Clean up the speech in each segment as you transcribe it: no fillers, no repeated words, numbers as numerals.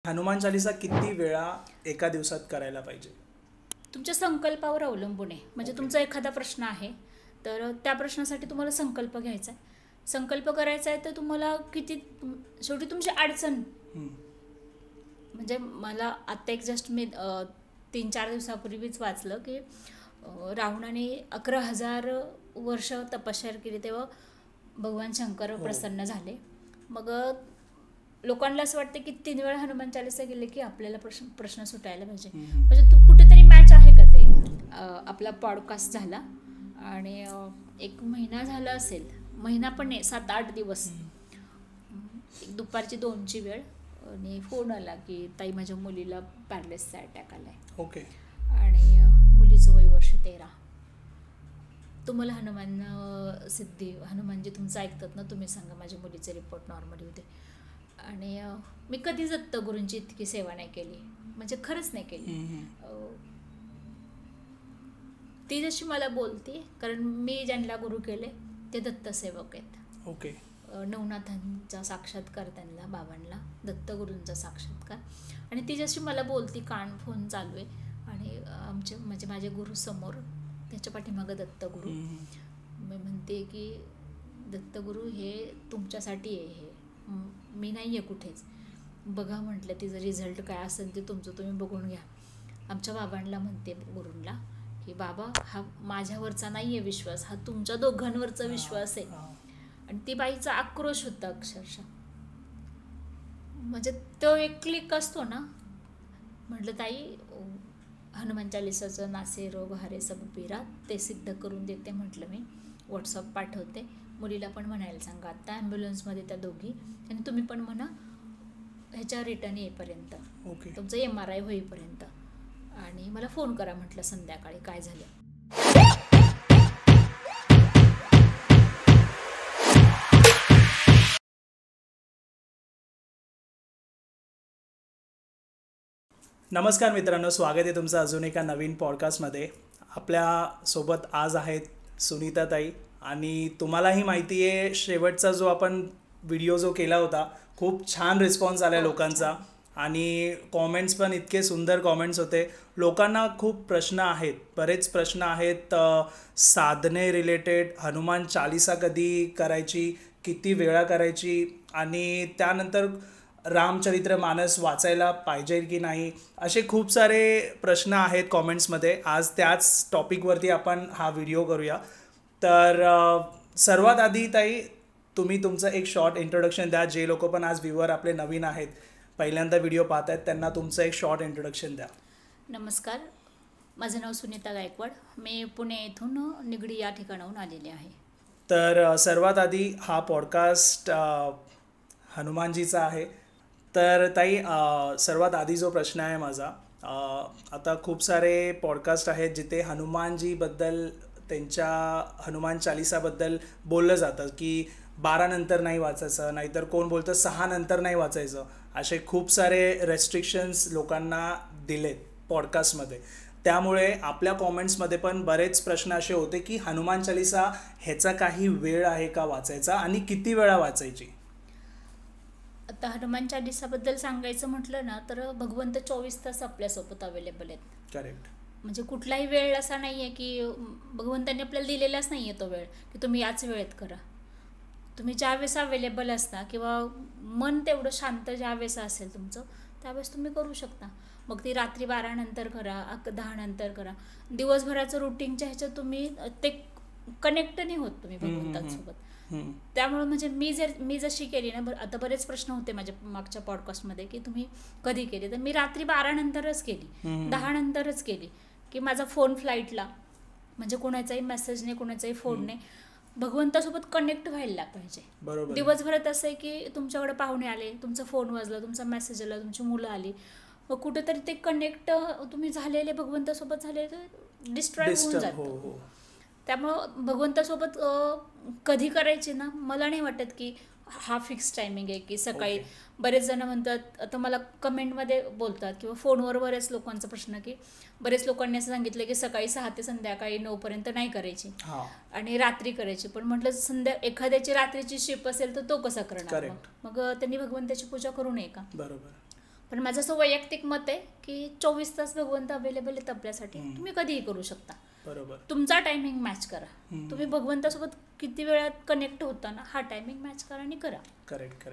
हनुमान चालीसा किती वेळा एका दिवसात करायला पाहिजे? तुमच्या संकल्पावर अवलंबून आहे. म्हणजे ओके. तुमचा एखादा प्रश्न आहे तर त्या प्रश्नासाठी तुम्हाला संकल्प घ्यायचा आहे. संकल्प करायचा आहे तर तुम्हाला किती शेवटी तुमची अडचण. हम्म. म्हणजे मला आत्ता एक जस्ट मी 3-4 दिवसापूर्वीच वाचलं की रावणाने 11,000 वर्ष तपश्चर्या केली तेव्हा भगवान शंकर हो. प्रसन्न झाले. मग लोकांना असं वाटतं की 3 वेळा हनुमान चालीसा गेले की आपल्याला प्रश्न सुटायला पाहिजे. हम्म. म्हणजे तू कुठेतरी मॅच आहे का ते. आपला पॉडकास्ट झाला आणि 1 महिना झाला असेल, महिना पण नाही, 7-8 दिवस. एक दुपारची 2ची वेळ आणि फोन आला की ताई माझ्या मुलीला पॅरालिसिसचा अटॅक आलाय. ओके. आणि मुलीचं वय वर्ष 13. तुम्हाला सिद्धी हनुमानजी तुमचं ऐकतात ना, तुम्ही सांगा माझ्या मुलीचे रिपोर्ट नॉर्मल होते. आणि मी कधीच दत्तगुरूंची इतकी सेवा नाही केली, म्हणजे खरंच नाही केली. ती जशी मला बोलते, कारण मी ज्यांना गुरु केले ते दत्तसेवक आहेत. ओके. नवनाथांचा साक्षात्कार, त्यांना बाबांना दत्तगुरूंचा साक्षात्कार. आणि ती जशी मला बोलती, कान फोन चालू आहे आणि म्हणजे माझे गुरु समोर, त्याच्या पाठीमागं दत्तगुरू. मी म्हणते की दत्तगुरू हे तुमच्यासाठी आहे, हे मी नाही आहे कुठेच. बघा म्हटलं, तिचं रिझल्ट काय असेल ते तुमचं तुम्ही बघून घ्या. आमच्या बाबांना म्हणते, गुरूंना, की बाबा हा माझ्यावरचा नाही आहे विश्वास, हा तुमच्या दोघांवरचा विश्वास आहे. आणि ती बाईचा आक्रोश होता अक्षरशः. म्हणजे तो एक क्लिक असतो ना. म्हटलं ताई, हनुमान चालीसाचं नासे रोग हारे सब पीरा ते सिद्ध करून देते म्हटलं. मी व्हॉट्सअप पाठवते, मुलीला पण म्हणायला सांगा आता ॲम्ब्युलन्समध्ये त्या दोघी, आणि तुम्ही पण म्हणा ह्याच्या रिटर्न येईपर्यंत, ओके. तुमचं MRI होईपर्यंत, आणि मला फोन करा म्हटलं संध्याकाळी काय झालं. नमस्कार मित्रांनो, स्वागत आहे तुमचं अजून एका नवीन पॉडकास्टमध्ये. आपल्यासोबत आज आहेत सुनीताताई. आणि तुम्हालाही माहिती आहे, शेवटचा जो आपण व्हिडिओ जो केला होता, खूप छान रिस्पॉन्स आला लोकांचा. आणि कॉमेंट्स पण इतके सुंदर कॉमेंट्स होते. लोकांना खूप प्रश्न आहेत, बरेच प्रश्न आहेत साधने रिलेटेड. हनुमान चालीसा कधी करायची, किती वेळा करायची, आणि त्यानंतर रामचरित्र मानस वाचायला पाहिजे की नाही, असे खूप सारे प्रश्न आहेत कॉमेंट्समध्ये. आज त्याच टॉपिकवरती आपण हा व्हिडिओ करूया. तर सर्वात आधी ताई, तुम्ही तुमचं एक शॉर्ट इंट्रोडक्शन द्या. जे लोक पण आज व्ह्यूअर आपले नवीन आहेत, पहिल्यांदा व्हिडिओ पाहत आहेत, त्यांना तुमचं एक शॉर्ट इंट्रोडक्शन द्या. नमस्कार, माझं नाव सुनीता गायकवाड. मी पुणे येथून निगडी या ठिकाणाहून आलेले आहे. तर सर्वात आधी हा पॉडकास्ट हनुमानजीचा आहे. तर ताई, सर्वात आधी जो प्रश्न आहे माझा, आता खूप सारे पॉडकास्ट आहेत जिथे हनुमानजीबद्दल, त्यांच्या हनुमान चालीसाबद्दल बोललं जातं की 12 नंतर नाही वाचायचं, नाहीतर कोण बोलतं 6 नंतर नाही वाचायचं. असे खूप सारे रेस्ट्रिक्शन्स लोकांना दिलेत पॉडकास्टमध्ये. त्यामुळे आपल्या कॉमेंट्समध्ये पण बरेच प्रश्न असे होते की हनुमान चालीसा ह्याचा काही वेळ आहे का वाचायचा, आणि किती वेळा वाचायची? आता हनुमान चालीसाबद्दल सांगायचं म्हटलं ना, तर भगवंत 24 तास आपल्यासोबत अवेलेबल आहेत. करेक्ट. म्हणजे कुठलाही वेळ असा नाही आहे की भगवंतांनी आपल्याला दिलेलाच नाही आहे तो वेळ की तुम्ही याच वेळेत करा. तुम्ही ज्यावेळेस अवेलेबल असता किंवा मन तेवढं शांत ज्यावेळेस असेल तुमचं, त्यावेळेस तुम्ही करू शकता. मग ती रात्री 12 नंतर करा, 10 नंतर करा. दिवसभराचं रुटीनच्या ह्याच्यात तुम्ही ते कनेक्ट नाही होत तुम्ही भगवंतांसोबत. त्यामुळे म्हणजे मी जशी केली ना, आता बरेच प्रश्न होते माझ्या मागच्या पॉडकास्टमध्ये की तुम्ही कधी केली, तर मी रात्री 12 नंतरच केली, 10 नंतरच केली. की माझा फोन फ्लाईटला, म्हणजे कोणाचाही मेसेज नाही, कोणाचाही फोन नाही. भगवंतासोबत कनेक्ट व्हायला पाहिजे. दिवसभरात असं आहे की तुमच्याकडे पाहुणे आले, तुमचा फोन वाजला, तुमचा मेसेज आला, तुमची मुलं आली, मग कुठेतरी ते कनेक्ट तुम्ही झालेले भगवंतासोबत झाले तर डिस्ट्रॉय होऊन जातं. त्यामुळं भगवंतासोबत कधी करायची ना, मला नाही वाटत की हा फिक्स टायमिंग आहे की सकाळी. बरेच जण म्हणतात, आता मला कमेंटमध्ये बोलतात किंवा फोनवर बरेच लोकांचा प्रश्न की बरेच लोकांनी असं सांगितलं की सकाळी 6 ते संध्याकाळी 9 पर्यंत नाही करायची आणि रात्री करायची. पण म्हटलं एखाद्याची रात्रीची शिप असेल तर तो कसा करणार? मग त्यांनी भगवंताची पूजा करू नये का? बरोबर. पण माझं असं वैयक्तिक मत आहे की 24 तास भगवंत अवेलेबल आहेत आपल्यासाठी. तुम्ही कधीही करू शकता. बरोबर. तुमचा टायमिंग मॅच करा. तुम्ही भगवंतासोबत किती वेळात कनेक्ट होता ना, हा टायमिंग मॅच करा आणि करा. करेक्ट.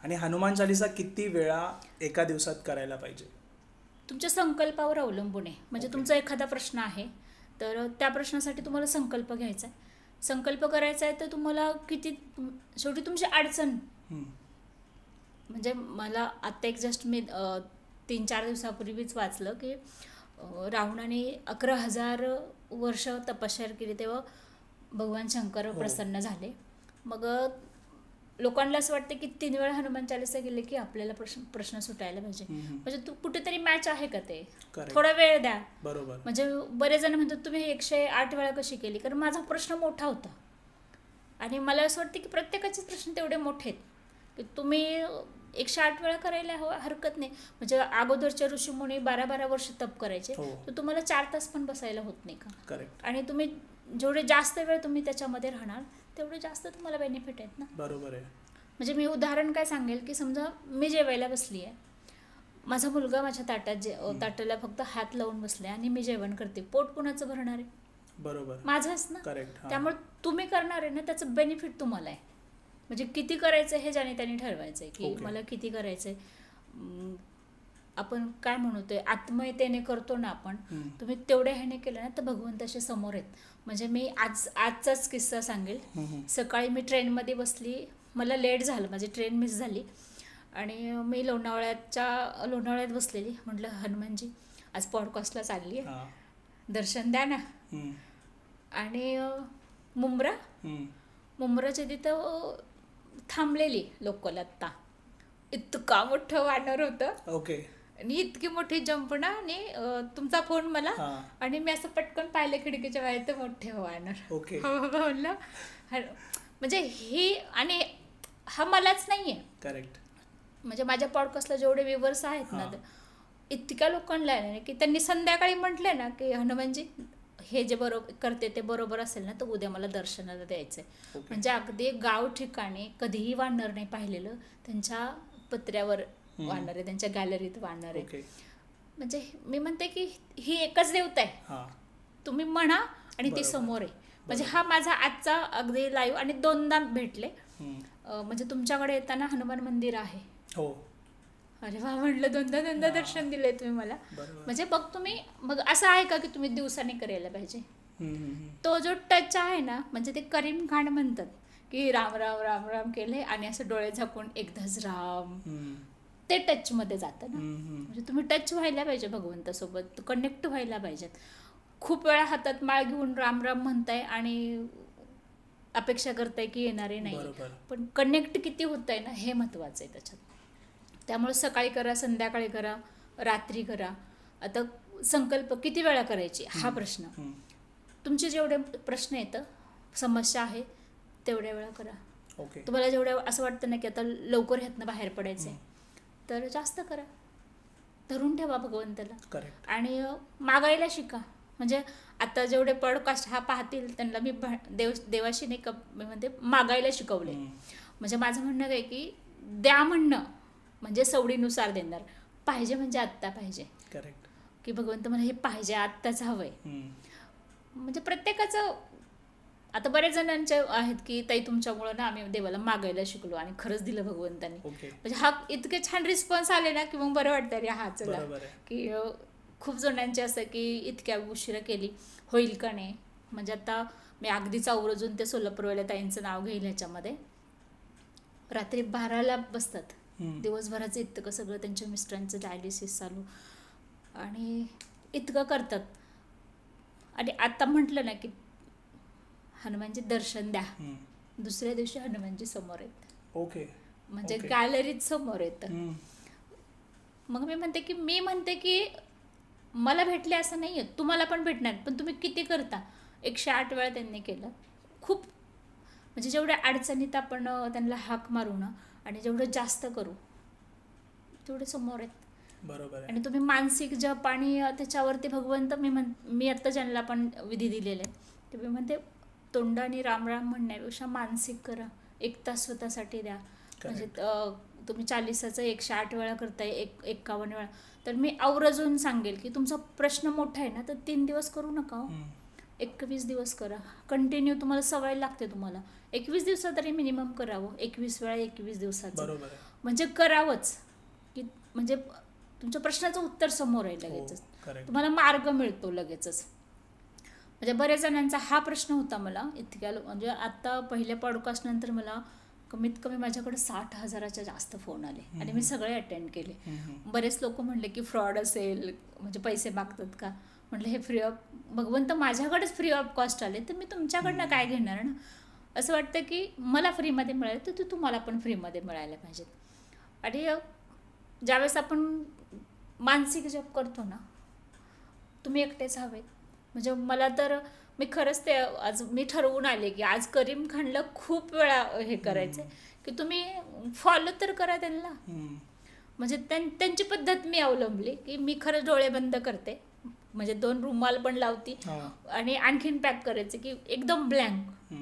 आणि हनुमान चालीसा किती वेळा एका दिवसात करायला पाहिजे? तुमच्या संकल्पावर अवलंबून आहे. म्हणजे तुमचा एखादा प्रश्न आहे तर त्या प्रश्नासाठी तुम्हाला संकल्प घ्यायचा आहे. संकल्प करायचा आहे तर तुम्हाला किती शेवटी तुमची अडचण. म्हणजे मला आत्ता एक जस्ट मी 3-4 दिवसापूर्वीच वाचलं की रावणाने 11,000 वर्ष तपश्चर्या केली तेव्हा भगवान शंकर प्रसन्न झाले. मग लोकांना असं वाटतं की 3 वेळा हनुमान चालीसा गेले की आपल्याला प्रश्न सुटायला पाहिजे. म्हणजे तू कुठेतरी मॅच आहे का ते? थोडा वेळ द्या. बरोबर. म्हणजे बरेच जण म्हणतात तुम्ही 108 वेळा कशी केली? कारण माझा प्रश्न मोठा होता आणि मला असं वाटतं की प्रत्येकाचे प्रश्न तेवढे मोठे आहेत की तुम्ही 108 वेळा करायला हरकत नाही. म्हणजे अगोदरच्या ऋषीमुनी 12-12 वर्ष तप करायचे तर तुम्हाला 4 तास पण बसायला होत नाही का? करेक्ट. आणि तुम्ही जेवढे जास्त वेळ तुम्ही त्याच्यामध्ये राहणार तेवढे जास्त तुम्हाला बेनिफिट आहेत ना. बरोबर आहे. म्हणजे मी उदाहरण काय सांगेल की समजा मी जेवायला बसली आहे, माझा मुलगा माझ्या ताटाला फक्त हात लावून बसले आणि मी जेवण करते, पोट कुणाचं भरणार आहे? बरोबर. माझंच ना. करेक्ट. त्यामुळे तुम्ही करणार आहे ना त्याचं बेनिफिट तुम्हाला आहे. म्हणजे किती करायचं हे ज्याने त्यांनी ठरवायचं आहे की मला किती करायचं आहे. आपण काय म्हणतो आत्मीयतेने करतो ना आपण. तुम्ही तेवढ्या ह्याने केलं ना तर भगवंत असे समोर आहेत. म्हणजे मी आजचाच किस्सा सांगेल. सकाळी मी ट्रेनमध्ये बसली, मला लेट झालं, माझी ट्रेन मिस झाली आणि मी लोणावळ्यात बसलेली. म्हटलं हनुमानजी आज पॉडकास्टला चालली आहे, दर्शन द्या ना. आणि मुंब्राच्या तिथं थांबलेली लोकल आत्ता. इतका मोठं वानर होतं. ओके. आणि इतकी मोठी जंपणा आणि तुमचा फोन मला आणि मी असं पटकन पाहिलं खिडकीच्या बाहेर तर मोठे वानर. ओके. म्हणलं म्हणजे ही आणि हा मलाच नाहीये. करेक्ट. म्हणजे माझ्या पॉडकास्टला जेवढे व्ह्यूवर्स आहेत ना इतक्या लोकांना आहे की त्यांनी संध्याकाळी म्हटले ना की हनुमानजी हे जे बरोबर करते ते बरोबर असेल ना तर उद्या मला दर्शनाला द्यायचंय. म्हणजे अगदी गाव ठिकाणी कधीही वानर नाही पाहिलेलं, त्यांच्या पत्र्यावर वानर आहे, त्यांच्या गॅलरीत वानर आहे. म्हणजे मी म्हणते की ही एकच देवता आहे, तुम्ही म्हणा आणि ती समोर आहे. म्हणजे हा माझा आजचा अगदी लाईव्ह आणि 2दा भेटले. म्हणजे तुमच्याकडे येताना हनुमान मंदिर आहे. अरे वा, म्हटलं 2दा दर्शन दिले तुम्ही मला. म्हणजे बघ तुम्ही मग असं आहे का की तुम्ही दिवसाने करायला पाहिजे? तो जो टच आहे ना, म्हणजे ते करीम खान म्हणतात की राम राम राम राम केले आणि असं डोळे झाकून एकदाच राम, ते टच मध्ये जातं ना. म्हणजे तुम्ही टच व्हायला पाहिजे भगवंतासोबत, कनेक्ट व्हायला पाहिजेत. खूप वेळा हातात माळ घेऊन राम राम म्हणताय आणि अपेक्षा करताय की येणारे नाही, पण कनेक्ट किती होत आहे ना हे महत्वाचं आहे त्याच्यात. त्यामुळे सकाळी करा, संध्याकाळी करा, रात्री करा. आता संकल्प किती वेळा करायची हा प्रश्न. तुमचे जेवढे प्रश्न येतं, समस्या आहे तेवढ्या वेळा करा. तुम्हाला जेवढ्या असं वाटतं ना की आता लवकर ह्यातनं बाहेर पडायचंय तर जास्त करा. धरून ठेवा भगवंताला आणि मागायला शिका. म्हणजे आता जेवढे पॉडकास्ट हा पाहतील त्यांना मी देवाशी नाही का मी म्हणते मागायला शिकवले. म्हणजे माझं म्हणणं काय की द्या म्हणणं म्हणजे सवडीनुसार देणार, पाहिजे म्हणजे आत्ता पाहिजे. करेक्ट. की भगवंत मला हे पाहिजे, आत्ताच हवंय. म्हणजे प्रत्येकाचं आता बरेच जणांचे आहेत की ताई तुमच्यामुळं ना आम्ही देवाला मागायला शिकलो आणि खरंच दिलं भगवंतांनी. म्हणजे हा इतके छान रिस्पॉन्स आले ना की मग बरं वाटतं रे हा चला. की खूप जणांचे असं की इतक्या उशिरा केली होईल का नाही. म्हणजे आता मी अगदीच आवर्जून ते सोलापूरवाल्या ताईंचं नाव घेईल ह्याच्यामध्ये. रात्री 12ला बसतात, दिवसभराचं इतकं सगळं त्यांच्या मिस्टरांचं डायलिसिस चालू आणि इतकं करतात. आणि आता म्हटलं ना की हनुमानजी दर्शन द्या, दुसऱ्या दिवशी हनुमानजी समोर येत. म्हणजे गॅलरीत समोर येत. मग मी म्हणते की मला भेटले असं नाहीये, तुम्हाला पण भेटणार, पण तुम्ही किती करता. 108 वेळा त्यांनी केलं. खूप म्हणजे जेवढ्या अडचणीत आपण त्यांना हाक मारू ना आणि जेवढं जास्त करू तेवढे समोर आहेत. बरोबर. आणि तुम्ही मानसिक जप आणि त्याच्यावरती भगवंत मी आता ज्यांना पण विधी दिलेले ते मी म्हणते तोंडाने राम राम म्हणण्यापेक्षा मानसिक करा. 1 तास स्वतःसाठी द्या. म्हणजे तुम्ही 40चं 108 वेळा करताय, 51 वेळा, तर मी आवर्जून सांगेल की तुमचा प्रश्न मोठा आहे ना, तर 3 दिवस करू नका हो. 21 दिवस करा. कंटिन्यू तुम्हाला सवय लागते. तुम्हाला 21 दिवसात तरी मिनिमम करावं. 21 वेळा 21 दिवसाचं बरोबर आहे. म्हणजे करावंच, की म्हणजे तुमच्या प्रश्नाचं उत्तर समोर आहे लगेचच. करेक्ट. तुम्हाला मार्ग मिळतो लगेचच. म्हणजे बऱ्याच जणांचा हा प्रश्न होता मला इतक्या म्हणजे आता पहिल्या पॉडकास्ट नंतर मला कमीत कमी माझ्याकडे 60,000च्या जास्त फोन आले आणि मी सगळे अटेंड केले. बरेच लोक म्हणले की फ्रॉड असेल, म्हणजे पैसे मागतात का. म्हटलं हे फ्री ऑफ, भगवंत माझ्याकडेच फ्री ऑफ कॉस्ट आले तर मी तुमच्याकडनं काय घेणार ना. असं वाटतं की मला फ्रीमध्ये मिळालं तर तुम्हाला पण फ्रीमध्ये मिळायला पाहिजेत. आणि ज्यावेळेस आपण मानसिक जप करतो ना, तुम्ही एकटेच हवेत. म्हणजे मला तर मी खरंच ते आज मी ठरवून आले की आज करीम खानला खूप वेळा हे करायचं की तुम्ही फॉलो तर करा त्यांना. म्हणजे त्यांची पद्धत मी अवलंबली की मी खरंच डोळे बंद करते, म्हणजे 2 रुमाल पण लावती आणि आणखीन पॅक करायचे की एकदम ब्लँक.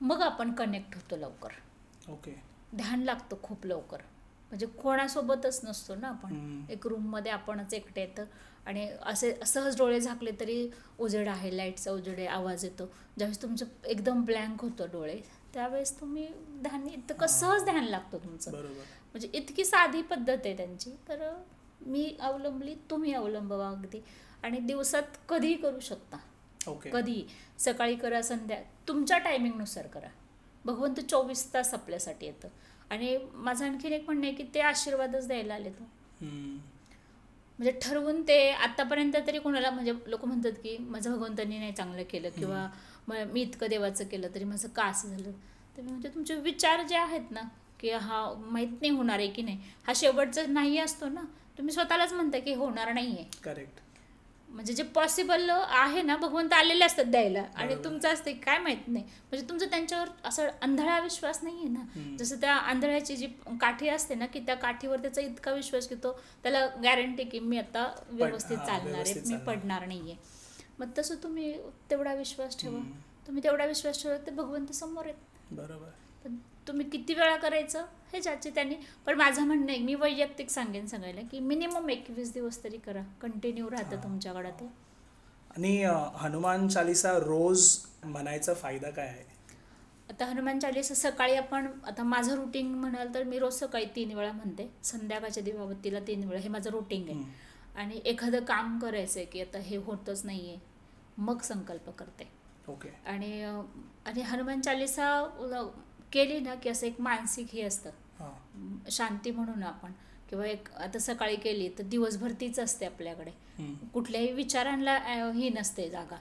मग आपण कनेक्ट होतो लवकर. ओके. ध्यान लागतं खूप लवकर. म्हणजे कोणासोबतच नसतो ना आपण, एक रूममध्ये आपणच एकटे येतं आणि असे सहज डोळे झाकले तरी उजेड आहे, लाईटचा उजेड आहे, आवाज येतो. ज्यावेळेस तुमचं एकदम ब्लँक होतं डोळे, त्यावेळेस तुम्ही ध्यान इतकं सहज ध्यान लागतं तुमचं. म्हणजे इतकी साधी पद्धत आहे त्यांची. तर मी अवलंबली, तुम्ही अवलंबवा अगदी. आणि दिवसात कधीही करू शकता. कधी सकाळी करा, संध्या तुमच्या टायमिंगनुसार करा. भगवंत 24 तास आपल्यासाठी येतं. आणि माझं आणखीन एक म्हणणं आहे की ते आशीर्वादच द्यायला आले तो. म्हणजे ठरवून ते आतापर्यंत तरी कोणाला, म्हणजे लोक म्हणतात की माझं भगवंतांनी नाही चांगलं केलं किंवा मी इतकं देवाचं केलं तरी माझं का असं झालं. तर मी म्हणते तुमचे विचार जे आहेत ना की हा माहीत नाही होणार आहे की नाही, हा शेवटचा नाही असतो ना. तुम्ही स्वतःलाच म्हणता की होणार नाही आहे. करेक्ट. म्हणजे जे पॉसिबल आहे ना, भगवंत आलेले असतात द्यायला आणि तुमचं असते काय माहित नाही. म्हणजे तुमचं त्यांच्यावर असं आंधळा विश्वास नाही आहे ना. जसं त्या आंधळ्याची जी काठी असते ना की त्या काठीवर त्याचा इतका विश्वास की तो त्याला गॅरंटी की मी आता व्यवस्थित चालणार आहे, मी पडणार नाही आहे. मग तसं तुम्ही तेवढा विश्वास ठेवा. तुम्ही तेवढा विश्वास ठेवा तर भगवंत समोर आहेत. बरोबर. पण तुम्ही किती वेळा करायचं हे ज्याचे त्यांनी. पण माझं म्हणणं आहे, मी वैयक्तिक सांगेन सगळ्याला की मिनिमम 21 दिवस तरी करा. कंटिन्यू राहतं तुमच्याकडे ते. आणि हनुमान चालीसा रोज म्हणायचा फायदा काय आहे? आता हनुमान चालीसा सकाळी आपण, आता माझं रुटीन म्हणाल तर मी रोज सकाळी 3 वेळा म्हणते, संध्याकाळच्या दिवाबत्तीला 3 वेळा. हे माझं रुटीन आहे. आणि एखादं काम करायचं आहे की आता हे होतच नाही आहे, मग संकल्प करते. ओके. आणि हनुमान चालीसा केली ना की असं एक मानसिक हे असतं, शांती म्हणून आपण, किंवा एक आता सकाळी केली तर दिवसभर तीच असते आपल्याकडे. कुठल्याही विचारांना ही नसते जागा.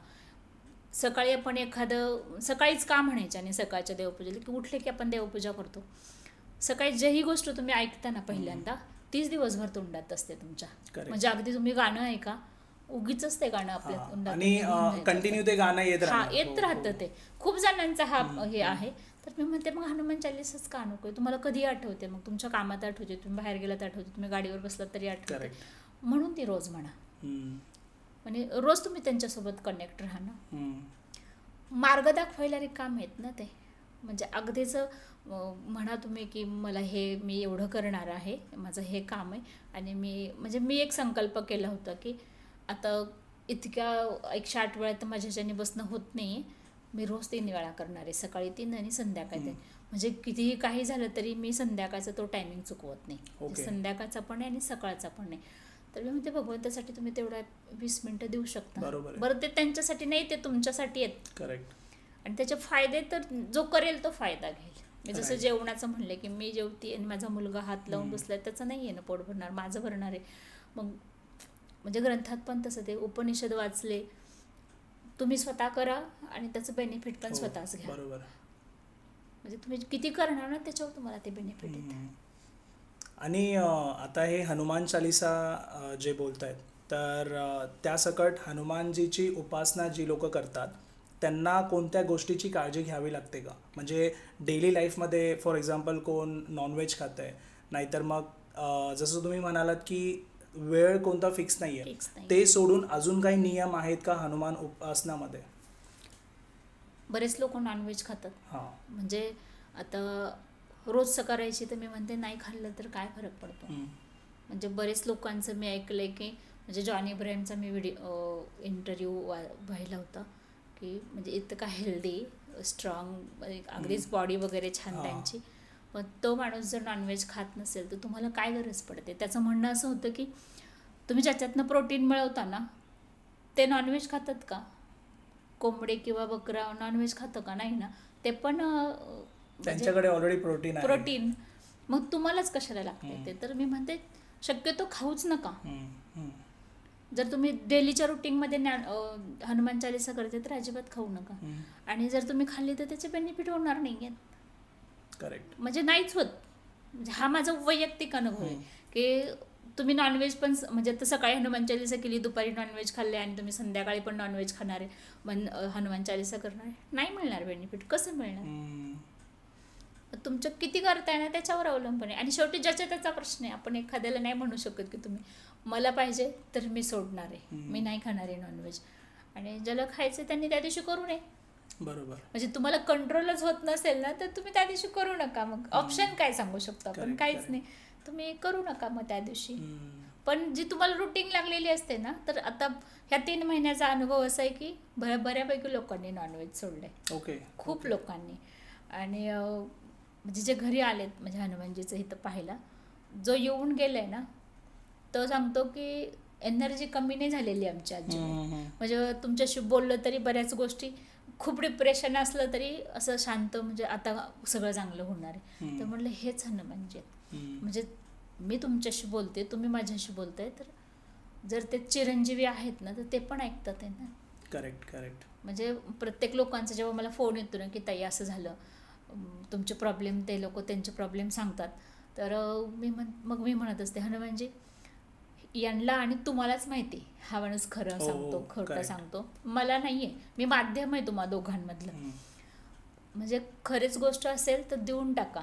सकाळी आपण एखादं सकाळीच का म्हणायचं आणि सकाळच्या देवपूजेला की उठले की आपण देवपूजा करतो. सकाळी जेही गोष्ट तुम्ही ऐकता ना पहिल्यांदा, तीच दिवसभर तोंडात असते तुमच्या. म्हणजे अगदी तुम्ही गाणं ऐका, उगीच ते गाणं आपल्या तोंडात आणि कंटिन्यू ते गाणं येत राहतं. ते खूप जणांचा हा हे आहे. तर मी म्हणते मग हनुमान चालीसाच का नको. तुम्हाला कधी आठवते, मग तुमच्या कामात आठवते, तुम्ही बाहेर गेलात आठवते, तुम्ही गाडीवर बसलात तरी आठवते. म्हणून ती रोज म्हणा. म्हणजे रोज तुम्ही त्यांच्यासोबत कनेक्ट राहा ना. मार्ग दाखवायला रिकाम आहेत ना ते. म्हणजे अगदीच म्हणा तुम्ही की मला हे मी एवढं करणार आहे, माझं हे काम आहे. आणि मी एक संकल्प केला होता की आता इतक्या 108 वेळा तर माझ्या ह्याच्याने बसणं होत नाही, मी रोज 3 वेळा करणार आहे, सकाळी 3 आणि संध्याकाळी 3. म्हणजे कितीही काही झालं तरी मी संध्याकाळचा तो टायमिंग चुकवत नाही. संध्याकाळचा पण आहे आणि सकाळचा पण आहे. तर मी म्हणते भगवंतासाठी तुम्ही तेवढा 20 मिनिटं देऊ शकता. बरं, ते त्यांच्यासाठी नाही, ते तुमच्यासाठी आहेत. करेक्ट. आणि त्याचे फायदे तर जो करेल तो फायदा घेईल. मी जसं जेवणाचं म्हणलं की मी जेवती आणि माझा मुलगा हात लावून बसलाय, त्याचं नाही आहे ना पोट भरणार, माझं भरणार आहे. मग म्हणजे ग्रंथात पण तसं ते उपनिषद वाचले, तुम्ही स्वतः करा आणि त्याचं बेनिफिट पण स्वतःच घ्या. बरोबर. म्हणजे तुम्ही किती करणार ना त्याच्यावर तुम्हाला ते बेनिफिट येते. आणि आता हे हनुमान चालीसा जे बोलतायत, तर त्यासकट हनुमानजीची उपासना जी लोक करतात त्यांना कोणत्या गोष्टीची काळजी घ्यावी लागते का? म्हणजे डेली लाईफमध्ये फॉर एक्झाम्पल कोण नॉनव्हेज खात आहे, नाहीतर मग जसं तुम्ही म्हणालात की वेळ कोणता फिक्स नाही आहे, ते सोडून अजून काही नियम आहेत का हनुमान उपासनामध्ये? बरेच लोक नॉनव्हेज खातात. म्हणजे आता रोज करायची तर मी म्हणते नाही खाल्लं तर काय फरक पडतो. हम्म. म्हणजे बरेच लोकांचं मी ऐकलं आहे की म्हणजे जॉनी ब्रेनचा मी इंटरव्ह्यू पाहिला होता की म्हणजे इतका हेल्दी स्ट्रॉंग अगदीच बॉडी वगैरे छान हा. त्यांची. पण तो माणूस जर नॉनव्हेज खात नसेल तर तुम्हाला काय गरज पडते. त्याचं म्हणणं असं होतं की तुम्ही ज्याच्यातनं प्रोटीन मिळवता ना ते नॉनव्हेज खातात का. कोंबडे किंवा बकरा नॉनव्हेज खातं का. नाही ना. ते पण म्हणजे त्यांच्याकडे ऑलरेडी प्रोटीन आहे. प्रोटीन. मग तुम्हालाच कशाला लागते हम्म. ते. तर मी म्हणते शक्यतो खाऊच नका. हम्म. हम्म. जर तुम्ही डेलीच्या रुटीनमध्ये हनुमान चालीसा करते तर अजिबात खाऊ नका. हम्म. आणि जर तुम्ही खाल्ली तर त्याचे बेनिफिट होणार नाही आहेत. करेक्ट. म्हणजे नाहीच होत. म्हणजे हा माझा वैयक्तिक अनुभव आहे की तुम्ही नॉनव्हेज पण म्हणजे आता सकाळी हनुमान चालीसा केली, दुपारी नॉनव्हेज खाल्ले आणि तुम्ही संध्याकाळी पण नॉनव्हेज खाणार आहे, मग हनुमान चालीसा करणार आहे, नाही मिळणार बेनिफिट. कसं मिळणार. हम्म. तुमचं किती करताय ना त्याच्यावर अवलंबून आहे. आणि शेवटी ज्याच्या त्याचा प्रश्न आहे. आपण एखाद्याला नाही म्हणू शकत की तुम्ही मला पाहिजे तर मी सोडणार आहे, मी नाही खाणार आहे नॉनव्हेज. आणि ज्याला खायचं त्यांनी त्या दिवशी करू नये. बरोबर. म्हणजे तुम्हाला कंट्रोलच होत नसेल ना तर तुम्ही त्या दिवशी करू नका. मग ऑप्शन काय सांगू शकतो आपण. Correct, काहीच correct. नाही. तुम्ही करू नका मग त्या दिवशी. हम्म. पण जी तुम्हाला रुटीन लागलेली असते ना तर आता ह्या 3 महिन्याचा अनुभव असा आहे की बऱ्यापैकी लोकांनी नॉनव्हेज सोडलंय. ओके. खूप लोकांनी. आणि म्हणजे जे घरी आलेत म्हणजे हनुमानजीचं इथं पाहायला जो येऊन गेलाय ना तो सांगतो की एनर्जी कमी नाही झालेली आमची आजी. म्हणजे तुमच्याशी बोललं तरी बऱ्याच गोष्टी, खूप डिप्रेशन असलं तरी असं शांत म्हणजे आता सगळं चांगलं होणार आहे. तर म्हटलं हेच हनुमानजी आहेत. म्हणजे मी तुमच्याशी बोलते, तुम्ही माझ्याशी बोलताय, तर जर ते चिरंजीवी आहेत ना तर ते पण ऐकतात आहे ना. करेक्ट. करेक्ट. म्हणजे प्रत्येक लोकांचा जेव्हा मला फोन येतो ना की ताई असं झालं, तुमचे प्रॉब्लेम, ते लोक त्यांचे प्रॉब्लेम सांगतात, तर मग मी म्हणत असते हनुमानजी यांना आणि तुम्हालाच माहिती हा माणूस खरं सांगतो खोटं correct. सांगतो, मला नाही आहे. मी माध्यम आहे तुम्हा दोघांमधलं. म्हणजे खरीच गोष्ट असेल तर देऊन टाका.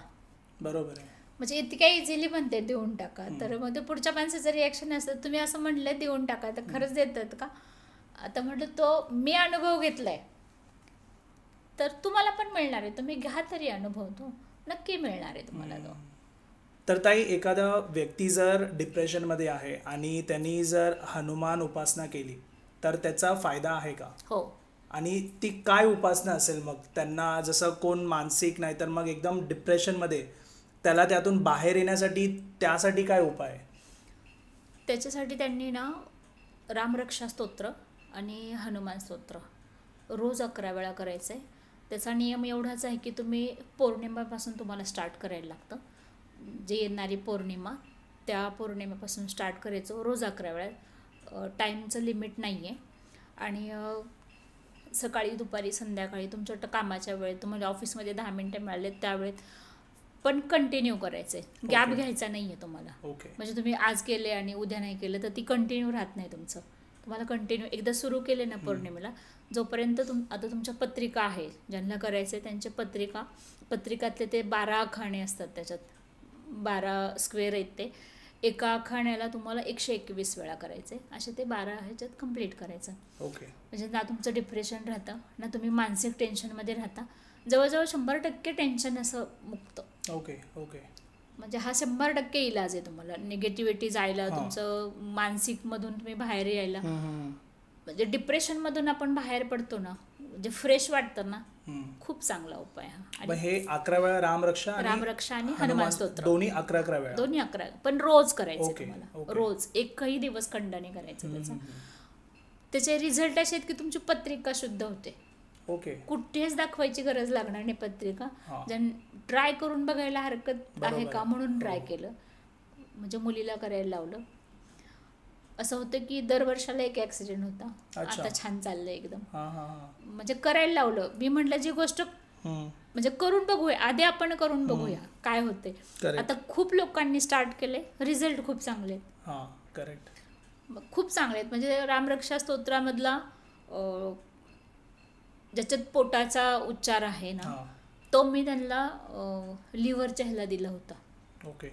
बरोबर आहे. म्हणजे इतक्या इझिली म्हणते देऊन टाका. तर मग ते पुढच्या माणसाचं रिॲक्शन असतं तुम्ही असं म्हटलं देऊन टाका तर खरंच देतात का. आता म्हटलं तो मी अनुभव घेतलाय तर तुम्हाला पण मिळणार आहे. तुम्ही घ्या तरी अनुभव, तो नक्की मिळणार आहे तुम्हाला तो. तर ताई, एखादा व्यक्ती जर डिप्रेशनमध्ये आहे आणि त्यांनी जर हनुमान उपासना केली तर त्याचा फायदा आहे का. हो. आणि ती काय उपासना असेल मग. त्यांना जसं कोण मानसिक नाही तर मग एकदम डिप्रेशनमध्ये त्याला त्यातून बाहेर येण्यासाठी त्यासाठी काय उपाय. त्याच्यासाठी त्यांनी ना रामरक्षा स्तोत्र आणि हनुमान स्तोत्र रोज 11 वेळा करायचं आहे. त्याचा नियम एवढाच आहे की तुम्ही पौर्णिमेपासून तुम्हाला स्टार्ट करायला लागतं. जे येणारी पौर्णिमा त्या पौर्णिमेपासून स्टार्ट करायचं रोज 11 वेळा. टाईमचं लिमिट नाही आहे. आणि सकाळी, दुपारी, संध्याकाळी तुमच्या कामाच्या वेळेत, तुम्हाला ऑफिसमध्ये 10 मिनटं मिळाले त्यावेळेत पण कंटिन्यू करायचं आहे. गॅप घ्यायचा नाही आहे तुम्हाला. ओके. म्हणजे तुम्ही आज केले आणि उद्या नाही केलं तर ती कंटिन्यू राहत नाही तुमचं. तुम्हाला कंटिन्यू एकदा सुरू केले ना पौर्णिमेला, जोपर्यंत आता तुमच्या पत्रिका आहे, ज्यांना करायचं आहे त्यांचे पत्रिकातले ते 12 आखाणे असतात, त्याच्यात 12 स्क्वेअर आहेत. ते एका आखाण्याला तुम्हाला 121 वेळा करायचे. असे ते 12 ह्याच्यात कंप्लीट करायचं. ओके. म्हणजे ना तुमचं डिप्रेशन राहतं ना तुम्ही मानसिक टेन्शनमध्ये राहता. जवळजवळ 100% टेन्शन असं मुक्त. ओके. ओके. म्हणजे हा 100% इलाज आहे तुम्हाला. निगेटिव्हिटी जायला, तुमचं मानसिकमधून तुम्ही बाहेर यायला. म्हणजे डिप्रेशनमधून आपण बाहेर पडतो ना, म्हणजे फ्रेश वाटतं ना, खूप चांगला उपाय हा. आणि हे 11 वेळा रामरक्षा आणि हनुमान स्तोत्र दोन्ही 11 वेळा. दोन्ही 11, पण रोज करायचं ओके, तुम्हाला. ओके. रोज एकही दिवस खंड नाही करायचं त्याचा. त्याचे रिझल्ट असे आहेत की तुमची पत्रिका शुद्ध होते. ओके. कुठेच दाखवायची गरज लागणार नाही पत्रिका. हा. ट्राय करून बघायला हरकत आहे बरोबर का आहे. म्हणून ट्राय केलं. म्हणजे मुलीला करायला लावलं. असं होतं की दर वर्षाला एक ॲक्सिडेंट होता. अच्छा. आता छान चाललंय एकदम. हां हां हां. म्हणजे करायला लावलं. मी म्हटलं जी गोष्ट म्हणजे करून बघूया, आधी आपण करून बघूया काय होते. Correct. आता खूप लोकांनी स्टार्ट केले, रिझल्ट खूप चांगले आहेत. हां. करेक्ट. खूप चांगले आहेत. म्हणजे रामरक्षा स्तोत्रामधला ज्याच्यात पोटाचा उच्चार आहे ना, हां. तो मी त्यांना लिव्हरच्या ह्याला दिला होता. ओके.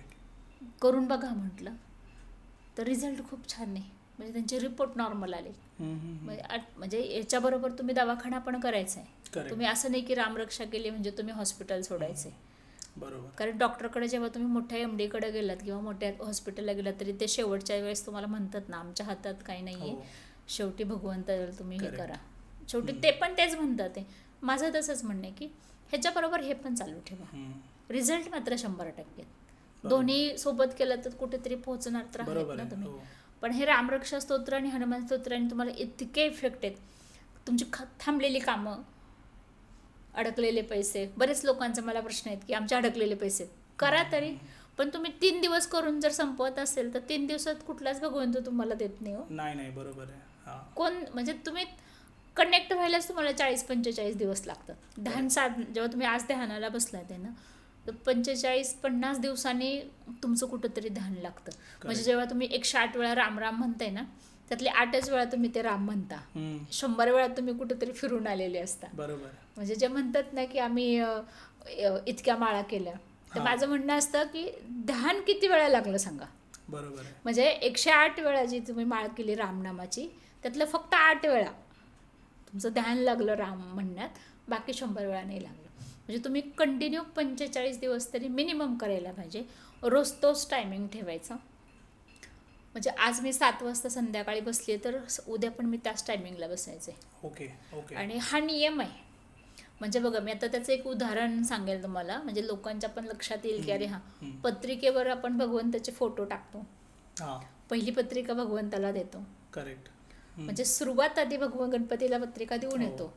करून बघा म्हटलं, तर रिझल्ट खूप छान आहे. म्हणजे त्यांचे रिपोर्ट नॉर्मल आले. म्हणजे याच्याबरोबर तुम्ही दवाखाना पण करायचा आहे. Correct. तुम्ही असं नाही की रामरक्षा केली म्हणजे तुम्ही हॉस्पिटल सोडायचे. बरोबर. कारण डॉक्टरकडे जेव्हा तुम्ही मोठ्या MD कडे गेलात किंवा मोठ्या हॉस्पिटलला गेलात तरी ते शेवटच्या वेळेस तुम्हाला म्हणतात ना, आमच्या हातात काही नाही आहे, हो. शेवटी भगवंताला तुम्ही हे Correct. करा. शेवटी ते पण तेच म्हणतात आहे. माझं तसंच म्हणणं आहे की ह्याच्याबरोबर हे पण चालू ठेवा. हम्म. रिझल्ट मात्र 100% दोन्ही सोबत केलं तर कुठेतरी पोहोचणार तर आहेत बरोबर ना आहे. तुम्ही. हो. पण हे रामरक्षा स्तोत्र आणि हनुमान स्तोत्राने तुम्हाला इतके इफेक्ट आहेत. तुमची थांबलेली कामं, अडकलेले पैसे, बरेच लोकांचा मला प्रश्न आहेत की आमचे अडकलेले पैसे करा तरी, पण तुम्ही 3 दिवस करून जर संपवत असेल तर 3 दिवसात कुठलाच भगवंत तुम्हाला देत नाही हो. नाही बरोबर आहे. हा. कोण म्हणजे तुम्ही कनेक्ट व्हायलाच तुम्हाला 40-45 दिवस लागतात. ध्यान जेव्हा तुम्ही आज ध्यानाला बसलात आहे ना, तर 45-50 दिवसांनी तुमचं कुठंतरी ध्यान लागतं. म्हणजे जेव्हा तुम्ही 108 वेळा राम राम म्हणताय ना, त्यातले 8च वेळा तुम्ही ते राम म्हणता. 100 वेळा तुम्ही कुठेतरी फिरून आलेले असता. बरोबर. म्हणजे जे म्हणतात ना की आम्ही इतक्या माळा केल्या, तर माझं म्हणणं असतं की ध्यान किती वेळा लागलं सांगा. बरोबर आहे. म्हणजे 108 वेळा जी तुम्ही माळ केली रामनामाची, त्यातलं फक्त 8 वेळा तुमचं ध्यान लागलं राम म्हणण्यात, बाकी 100 वेळा नाही लागलं. म्हणजे तुम्ही कंटिन्यू 45 दिवस तरी मिनिमम करायला पाहिजे. रोज तोच टायमिंग ठेवायचा. म्हणजे आज मी 7 वाजता संध्याकाळी बसली तर उद्या पण मी त्याच टायमिंगला बसायचे. ओके. आणि हा नियम आहे. म्हणजे बघा, मी आता त्याचं एक उदाहरण सांगेल तुम्हाला, म्हणजे लोकांच्या पण लक्षात येईल की अरे पत्रिकेवर आपण भगवंताचे फोटो टाकतो, पहिली पत्रिका भगवंताला देतो. करेक्ट. म्हणजे सुरुवात आधी गणपतीला पत्रिका देऊन येतो.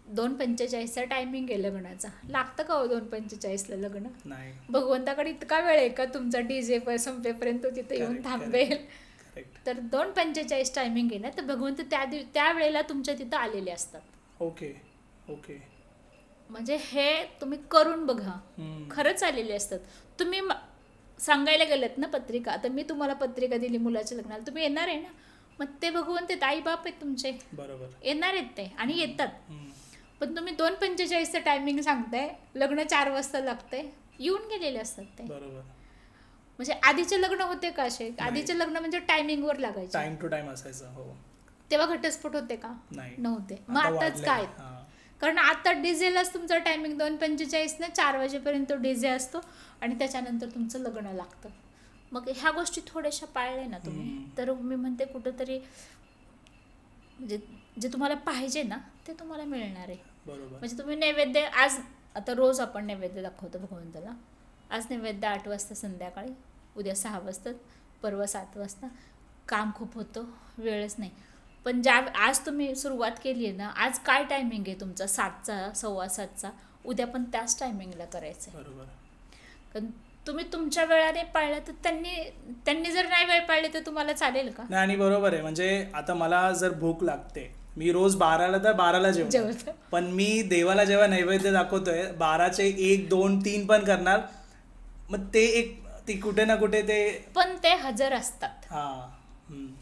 2:45चा टायमिंग आहे लग्नाचा. लागतं का हो 2:45ला लग्न? नाही. भगवंताकडे इतका वेळ आहे का तुमचा DJ संपेपर्यंत तिथे येऊन थांबेल? तर 2:45 टायमिंग आहे ना, तर भगवंत त्या वेळेला तुमच्या तिथं आलेले असतात. ओके. म्हणजे हे तुम्ही करून बघा, खरंच आलेले असतात. तुम्ही सांगायला गेलेत ना पत्रिका, आता मी तुम्हाला पत्रिका दिली मुलाच्या लग्नाला, तुम्ही येणार आहे ना, मग ते भगवंत आई बाप आहेत तुमचे. बरोबर. येणार आहेत ते आणि येतात. पण तुम्ही 2:45चं टायमिंग सांगताय, लग्न 4 वाजता लागतंय, येऊन गेलेले असतात ते. बरोबर. म्हणजे आधीचे लग्न होते का असे? आधीचे लग्न म्हणजे टायमिंगवर लागायचे, टाइम टू टाइम असायचं. हो. तेव्हा घटस्फोट होते का? नव्हते. मग आताच काय? कारण आता डीजेलाच तुमचा टायमिंग 2:45 ना 4 वाजेपर्यंत डीजे असतो आणि त्याच्यानंतर तुमचं लग्न लागतं. मग ह्या गोष्टी थोड्याशा पाळल्या ना तुम्ही, तर मी म्हणते कुठंतरी म्हणजे जे तुम्हाला पाहिजे ना ते तुम्हाला मिळणार आहे. बरोबर. म्हणजे तुम्ही नैवेद्य आज, आता रोज आपण नैवेद्य दाखवतो भगवंताला. आज नैवेद्य 8 वाजता संध्याकाळी, उद्या 6 वाजता, परवा 7 वाजता. काम खूप होतं, वेळच नाही. पण आज तुम्ही सुरुवात केली आहे ना, आज काय टायमिंग आहे तुमचा? 7चा, 7:15चा, उद्या पण त्याच टायमिंगला करायचं आहे. बरोबर. कारण तुम्ही तुमच्या वेळाने पाळलं तर त्यांनी जर नाही वेळ पाळली तर तुम्हाला चालेल का? नाही. आणि बरोबर आहे. म्हणजे आता मला जर भूक लागते, मी रोज 12ला तर 12ला जेवतो, पण मी देवाला जेव्हा नैवेद्य दाखवतोय 12चे 1, 2, 3 पण करणार. मग ते कुठे ना कुठे ते पण ते हजर असतात.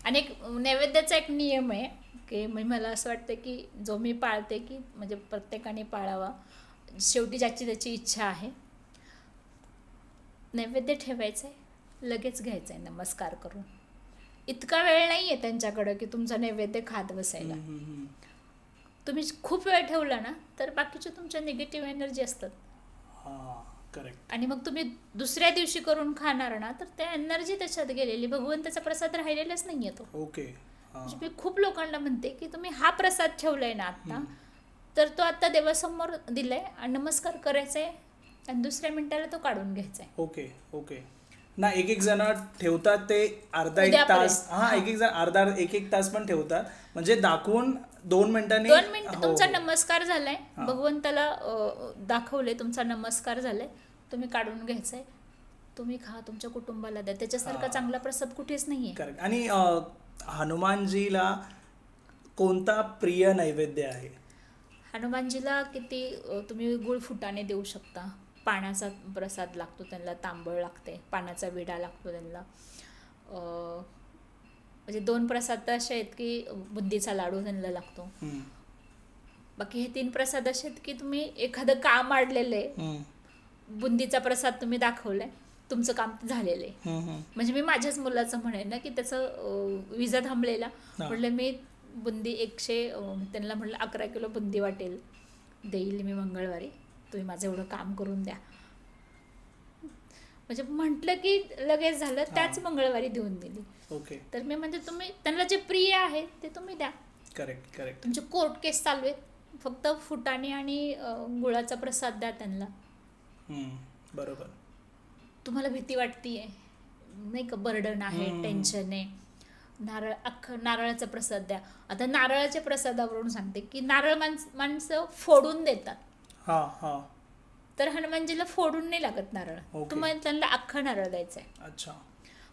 आणि एक नैवेद्याचा एक नियम आहे की मला असं वाटतं की जो मी पाळते की म्हणजे प्रत्येकाने पाळावा. शेवटी ज्याची त्याची इच्छा आहे. नैवेद्य ठेवायचं आहे, लगेच घ्यायचं आहे नमस्कार करून. इतका वेळ नाही आहे त्यांच्याकडं की तुमचा नैवेद्य खात बसायला. तुम्ही खूप वेळ ठेवला ना तर बाकीच्या तुमच्या निगेटिव्ह एनर्जी असतात. करेक्ट. आणि मग तुम्ही दुसऱ्या दिवशी करून खाणार ना तर त्या एनर्जी त्याच्यात गेलेली, भगवंताचा प्रसाद राहिलेलाच नाही आहे तो. ओके. म्हणजे मी खूप लोकांना म्हणते की तुम्ही हा प्रसाद ठेवलाय ना आता, तर तो आता देवासमोर दिलाय आणि नमस्कार करायचाय आणि दुसऱ्या मिनिटाला तो काढून घ्यायचा आहे. ओके. ना एक जण ठेवतात ते अर्धा 1 तास, एक जण अर्धा 1 तास पण ठेवतात, म्हणजे दाखवून 2 मिनिटांनी 2 मिनिट तुमचा नमस्कार झालाय, भगवंताला दाखवले तुमचा नमस्कार झालाय, तुम्ही काढून घ्यायचाय, तुम्ही खा, तुमच्या कुटुंबाला द्या. त्याच्यासारखा चांगला प्रसाद कुठेच नाहीये. करेक्ट. आणि हनुमानजीला कोणता प्रिय नैवेद्य आहे? हनुमानजीला किती तुम्ही गुळ फुटाणे देऊ शकता. पाण्याचा प्रसाद लागतो त्यांना, तांबळ लागते, पाण्याचा विडा लागतो त्यांना. म्हणजे 2 प्रसाद असे आहेत की बुंदीचा लाडू त्यांना लागतो. बाकी हे 3 प्रसाद असे आहेत की तुम्ही एखादं काम अडलेलं आहे, बुंदीचा प्रसाद तुम्ही दाखवलाय, तुमचं काम झालेलं आहे. म्हणजे मी माझ्याच मुलाचं म्हणेन ना की त्याचं विजा थांबलेला, म्हटलं मी बुंदी त्यांना म्हटलं 11 किलो बुंदी वाटेल देईल मी मंगळवारी, तुम्ही माझं एवढं काम करून द्या. म्हणजे म्हटलं की लगेच झालं, त्याच मंगळवारी देऊन दिली. ओके. तर मी म्हणजे तुम्ही त्यांना जे प्रिय आहे ते तुम्ही द्या. Correct correct. तुमचे कोर्ट केस चालू आहेत, फक्त फुटाणे आणि गुळाचा प्रसाद द्या त्यांना. बरोबर. तुम्हाला भीती वाटतीये नाही का, बर्डन आहे, टेन्शन आहे, नारळाचा प्रसाद द्या. आता नारळाच्या प्रसादावरून सांगते की नारळ माणसं फोडून देतात, हा हा. तर हनुमानजीला फोडून नाही लागत नारळ. ओके. तुम्हाला त्यांना अख्खा नारळ द्यायचा आहे. अच्छा.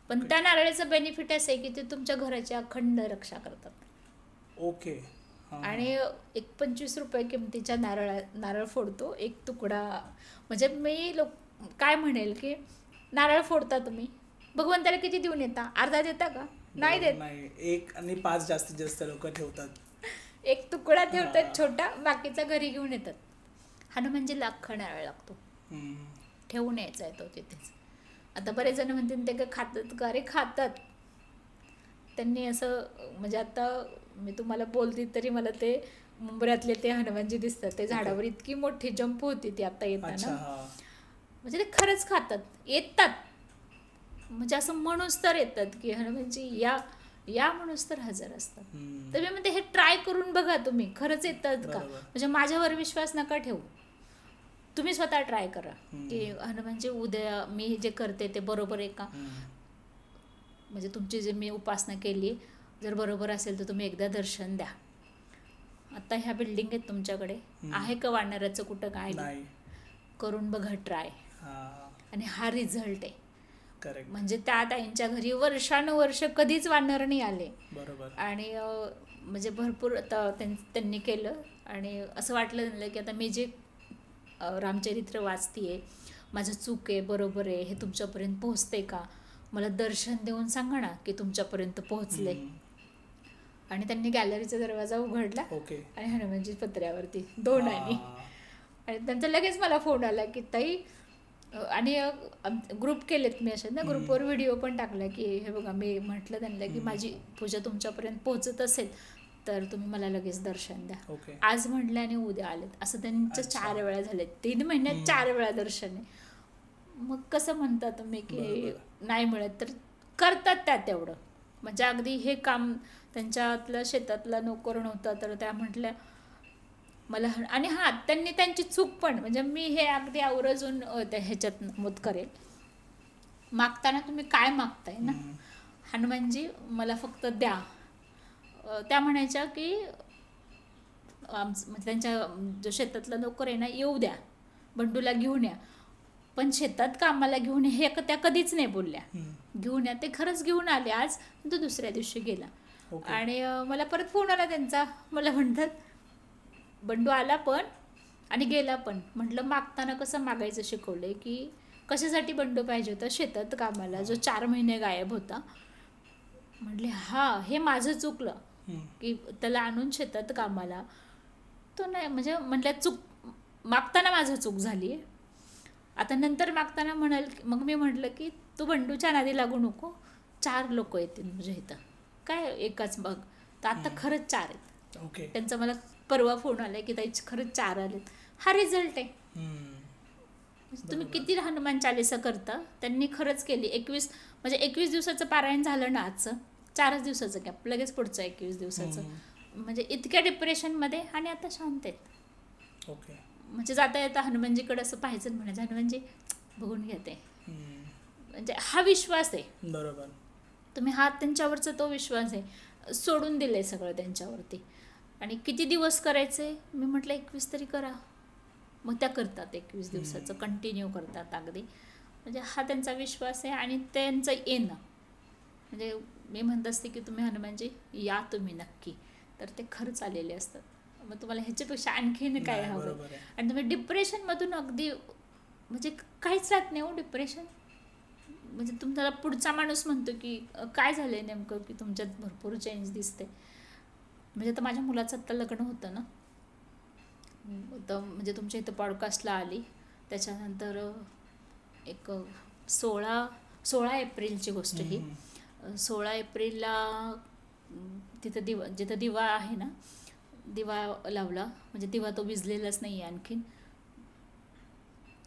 पण त्या नारळाचं बेनिफिट असं आहे की ते तुमच्या घराची अखंड रक्षा करतात. ओके. आणि एक 25 रुपये किमतीच्या नारळ फोडतो एक तुकडा. म्हणजे मी काय म्हणेल की नारळ फोडता तुम्ही, भगवंताला किती देऊन येता? अर्धा देता का? नाही देत. नाही, 1 आणि 5 जास्तीत जास्त लोक ठेवतात. एक तुकडा ठेवतात छोटा, बाकीचा घरी घेऊन येतात. हनुमानजीला अख्खा नारळ लागतो, ठेवून यायचा आहे तो तिथेच. आता बरेच जण म्हणतील ते काय खातात का? अरे खातात. त्यांनी असं म्हणजे आता मी तुम्हाला बोलते तरी मला ते मुंबऱ्यातले ते हनुमानजी दिसतात. ते झाडावर इतकी मोठी जंप होती ती आता येताना. म्हणजे ते खरंच खातात, येतात. म्हणजे असं म्हणूच तर येतात की हनुमानजी या म्हणूस तर हजर असतात. तर मी म्हणते हे ट्राय करून बघा तुम्ही, खरंच येतात का. म्हणजे माझ्यावर विश्वास नका ठेवू, तुम्ही स्वतः ट्राय करा की हनुमानजी उद्या मी जे करते ते बरोबर आहे का. म्हणजे तुमची जे मी उपासना केली जर बरोबर असेल तर तुम्ही एकदा दर्शन द्या. आता ह्या बिल्डिंग आहेत तुमच्याकडे, आहे का वानराचं कुठं काय नाही, करून बघा ट्राय. आणि हा रिझल्ट आहे. करेक्ट. म्हणजे त्या ताईंच्या घरी वर्षानुवर्ष कधीच वानर नाही आले. बरोबर. आणि म्हणजे भरपूर त्यांनी केलं आणि असं वाटलं त्यांना की आता मी जे रामचरित्र वाचतीये, माझं चूक आहे, बरोबर आहे, हे तुमच्यापर्यंत पोहोचते का, मला दर्शन देऊन सांगा ना की तुमच्यापर्यंत पोहोचले. आणि त्यांनी गॅलरीचा दरवाजा उघडला. ओके. आणि हनुमानजी पत्र्यावरती 2 आणि त्यांचा लगेच मला फोन आला की ताई, आणि ग्रुप केलेत मी असे ना, ग्रुपवर व्हिडिओ पण टाकला की हे बघा, मी म्हटलं त्यांना की माझी पूजा तुमच्यापर्यंत पोहोचत असेल तर तुम्ही मला लगेच दर्शन द्या. आज म्हटलं आणि उद्या आलेत. असं त्यांचं 4 वेळा झाले, 3 महिन्यात 4 वेळा दर्शन आहे. मग कसं म्हणता तुम्ही की नाही मिळत, तर करतात त्या तेवढं. म्हणजे अगदी हे काम त्यांच्यातलं शेतातला नोकर नव्हता तर त्या म्हटल्या मला. आणि त्यांनी त्यांची चूक पण, म्हणजे मी हे अगदी आवर्जून ह्याच्यात नमूद करेल, मागताना तुम्ही काय मागताय ना, हनुमानजी मला फक्त द्या. त्या म्हणायच्या की म्हणजे त्यांच्या जो शेतातला नोकर आहे ना, येऊ द्या, बंडूला घेऊन या. पण शेतात कामाला घेऊन हे त्या कधीच नाही बोलल्या. घेऊन या. ते खरंच घेऊन आले आज, तो दुसऱ्या दिवशी गेला. आणि मला परत फोन आला त्यांचा. मला म्हणतात बंडू आला पण आणि गेला पण. म्हटलं मागताना कसं मागायचं शिकवलंय, की कशासाठी बंडू पाहिजे होता शेतात कामाला, जो 4 महिने गायब होता. म्हटले हे माझं चुकलं की त्याला आणून शेतात कामाला तो नाही. म्हणजे म्हटलं चूक मागताना माझं चूक झाली. आता नंतर मागताना म्हणाल, मग मी म्हटलं की तू बंडूच्या नादी लागू नको, 4 लोक येतील तुझ्या इथं, काय एकाच बघ. तर आता खरंच 4 आहेत. ओके. त्यांचा मला परवा फोन आलाय की ताई खरंच 4 आलेत. हा रिझल्ट आहे. तुम्ही किती हनुमान चालीसा करता, त्यांनी खरंच केली. 21 दिवसाचं पारायण झालं ना आजचं, 4च दिवसाचं गॅप, लगेच पुढचं 21 दिवसाचं. म्हणजे इतक्या डिप्रेशनमध्ये आणि आता शांत आहेत. ओके. म्हणजे जाता येता हनुमानजीकडे असं पाहायचं, म्हणायचं हनुमानजी बघून घेते. म्हणजे हा विश्वास आहे. बरोबर. तुम्ही त्यांच्यावरचा तो विश्वास आहे, सोडून दिलंय सगळं त्यांच्यावरती. आणि किती दिवस करायचे, मी म्हटलं 21 तरी करा. मग त्या करतात 21 दिवसाचं कंटिन्यू करतात अगदी. म्हणजे हा त्यांचा विश्वास आहे आणि त्यांचं येणं. म्हणजे मी म्हणत असते की तुम्ही हनुमानजी या तुम्ही नक्की, तर ते खरंच आलेले असतात. मग तुम्हाला ह्याच्यापेक्षा आणखीन काय हवं. आणि तुम्ही डिप्रेशनमधून अगदी म्हणजे काहीच राहत नाही हो डिप्रेशन. म्हणजे तुम्हाला पुढचा माणूस म्हणतो की काय झालं आहे नेमकं, की तुमच्यात भरपूर चेंज दिसते. म्हणजे आता माझ्या मुलाचं आत्ता लग्न होतं ना, तर म्हणजे तुमच्या इथं पॉडकास्टला आली. त्याच्यानंतर एक 16 एप्रिलची गोष्ट ही. 16 एप्रिलला तिथं जिथं दिवा आहे ना, दिवा लावला. म्हणजे दिवा तो विझलेलाच नाही आहे आणखीन.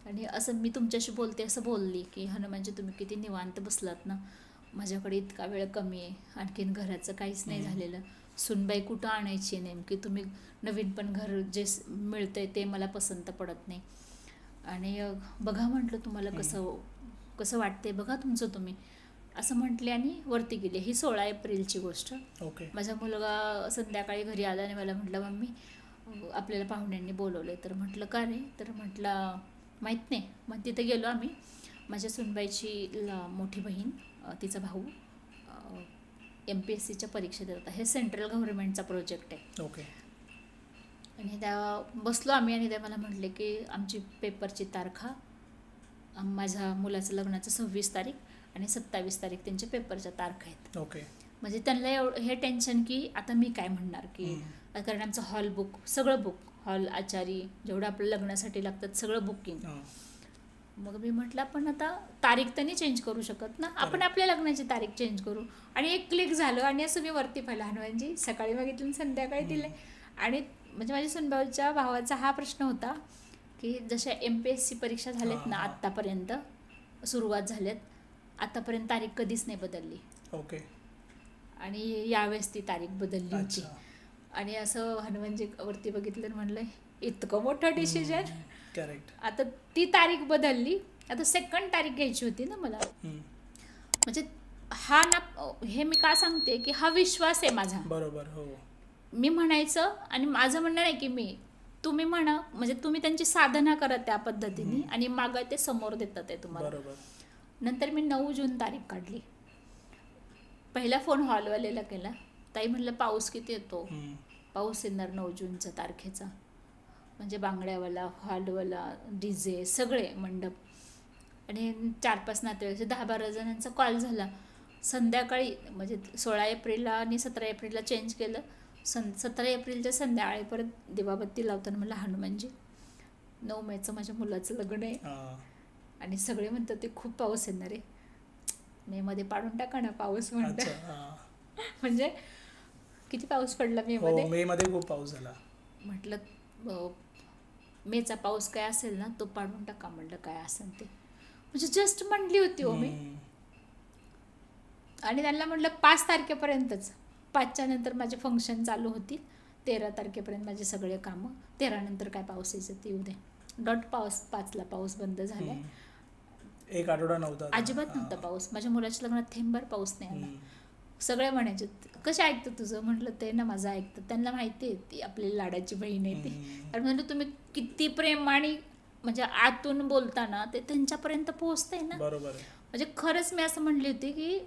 आणि असं मी तुमच्याशी बोलते असं बोलली की हनुमानजी तुम्ही किती निवांत बसलात ना, माझ्याकडे इतका वेळ कमी आहे, आणखीन घराचं काहीच नाही झालेलं, सुनबाई कुठं आणायची नेमकी, तुम्ही नवीन पण घर जे मिळतंय ते मला पसंत पडत नाही. आणि बघा म्हटलं तुम्हाला कसं कसं वाटते बघा तुमचं तुम्ही, असं म्हटले आणि वरती गेले. ही 16 एप्रिलची गोष्ट. ओके. माझा मुलगा संध्याकाळी घरी आला आणि मला म्हटलं मम्मी आपल्याला पाहुण्यांनी बोलवलं. तर म्हटलं का रे, तर म्हटलं माहीत नाही. मग तिथे गेलो आम्ही. माझ्या सुनबाईची मोठी बहीण, तिचा भाऊ MPSCच्या परीक्षा देत होता. हे सेंट्रल गव्हर्नमेंटचा प्रोजेक्ट आहे. ओके. आणि त्या बसलो आम्ही आणि त्या मला म्हटले की आमची पेपरची तारखा, माझ्या मुलाचं लग्नाचं 26 तारीख आणि 27 तारीख त्यांच्या पेपरच्या तारखा आहेत. ओके. म्हणजे त्यांना हे टेन्शन की आता मी काय म्हणणार की, कारण आमचं हॉल बुक, सगळं बुक, हॉल, आचारी, जेवढं आपलं लग्नासाठी लागतात सगळं बुकिंग. मग मी म्हटलं पण आता तारीख तर नाही चेंज करू शकत ना, आपण आपल्या लग्नाची तारीख चेंज करू. आणि एक क्लिक झालं आणि असं मी वरती पाहिलं, हनुमानजी सकाळी मागितलं संध्याकाळी दिले. आणि म्हणजे माझ्या सुनबाईच्या भावाचा हा प्रश्न होता की जशा MPSC परीक्षा झाल्यात ना आत्तापर्यंत, सुरुवात झाल्यात, आतापर्यंत तारीख कधीच नाही बदलली. ओके. आणि यावेळेस ती तारीख बदलली होती. आणि असं हनुमानजी वरती बघितलं आणि म्हणलं इतकं मोठं डिसिजन. करेक्ट. आता ती तारीख बदलली, आता सेकंड तारीख घ्यायची होती ना मला. म्हणजे हा ना, हे मी का सांगते की हा विश्वास आहे माझा. बरोबर. हो. मी म्हणायचं आणि माझं म्हणणं नाही की तुम्ही म्हणा, म्हणजे तुम्ही त्यांची साधना करा त्या पद्धतीने आणि मागा ते समोर देतात ते तुम्हाला. बरोबर. नंतर मी 9 जून तारीख काढली. पहिला फोन हॉलवाल्याला केला, ताई म्हणलं पाऊस किती येतो, पाऊस येणार 9 जूनच्या तारखेचा. म्हणजे बांगड्यावाला, हॉलवाला, DJ सगळे मंडप आणि 4-5 नातेवाईक, 10-12 जणांचा कॉल झाला. संध्याकाळी म्हणजे 16 एप्रिलला आणि 17 एप्रिलला चेंज केलं. 17 एप्रिलच्या संध्याकाळी परत दिवाबत्ती लावताना मला हनुमानजी 9 मेचं माझ्या मुलाचं लग्न आहे आणि सगळे म्हणतात ते खूप पाऊस येणार आहे, मेमध्ये पाडून टाका ना पाऊस म्हणतात. म्हणजे किती पाऊस पडला मेमध्ये खूप पाऊस झाला. म्हटलं मेचा पाऊस काय असेल ना तो पाडून टाका, म्हटलं काय असेल ते. म्हणजे जस्ट म्हणली होती हो मी. आणि त्यांना म्हटलं 5 तारखेपर्यंतच, 5च्या नंतर माझे फंक्शन चालू होतील, 13 तारखेपर्यंत माझे सगळे कामं, 13 नंतर काय पाऊस यायचं ते येऊ दे. डॉट पाऊस, 5ला पाऊस बंद झालाय. एक आठवडा नव्हता, अजिबात नव्हता पाऊस. माझ्या मुलाच्या लग्नात थेंबर पाऊस नाही आला. सगळे म्हणायचे कसे ऐकतं तुझं, म्हटलं ते ना माझं ऐकतं. त्यांना माहिती आहे ती आपली लाडाची बहीण आहे ती. कारण म्हणजे तुम्ही किती प्रेम आणि म्हणजे आतून बोलताना ते त्यांच्यापर्यंत पोहोचतंय ना. बरोबर. म्हणजे खरंच मी असं म्हणली होती की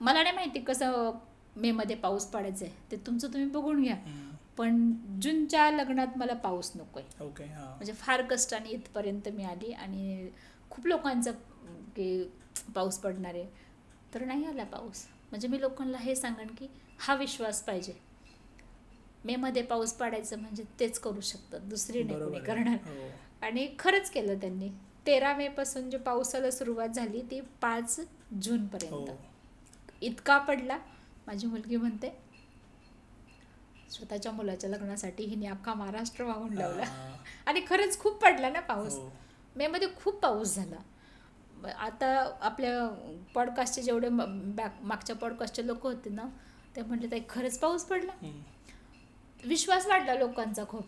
मला नाही माहिती कसं मेमध्ये पाऊस पडायचा आहे, ते तुमचं तुम्ही बघून घ्या, पण जूनच्या लग्नात मला पाऊस नको आहे. ओके. म्हणजे फार कष्टाने इथपर्यंत मी आली आणि खूप लोकांचं की पाऊस पडणार आहे, तर नाही आला पाऊस. म्हणजे मी लोकांना हे सांगेन की हा विश्वास पाहिजे. मेमध्ये पाऊस पडायचं म्हणजे तेच करू शकतात, दुसरी नाही कोणी करणार. आणि खरंच केलं त्यांनी. 13 मे पासून जे पावसाला सुरुवात झाली ती 5 जूनपर्यंत इतका पडला. माझी मुलगी म्हणते स्वतःच्या मुलाच्या लग्नासाठी हिने अख्खा महाराष्ट्र वाहून लावला. आणि खरंच खूप पडला ना पाऊस. मेमध्ये खूप पाऊस झाला. आता आपल्या पॉडकास्टचे जेवढे मागच्या पॉडकास्टचे लोक होते ना, ते म्हटले ताई खरंच पाऊस पडला. विश्वास वाढला लोकांचा खूप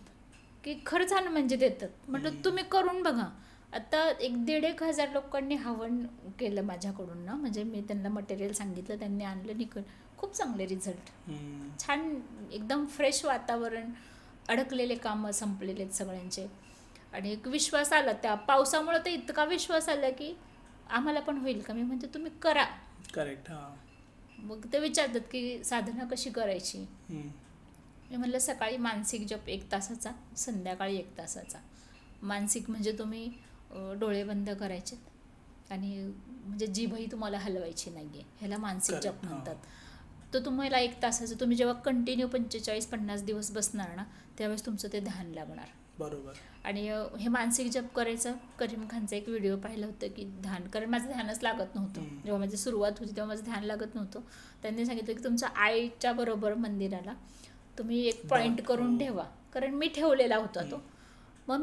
की खरंच म्हणजे देतात. म्हटलं तुम्ही करून बघा. आता 1,500 लोकांनी हवन केलं माझ्याकडून ना. म्हणजे मी त्यांना मटेरियल सांगितलं, त्यांनी आणलं निकल. खूप चांगले रिझल्ट, छान एकदम फ्रेश वातावरण, अडकलेले कामं संपलेले आहेत सगळ्यांचे. आणि एक विश्वास आला त्या पावसामुळे. तर इतका विश्वास आला की आम्हाला पण होईल का. मी म्हणते तुम्ही करा. करेक्ट. मग ते विचारतात की साधना कशी करायची. मी म्हणलं सकाळी मानसिक जप 1 तासाचा, संध्याकाळी 1 तासाचा. मानसिक म्हणजे तुम्ही डोळे बंद करायचे आणि म्हणजे जीभही तुम्हाला हलवायची नाही आहे, ह्याला मानसिक जप म्हणतात. तो तुम्हाला 1 तासाचं, तुम्ही जेव्हा कंटिन्यू 45-50 दिवस बसणार ना, त्यावेळेस तुमचं ते ध्यान लागणार. बरोबर. आणि हे मानसिक जप करायचं. करीम खानचा एक व्हिडिओ पाहिलं होतं की ध्यान, कारण माझं ध्यानच लागत नव्हतं जेव्हा माझी सुरुवात होती, तेव्हा माझं ध्यान लागत नव्हतं. त्यांनी सांगितलं की तुमच्या आईच्या बरोबर मंदिराला तुम्ही एक पॉईंट करून ठेवा, कारण मी ठेवलेला होता तो. मग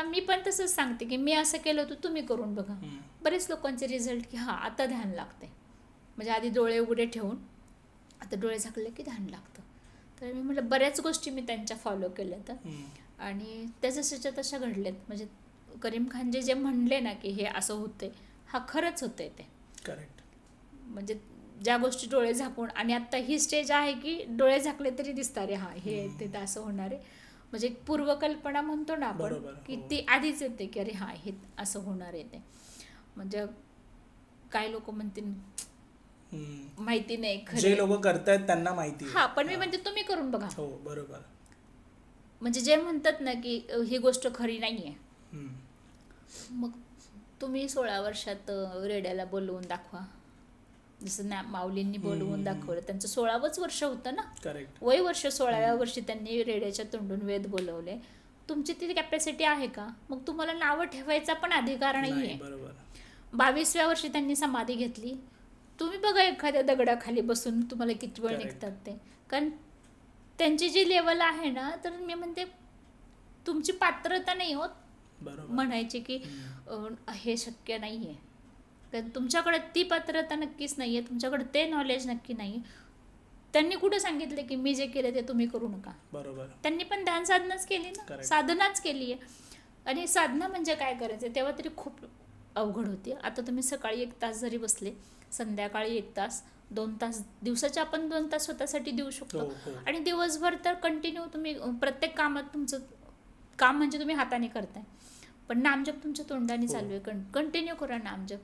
मी पण तसंच सांगते की मी असं केलं होतं, तुम्ही करून बघा. बरेच लोकांचे रिझल्ट की हां आता ध्यान लागते, म्हणजे आधी डोळे उघडे ठेवून आता डोळे झाकले की ध्यान लागतं. तर मी म्हटलं बऱ्याच गोष्टी मी त्यांच्या फॉलो केल्या तर, आणि त्या जशाच्या तशा घडल्यात. म्हणजे करीम खान जे म्हणले ना की हे असं होते, हा खरंच होते ते. करेक्ट. म्हणजे ज्या गोष्टी डोळे झाकून, आणि आता ही स्टेज आहे की डोळे झाकले तरी दिसतात रे हां हे ते असं होणार आहे. म्हणजे एक पूर्वकल्पना म्हणतो ना आपण की ती आधीच येते की अरे हां हे असं होणार आहे ते. म्हणजे काही लोक म्हणतील माहिती नाही, जे लोक करतायत त्यांना माहिती हा, पण मी म्हणते तुम्ही करून बघा. हो बरोबर. म्हणजे जे म्हणतात ना की ही गोष्ट खरी नाहीये, मग तुम्ही 16 वर्षात रेड्याला बोलवून दाखवा, जसं माऊलींनी बोलवून दाखवलं. त्यांचं 16वंच वर्ष होतं ना, करेक्ट, वय वर्ष. 16व्या वर्षी त्यांनी रेड्याच्या तोंडून वेद बोलवले. तुमची ती कॅपॅसिटी आहे का? मग तुम्हाला नावं ठेवायचा पण अधिकार नाहीये. बरोबर. 22व्या वर्षी त्यांनी समाधी घेतली. तुम्ही बघा एखाद्या दगडाखाली बसून तुम्हाला किती वेळ निघतात ते. कारण त्यांची जी लेवल आहे ना, तर मी म्हणते तुमची पात्रता नाही होत म्हणायची की हे शक्य नाहीये. कारण तुमच्याकडे ती पात्रता नक्कीच नाहीये, तुमच्याकडे ते नॉलेज नक्की नाही. त्यांनी कुठं सांगितलं की मी जे केलं ते तुम्ही करू नका. बरोबर. त्यांनी पण ध्यान साधनाच केली ना, साधनाच केली आहे. आणि साधना म्हणजे काय करायचं तेव्हा तरी खूप अवघड होती. आता तुम्ही सकाळी 1 तास जरी बसले, संध्याकाळी 1 तास, 2 तास, दिवसाचे आपण 2 तास स्वतःसाठी देऊ शकतो. आणि दिवसभर तर कंटिन्यू तुम्ही प्रत्येक कामात, तुमचं काम म्हणजे तुम्ही हाताने करताय, पण नामजप तुमच्या तोंडाने चालू आहे. कंटिन्यू करा नामजप.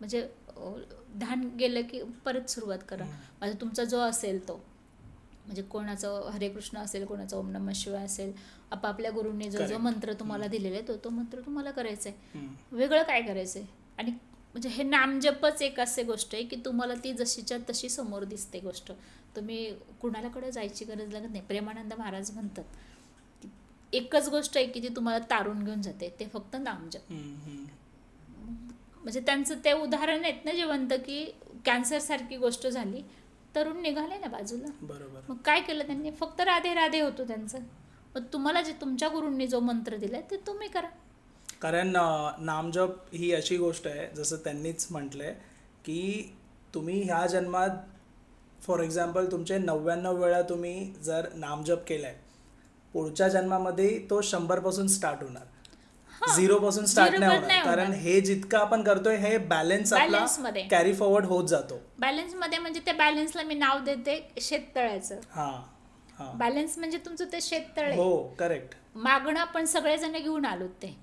म्हणजे ध्यान गेलं की परत सुरुवात करा. म्हणजे तुमचा जो असेल तो, म्हणजे कोणाचं हरे कृष्ण असेल, कोणाचं ओम नमः शिवाय असेल, आपापल्या गुरूंनी जो मंत्र तुम्हाला दिलेला आहे तो मंत्र तुम्हाला करायचा आहे. वेगळं काय करायचं आहे? आणि म्हणजे हे नामजपच एक असे गोष्ट आहे की तुम्हाला ती जशीच्या तशी समोर दिसते गोष्ट. तुम्ही कुणालाकडे जायची गरज लागत नाही. प्रेमानंद महाराज म्हणतात की एकच गोष्ट आहे की ती तुम्हाला तारून घेऊन जाते, ते फक्त नामजप. म्हणजे त्यांचं ते उदाहरण आहेत ना जिवंत, की कॅन्सर सारखी गोष्ट झाली, तरुण निघाले ना बाजूला. बरोबर. मग काय केलं त्यांनी? फक्त राधे राधे होतो त्यांचं. मग तुम्हाला जे तुमच्या गुरूंनी जो मंत्र दिलाय ते तुम्ही करा. कारण नामजप ही अशी गोष्ट आहे, जसं त्यांनीच म्हटलंय की तुम्ही ह्या जन्मात फॉर एक्झाम्पल तुमचे 99 वेळा तुम्ही जर नामजप केलाय, पुढच्या जन्मामध्ये तो 100 स्टार्ट होणार, 0 स्टार्ट नाही होणार. कारण हे जितकं आपण करतोय हे बॅलन्स आपला कॅरी फॉरवर्ड होत जातो. बॅलन्स मध्ये म्हणजे त्या बॅलन्सला मी नाव देते शेततळ्याचं. बॅलन्स म्हणजे तुमचं ते शेततळे. हो करेक्ट. मागणं आपण सगळेजण घेऊन आलो ते,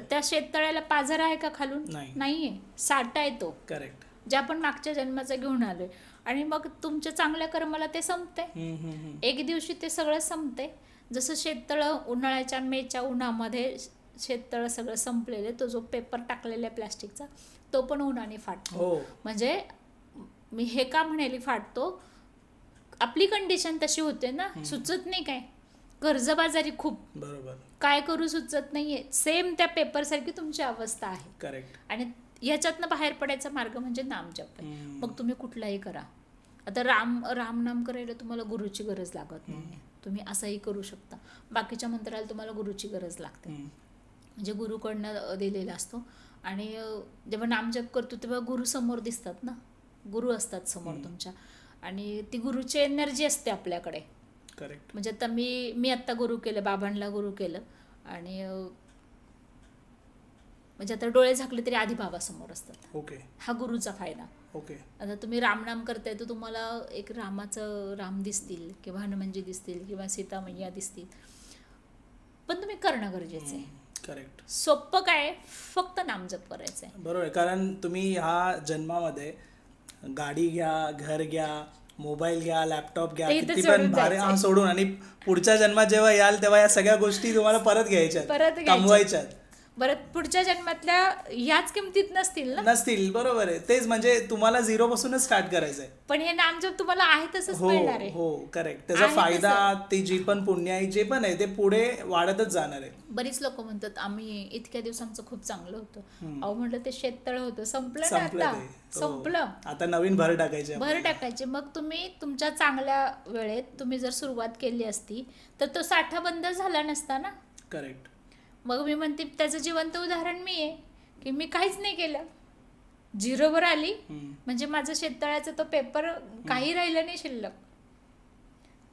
त्या शेततळ्याला पाझर आहे का खालून? नाहीये, साठा आहे तो. करेक्ट. जे आपण मागच्या जन्माचं घेऊन आलोय. आणि मग तुमच्या चांगल्या कर्माला ते संपते. एक दिवशी ते सगळं संपते. जसं शेततळं उन्हाळ्याच्या मेच्या उन्हामध्ये शेततळं सगळं संपलेलं, तो जो पेपर टाकलेला आहे प्लास्टिकचा तो पण उन्हाने फाटतो. म्हणजे मी हे का म्हणाली फाटतो, आपली कंडिशन तशी होते ना, सुचत नाही काय, कर्जबाजारी खूप, बरोबर, काय करू सुचत नाहीये. सेम त्या पेपर सारखी तुमची अवस्था आहे. करेक्ट. आणि याच्यातनं बाहेर पडायचा मार्ग म्हणजे नामजप आहे. मग तुम्ही कुठलाही करा. आता राम नाम करायला तुम्हाला गुरुची गरज लागत नाही, तुम्ही असंही करू शकता. बाकीच्या मंत्राला तुम्हाला गुरुची गरज लागते, म्हणजे गुरुकडनं दिलेला असतो. आणि जेव्हा नामजप करतो तेव्हा गुरु समोर दिसतात ना, गुरु असतात समोर तुमच्या, आणि ती गुरुची एनर्जी असते आपल्याकडे. करेक्ट. म्हणजे आता मी आत्ता गुरु केलं, बाबांना गुरु केलं, आणि म्हणजे आता डोळे झाकले तरी आधी बाबा समोर असतात. ओके. हा गुरुचा फायदा. ओके. आता तुम्ही रामनाम करताय तर तुम्हाला एक रामाचं राम दिसतील, किंवा हनुमानजी दिसतील, किंवा सीता मैया दिसतील, पण तुम्ही करणं गरजेचं आहे. करेक्ट. सोपं काय, फक्त नामजप करायचं आहे. बरोबर. कारण तुम्ही ह्या जन्मामध्ये गाडी घ्या, घर घ्या, मोबाईल घ्या, लॅपटॉप घ्या, किती पण भारी सोडून, आणि पुढच्या जन्मात जेव्हा याल तेव्हा या सगळ्या गोष्टी तुम्हाला परत घ्यायच्यात, कमवायच्यात. बरं, पुढच्या जन्मातल्या ह्याच किमतीत नसतील. बरोबर आहे. तेच म्हणजे तुम्हाला 0 स्टार्ट करायचंय. पण हे नामजप तुम्हाला आहे तसंच मिळणार आहे. हो करेक्ट. त्याचा फायदा, ते जी पण पुण्य आहे, जे पण आहे ते पुढे वाढतच जाणार आहे. बरीच लोक म्हणतात आम्ही इतक्या दिवसांचं खूप चांगलं होतं. अहो म्हटलं ते शेततळ होतं, संपलं. आता नवीन भर टाकायचे. मग तुम्ही तुमच्या चांगल्या वेळेत तुम्ही जर सुरुवात केली असती तर तो साठा बंद झाला नसता ना. करेक्ट. मग मी म्हणते त्याचं जिवंत उदाहरण मी आहे की मी काहीच नाही केलं, झिरोवर आली. म्हणजे माझं शेततळ्याचा तो पेपर काही राहिलं नाही शिल्लक.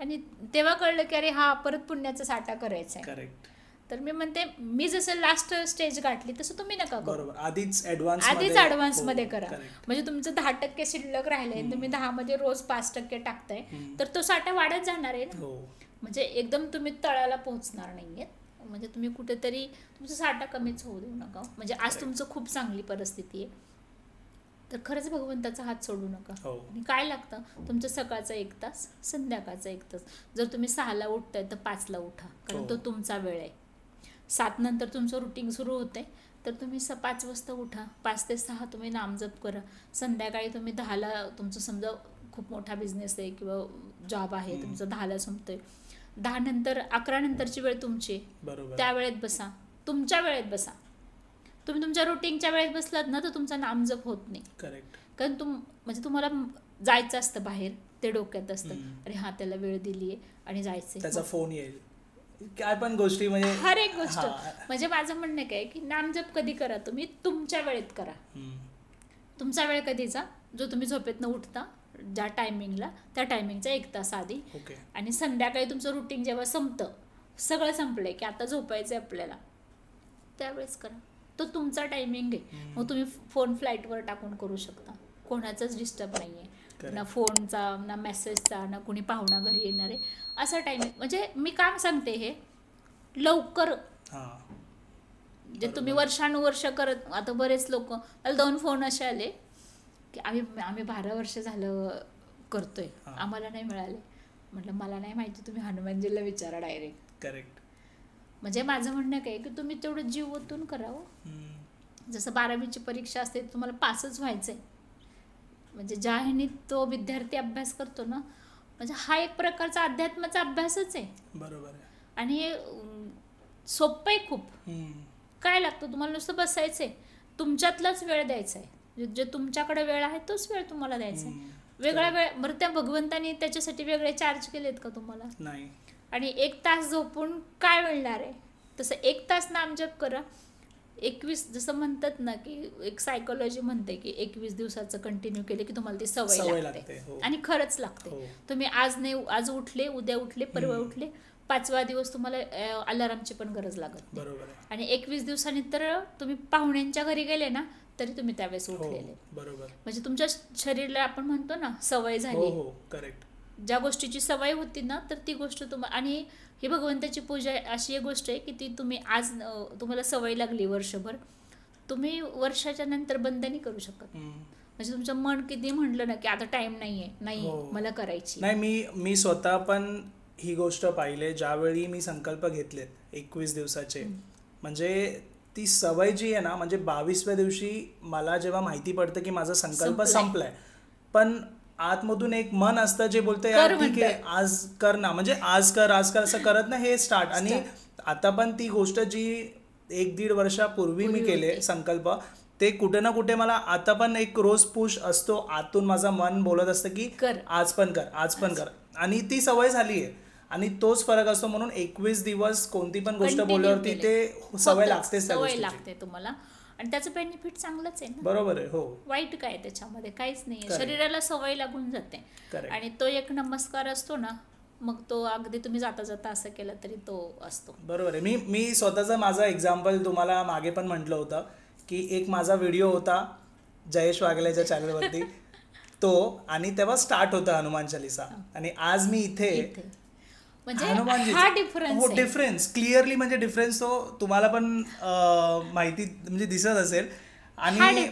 आणि तेव्हा कळलं की अरे हा परत पुण्याचा साठा करायचा आहे. करेक्ट. तर मी म्हणते मी जसं लास्ट स्टेज गाठली तसं तुम्ही नका करू. बरोबर, आधीच ऍडव्हान्स मध्ये करा. म्हणजे तुमचं 10% शिल्लक राहिलंय, तुम्ही 10 मध्ये रोज 5% टाकताय, तर तो साठा वाढत जाणार आहे ना. म्हणजे एकदम तुम्ही तळाला पोहोचणार नाहीये. म्हणजे तुम्ही कुठेतरी तुमचा साठा कमीच होऊ देऊ नका. म्हणजे आज तुमचं खूप चांगली परिस्थिती आहे तर खरंच भगवंताचा हात सोडू नका. आणि काय लागतं तुमचं सकाळचा 1 तास, संध्याकाळचा 1 तास. जर तुम्ही 6ला उठताय तर 5ला उठा, कारण तो तुमचा वेळ आहे. 7 नंतर तुमचं रुटीन सुरू होतंय तर तुम्ही 5 वाजता उठा. 5 ते 6 तुम्ही नामजप करा. संध्याकाळी तुम्ही 10ला तुमचं समजा खूप मोठा बिझनेस आहे किंवा जॉब आहे तुमचं 10ला संपतोय, 10 नंतर 11 नंतरची वेळ तुमची, त्या वेळेत बसा, तुमच्या वेळेत बसा. तुम्ही तुमच्या रुटीनच्या वेळेत बसलात ना तर तुमचा नामजप होत नाही. करेक्ट. कारण म्हणजे तुम्हाला जायचं असतं बाहेर, ते डोक्यात असतं अरे हा त्याला वेळ दिलीये आणि जायचंय, त्याचा फोन येईल, काय पण गोष्टी, म्हणजे हर एक गोष्ट. म्हणजे माझं म्हणणं काय की नामजप कधी करा तुम्ही तुमच्या वेळेत करा. तुमचा वेळ कधीचा जो तुम्ही झोपेतनं उठता ज्या टायमिंगला, त्या टायमिंगचा 1 तास आधी. आणि संध्याकाळी तुमचं रुटीन जेव्हा संपतं, सगळं संपलंय की आता झोपायचंय आपल्याला, त्यावेळेस करा. तो तुमचा टायमिंग आहे. मग तुम्ही फोन फ्लाईटवर टाकून करू शकता, कोणाचाच डिस्टर्ब नाहीये, ना फोनचा ना मेसेजचा ना कुणी पाहुणा घरी येणार आहे असा टायमिंग. म्हणजे मी काम सांगते हे लवकर, जे तुम्ही वर्षानुवर्ष करत. आता बरेच लोक, मला 2 फोन असे आले की आम्ही 12 वर्ष झालं करतोय, आम्हाला नाही मिळाले. म्हटलं मला नाही माहिती, तुम्ही हनुमानजीला विचारा डायरेक्ट. करेक्ट. म्हणजे माझं म्हणणं काय की तुम्ही तेवढं जीव ओतून करावं. जसं 12वीची परीक्षा असते तुम्हाला पासच व्हायचंय. म्हणजे ज्या ह्यानी तो विद्यार्थी अभ्यास करतो ना, म्हणजे हा एक प्रकारचा अध्यात्माचा अभ्यासच आहे. बरोबर आहे. आणि सोपं आहे खूप. काय लागतं तुम्हाला, नुसतं बसायचंय, तुमच्यातलाच वेळ द्यायचा आहे. जे तुमच्याकडे वेळ आहे तोच वेळ तुम्हाला द्यायचा आहे. वेगळा वेळ बरं त्या भगवंतानी त्याच्यासाठी वेगळे चार्ज केलेत का तुम्हाला? नाही. आणि 1 तास झोपून काय मिळणार आहे? तसं 1 तास नामजप करा. 21 जसं म्हणतात ना की एक सायकोलॉजी म्हणते की 21 दिवसाचं कंटिन्यू केले की तुम्हाला ती सवय लागते. आणि खरंच लागते. तुम्ही आज उठले, उद्या उठले, परवा उठले, 5वा दिवस तुम्हाला अलारामची पण गरज लागत नाही. आणि 21 दिवसांनी तर तुम्ही पाहुण्यांच्या घरी गेले ना तरी तुम्ही त्यावेळेस उठलेले. म्हणजे तुमच्या शरीराला आपण म्हणतो ना सवय झाली. करेक्ट. ज्या गोष्टीची सवय होती ना तर ती गोष्ट आणि ही भगवंताची पूजा अशी एक गोष्ट आहे की ती तुम्ही आज तुम्हाला सवय लागली वर्षभर, तुम्ही वर्षाच्या नंतर बंद नाही करू शकत. म्हणजे तुमचं मन किती म्हटलं ना की आता टाइम नाहीये, नाही मला करायची नाही. मी स्वतः पण ही गोष्ट पाहिले ज्यावेळी मी संकल्प घेतलेत 21 दिवसाचे. म्हणजे ती सवय जी आहे ना, म्हणजे 22व्या दिवशी मला जेव्हा माहिती पडतं की माझा संकल्प संपलाय, पण आतमधून एक मन असतं जे बोलतं यार ठीक आहे आज कर ना, म्हणजे आज कर असं करत ना हे स्टार्ट. आणि आता पण ती गोष्ट जी 1-1.5 वर्षापूर्वी मी केले संकल्प, ते कुठे ना कुठे मला आता पण एक रोज पुश असतो आतून, माझं मन बोलत असतं की आज पण कर. आणि ती सवय झाली आहे. आणि तोच फरक असतो. म्हणून 21 दिवस कोणती पण गोष्ट बोलल्यावरती ते सवय लागते तुम्हाला. आणि त्याचं बेनिफिट चांगलंच आहे ना. बरोबर आहे. हो. वाईट काय त्याच्यामध्ये? काहीच नाही. शरीराला सवय लागून जाते. आणि तो एक नमस्कार असतो ना, मग तो अगदी तुम्ही जाता जाता असं केलं तरी तो असतो. बरोबर आहे. मी स्वतःचं माझं एक्झाम्पल तुम्हाला मागे पण म्हटलं होतं की एक माझा व्हिडिओ होता जयेश वाघेलेच्या चॅनलवरती तो, आणि तेव्हा स्टार्ट होता हनुमान चालीसा. आणि आज मी इथे म्हणजे डिफरन्स क्लिअरली, म्हणजे डिफरन्स तो तुम्हाला पण माहिती म्हणजे दिसत असेल. आणि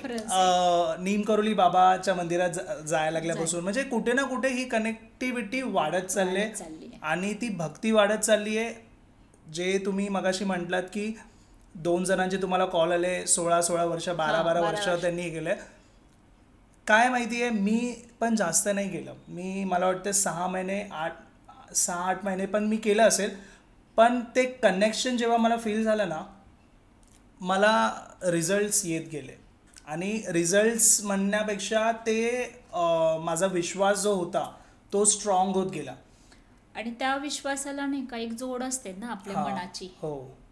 नीमकरोली बाबाच्या मंदिरात जायला लागल्यापासून म्हणजे कुठे ना कुठे ही कनेक्टिव्हिटी वाढत चालली आहे आणि ती भक्ती वाढत चालली आहे. जे तुम्ही मगाशी म्हटलात की 2 जणांचे तुम्हाला कॉल आले, 16 वर्ष 12 वर्ष त्यांनी हे केलंय. काय माहिती आहे, मी पण जास्त नाही केलं. मला वाटतं 6 महिने 6-8 महिने पण मी केलं असेल. पण ते कनेक्शन जेव्हा मला फील झालं ना, मला रिझल्ट्स येत गेले. आणि रिझल्ट्स म्हणण्यापेक्षा ते माझा विश्वास जो होता तो स्ट्रॉंग होत गेला. आणि त्या विश्वासाला नाही का एक जोड असते ना आपल्या मनाची,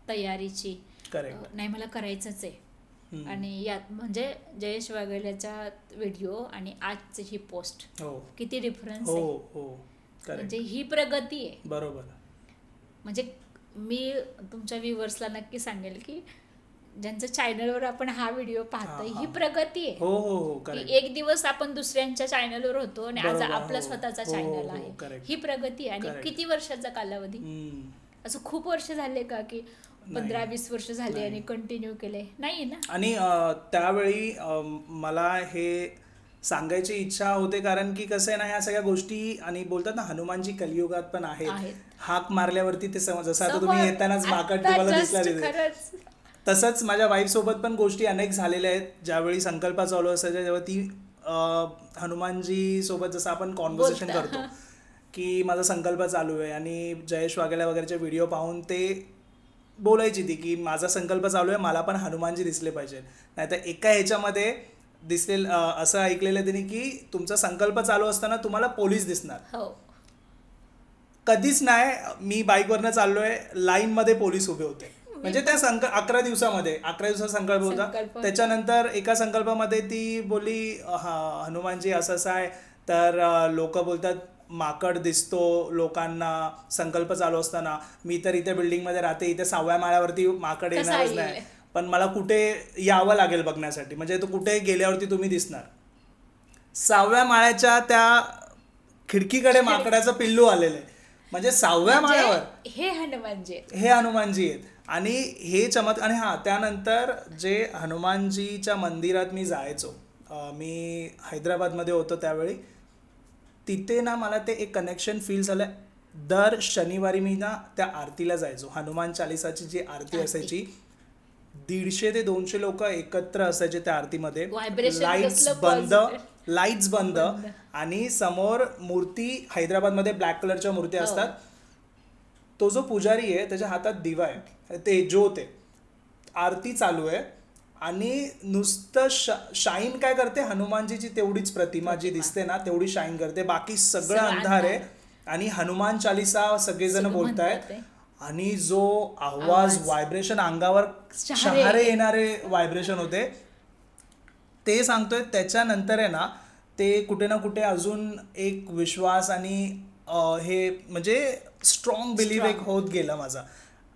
तयारीची. करेक्ट. नाही मला करायचंच आहे. आणि यात म्हणजे जयेश वाघेलाचा व्हिडिओ आणि आजची ही पोस्ट हो किती डिफरन्स हो आहे. हो म्हणजे करेक्ट. ही प्रगती आहे. बरोबर. म्हणजे मी तुमच्या व्ह्युअर्सला नक्की सांगेल की ज्यांच्या चॅनलवर आपण हा व्हिडिओ पाहतोय हा, ही हा. प्रगती आहे. हो हो हो की करेक्ट. एक दिवस आपण दुसऱ्यांच्या चॅनलवर होतो आणि आज बरोबर, आपला हो. स्वतःचा हो, चॅनल हो, आहे. correct. ही प्रगती आहे. आणि Correct. किती वर्षाचा कालावधी, असं खूप वर्ष झाले का की 15-20 वर्ष झाले नाही. आणि कंटिन्यू केले नाही ना. आणि त्यावेळी मला हे सांगायची इच्छा होते, कारण की कसं आहे ना, ह्या सगळ्या गोष्टी आणि बोलतात ना, हनुमानजी कलियुगात पण आहेत. आहेत. हाक मारल्यावरती ते जसं आता तुम्ही समोर, येतानाच माकड आत्ता तुम्हाला just दिसला तिथे. खरंच. तसंच माझ्या वाईफ सोबत पण गोष्टी अनेक झालेल्या आहेत. ज्यावेळी संकल्प चालू असायच्या तेव्हा ती हनुमानजी सोबत जसं आपण कॉन्व्हर्सेशन बोलता. करतो की माझा संकल्प चालू आहे, आणि जयेश वाघेला वगैरेचे व्हिडिओ पाहून ते बोलायची ती की माझा संकल्प चालू आहे, मला पण हनुमानजी दिसले पाहिजे. नाहीतर एका ह्याच्यामध्ये दिसलेलं असं ऐकलेलं तिने की तुमचा संकल्प चालू असताना तुम्हाला पोलीस दिसणार. हो. कधीच नाही. मी बाईकवरनं चाललोय, लाईनमध्ये पोलीस उभे होते. म्हणजे त्या 11 दिवसाचा संकल्प होता. संकल्प. त्याच्यानंतर एका संकल्पामध्ये ती बोलली हनुमानजी असं असं आहे, तर लोक बोलतात माकड दिसतो लोकांना संकल्प चालू असताना. मी तर इथे बिल्डिंगमध्ये राहते, इथे 6व्या माळ्यावरती माकड कसं येणारच येईल? नाही, पण मला कुठे यावं लागेल बघण्यासाठी. म्हणजे तो कुठे गेल्यावरती तुम्ही दिसणार. 6व्या माळ्याच्या त्या खिडकीकडे माकडाचं पिल्लू आलेलं आहे. म्हणजे 6व्या माळ्यावर म्हणजे हे हनुमानजी आहेत. हे हनुमानजी आहेत. आणि हे चमत्कार. आणि हां, त्यानंतर जे हनुमानजीच्या मंदिरात मी जायचो, मी हैदराबादमध्ये होतो त्यावेळी, तिथे ना मला ते एक कनेक्शन फील झालं. दर शनिवारी मी ना त्या आरतीला जायचो. हनुमान चालिसाची जी आरती असायची, 150 ते 200 लोक एकत्र असायचे त्या आरतीमध्ये. Vibration लाईट्स कसलं बंद, positive. लाईट्स बंद, बंद. आणि समोर मूर्ती, हैदराबादमध्ये ब्लॅक कलरच्या मूर्त्या हो. असतात. तो जो पुजारी आहे त्याच्या हातात दिवा आहे, ते ज्योत आहे, आरती चालू आहे, आणि नुसतं शाईन काय करते, हनुमानजीची तेवढीच प्रतिमा जी दिसते ना तेवढी शाईन करते. बाकी सगळं सगळं अंधार आहे. अंधार. आणि हनुमान चालिसा सगळेजण सगळं बोलतायत. म्हणतात ते. आणि जो आवाज, आवाज. व्हायब्रेशन, अंगावर शहारे. शहारे येणारे व्हायब्रेशन होते. ते सांगतोय. त्याच्यानंतर आहे ना, ते कुठे ना कुठे अजून एक विश्वास आणि हे म्हणजे स्ट्रॉंग बिलीव्ह एक होत गेला माझा.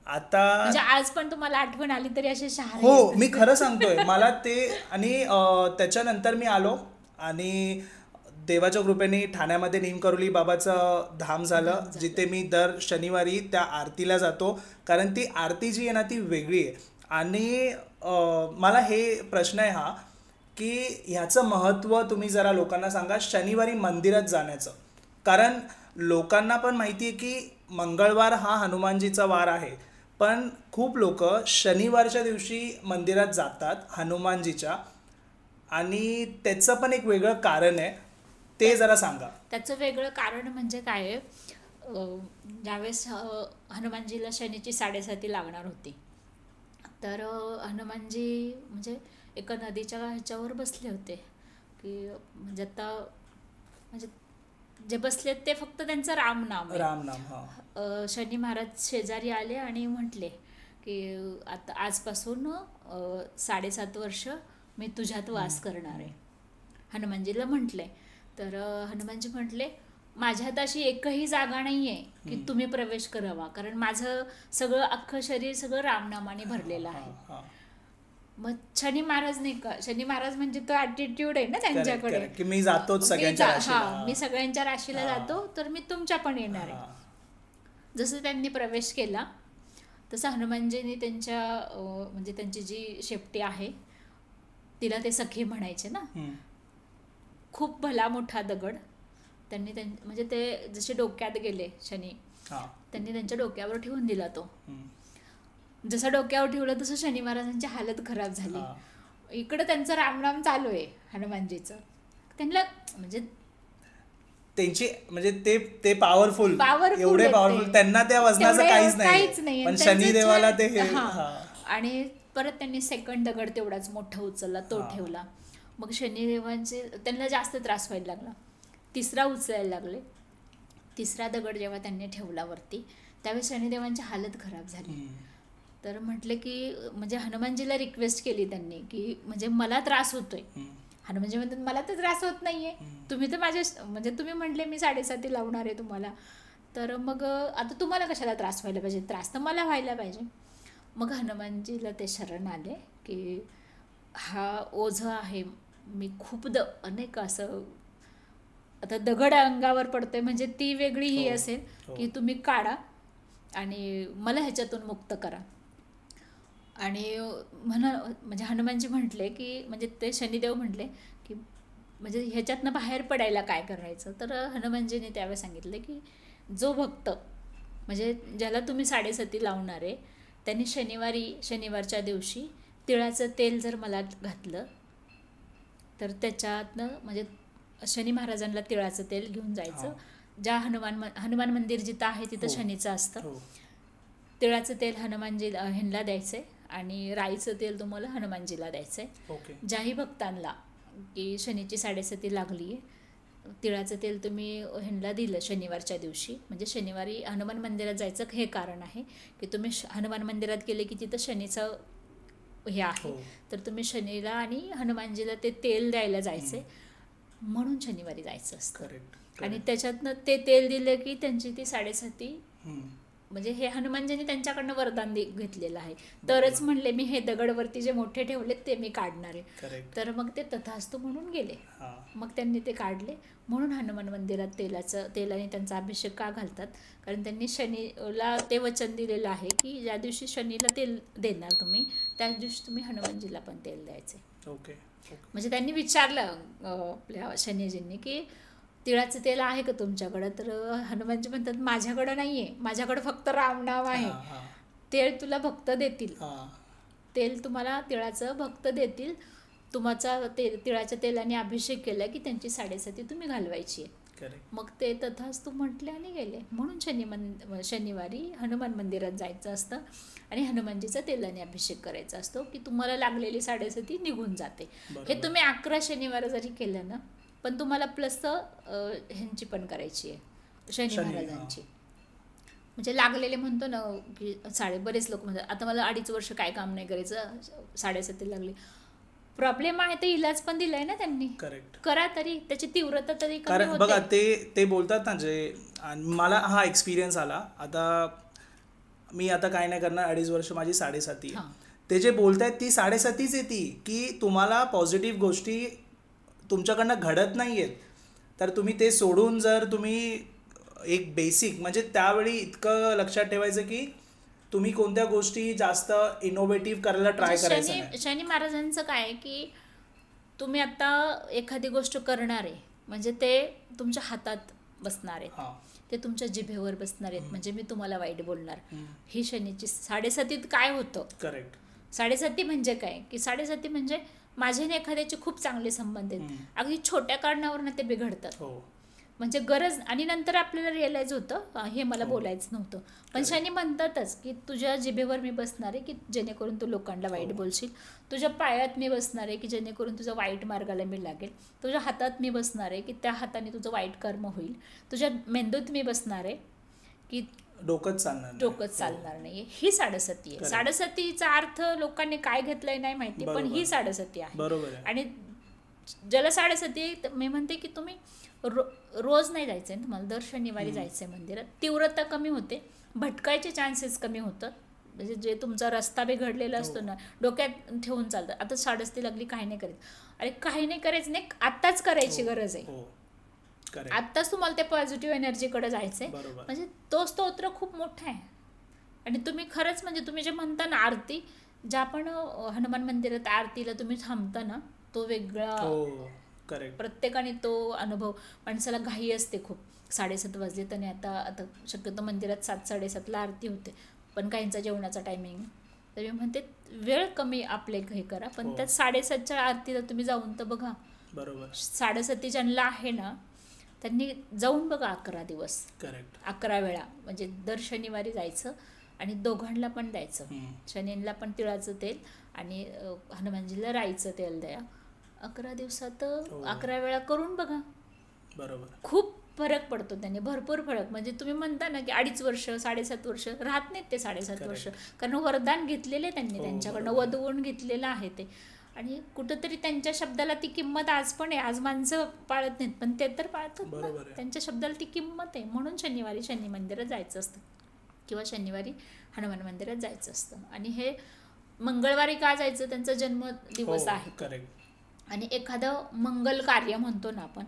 आता म्हणजे आज पण तुम्हाला आठवण आली तरी असे शहारे हो, येतात. मी खरं सांगतोय मला ते. आणि त्याच्यानंतर मी आलो आणि देवाच्या कृपेने ठाण्यामध्ये निमकरोली बाबाचं धाम झालं, जिथे मी दर शनिवारी त्या आरतीला जातो. कारण ती आरती जी आहे ना ती वेगळी आहे. आणि मला हे प्रश्न आहे हा, की ह्याचं महत्त्व तुम्ही जरा लोकांना सांगा शनिवारी मंदिरात जाण्याचं. कारण लोकांना पण माहिती आहे की मंगळवार हा हनुमानजीचा वार आहे, पण खूप लोक शनिवारच्या दिवशी मंदिरात जातात हनुमानजीच्या, आणि त्याचं पण एक वेगळं कारण आहे. ते जरा सांगा. त्याचं वेगळं कारण म्हणजे काय आहे, ज्यावेळेस हनुमानजीला शनीची 7:30 लागणार होती, तर हनुमानजी म्हणजे एका नदीच्या ह्याच्यावर बसले होते. की म्हणजे आता म्हणजे जे बसलेत ते फक्त त्यांचं रामनाम आहे. रामनाम. हा. शनी महाराज शेजारी आले आणि म्हटले की आता आजपासून 7.5 वर्ष मी तुझ्यात वास करणार आहे, हनुमानजीला म्हटले. तर हनुमानजी म्हटले, माझ्यात अशी एकही जागा नाही आहे की तुम्ही प्रवेश करावा, कारण माझं सगळं अख्खं शरीर सगळं रामनामाने भरलेलं आहे. हा. मग शनी महाराज नाही का, शनी महाराज म्हणजे तो ॲटिट्यूड आहे ना त्यांच्याकडे, Correct, की मी जातोच सगळ्यांच्या राशीला. मी सगळ्यांच्या राशीला हा. जातो, तर मी तुमच्या पण येणार आहे. हा. जसं त्यांनी प्रवेश केला तसं हनुमानजींनी त्यांच्या म्हणजे त्यांची जी शेपटी आहे तिला ते सखी म्हणायचे ना. खूप भला मोठा दगड त्यांनी म्हणजे ते जसे डोक्यात गेले शनी, हा. त्यांनी त्यांच्या डोक्यावर ठेवून दिला तो. हम्म. जसं डोक्यावर ठेवलं तसं शनी महाराजांची हालत खराब झाली. हा. इकडं त्यांचं रामनाम चालू आहे हनुमानजीचं. त्यांना म्हणजे त्यांची म्हणजे ते पॉवरफुल, Powerful एवढे आहेत पॉवरफुल, ते. त्यांना त्या वजनाचं काहीच काहीच नाही. नाही. पण आणि त्यांचं शनिदेवाला ते जे- हे. हा. हा. आणि परत त्यांनी सेकंड दगड तेवढाच मोठा उचलला, तो हा. ठेवला. मग शनिदेवांचे त्यांना जास्त त्रास व्हायला लागला, तिसरा उचलायला लागले. तिसरा दगड जेव्हा त्यांनी ठेवला वरती, त्यावेळेस शनिदेवांची हालत खराब झाली. तर म्हटले की म्हणजे हनुमानजीला रिक्वेस्ट केली त्यांनी की म्हणजे मला त्रास होतोय. हनुमानजी म्हणतात मला तर त्रास होत नाहीये, तुम्ही तर माझ्या म्हणजे तुम्ही म्हटले मी 7:30 लावणार आहे तुम्हाला, तर मग आता तुम्हाला कशाला त्रास व्हायला पाहिजे, त्रास तर मला व्हायला पाहिजे. मग हनुमानजीला ते शरण आले की हा ओझं आहे, मी अनेक असं आता दगड अंगावर पडतोय म्हणजे ती वेगळी ही हो, असेल हो. की तुम्ही काढा आणि मला ह्याच्यातून मुक्त करा. आणि म्हणजे हनुमानजी म्हटले की म्हणजे ते शनिदेव म्हटले की म्हणजे ह्याच्यातनं बाहेर पडायला काय करायचं. तर हनुमानजीने त्यावेळेस सांगितलं की जो भक्त म्हणजे ज्याला तुम्ही 7:30 लावणार आहे त्यांनी शनिवारच्या दिवशी तिळाचं तेल जर मला घातलं तर त्याच्यातनं म्हणजे शनी महाराजांना तिळाचं तेल घेऊन जायचं. ज्या हनुमान मंदिर जिथं आहे तिथं हो. शनीचं असतं. हो. तिळाचं तेल हनुमानजीला ह्यांना द्यायचंय आणि राईचं तेल तुम्हाला हनुमानजीला द्यायचंय. ओके. ज्याही भक्तांना की शनीची 7:30 लागली आहे, तिळाचं तेल तुम्ही ह्यांना दिलं शनिवारच्या दिवशी, म्हणजे शनिवारी हनुमान मंदिरात जायचं हे कारण आहे की तुम्ही हनुमान मंदिरात गेले की तिथं शनीचं हे आहे. हो. तर तुम्ही शनीला आणि हनुमानजीला ते तेल द्यायला जायचे, म्हणून शनिवारी जायचं असतं. करेक्ट. आणि त्याच्यातनं ते तेल दिलं की त्यांची ती 7:30 म्हणजे हे हनुमानजींनी त्यांच्याकडनं वरदान घेतलेलं आहे. तरच म्हणले मी हे दगडवरती जे मोठे ठेवलेत ते मी काढणार आहे. करेक्ट. तर मग ते तथास्तु म्हणून गेले. हां. मग त्यांनी ते काढले. म्हणून हनुमान मंदिरात तेलाने त्यांचा अभिषेक का घालतात, कारण त्यांनी शनीला ते वचन दिलेलं आहे की ज्या दिवशी शनीला तेल देणार तुम्ही त्याच दिवशी तुम्ही हनुमानजीला पण तेल द्यायचे. ओके. म्हणजे त्यांनी विचारलं आपल्या शनीजींनी की तिळाचं तेल आहे का तुमच्याकडं. तर हनुमानजी म्हणतात माझ्याकडं नाही आहे, माझ्याकडं फक्त रामनाम आहे. तेल तुला भक्त देतील, तेल तुम्हाला तिळाचं भक्त देतील. तुमचा तिळाच्या तेलाने अभिषेक केला की त्यांची 7:30 तुम्ही घालवायची आहे. मग ते तथास्तु म्हटले आणि गेले. म्हणून शनिवारी हनुमान मंदिरात जायचं असतं आणि हनुमानजीचा तेलाने अभिषेक करायचा असतो की तुम्हाला लागलेली 7:30 निघून जाते. हे तुम्ही 11 शनिवार जरी केलं ना, पण तुम्हाला प्लस ह्यांची पण करायची आहे शनी महाराजांची. म्हणजे लागलेले म्हणतो ना की बरेच लोक म्हणतात आता मला 2.5 वर्ष काय काम नाही करायचं, 7:30 लागली. प्रॉब्लेम आहे तर इलाज पण दिलाय ना त्यांनी. करेक्ट. करा तरी त्याची तीव्रता तरी कमी कारण होते. बघा ते बोलतात ना जे, मला हा एक्सपिरियन्स आला. आता मी आता काय नाही करणार, 2.5 वर्ष माझी 7:30 आहे. ते जे बोलतायत ती 7:30 आहे ती की तुम्हाला पॉझिटिव्ह गोष्टी तुमच्याकडनं घडत नाही आहेत, तर तुम्ही ते सोडून जर तुम्ही एक बेसिक म्हणजे त्यावेळी इतकं लक्षात ठेवायचं की तुम्ही कोणत्या गोष्टी जास्त इनोव्हेटिव्ह करायला ट्राय करायचं नाही. शनी महाराजांचं काय आहे की तुम्ही आता एखादी गोष्ट करणार आहे म्हणजे ते तुमच्या हातात बसणार आहेत, ते तुमच्या जिभेवर बसणार आहेत. म्हणजे मी तुम्हाला वाईट बोलणार, ही शनीची 7:30 काय होतं. करेक्ट. 7:30 म्हणजे काय की 7:30 म्हणजे माझे आणि एखाद्याचे खूप चांगले संबंध आहेत, अगदी छोट्या कारणावरनं ते बिघडतात. म्हणजे गरज, आणि नंतर आपल्याला रिअलाइज होतं हे मला बोलायचं नव्हतं, पण शनी म्हणतातच की तुझ्या जिभेवर मी बसणार आहे की जेणेकरून तू लोकांना वाईट बोलशील, तुझ्या पायात मी बसणार आहे की जेणेकरून तुझ्या वाईट मार्गाला मी लागेल, तुझ्या हातात मी बसणार आहे की त्या हाताने तुझं वाईट कर्म होईल, तुझ्या मेंदूत मी बसणार आहे की डोकंच चालणार नाही. ही 7:30 आहे. 7:30चा अर्थ लोकांनी काय घेतलाय नाही माहिती, पण ही 7:30 आहे. बरोबर. आणि ज्याला 7:30 मी म्हणते की तुम्ही रोज नाही जायचंय, तुम्हाला दर शनिवारी जायचंय मंदिरात. तीव्रता कमी होते, भटकायचे चान्सेस कमी होतात. म्हणजे जे तुमचा रस्ता बिघडलेला असतो ना, डोक्यात ठेवून चालतं आता 7:30 लागली काही नाही करायचं. अरे काही नाही करायचं नाही, आत्ताच करायची गरज आहे. आत्ताच तुम्हाला त्या पॉझिटिव्ह एनर्जीकडे जायचंय. म्हणजे तो स्तोत्र खूप मोठा आहे. आणि तुम्ही खरंच म्हणजे तुम्ही जे म्हणता ना आरती, ज्या पण हनुमान मंदिरात आरतीला तुम्ही थांबता ना, तो वेगळा. प्रत्येकाने तो अनुभव. माणसाला घाई असते खूप, 7:30 वाजले तर आता शक्यतो मंदिरात 7-7:30 आरती होते, पण काहींचा जेवणाचा टायमिंग, तर मी म्हणते वेळ कमी आपले हे करा, पण त्यात 7:30च्या आरतीला तुम्ही जाऊन तर बघा. बरोबर. 7:30 ज्यांना आहे ना त्यांनी जाऊन बघा 11 दिवस. करेक्ट. 11 वेळा म्हणजे दर शनिवारी जायचं आणि दोघांना पण द्यायचं. शनीला पण तिळाचं तेल आणि हनुमानजीला राईचं तेल द्या. 11 दिवसात 11 वेळा करून बघा. बरोबर. खूप फरक पडतो त्याने, भरपूर फरक. म्हणजे तुम्ही म्हणता ना की 2.5 वर्ष 7.5 वर्ष राहत नाहीत ते 7.5 वर्ष, कारण वरदान घेतलेले त्यांनी त्यांच्याकडनं, वधवून घेतलेलं आहे ते. आणि कुठंतरी त्यांच्या शब्दाला ती किंमत आज पण आहे. आज माणसं पाळत नाहीत, पण ते तर पाळतात ना, त्यांच्या शब्दाला ती किंमत आहे. म्हणून शनिवारी शनी मंदिरात जायचं असतं किंवा शनिवारी हनुमान मंदिरात जायचं असतं. आणि हे मंगळवारी का जायचं, त्यांचा जन्मदिवस आहे. आणि एखादं मंगल कार्य म्हणतो ना आपण,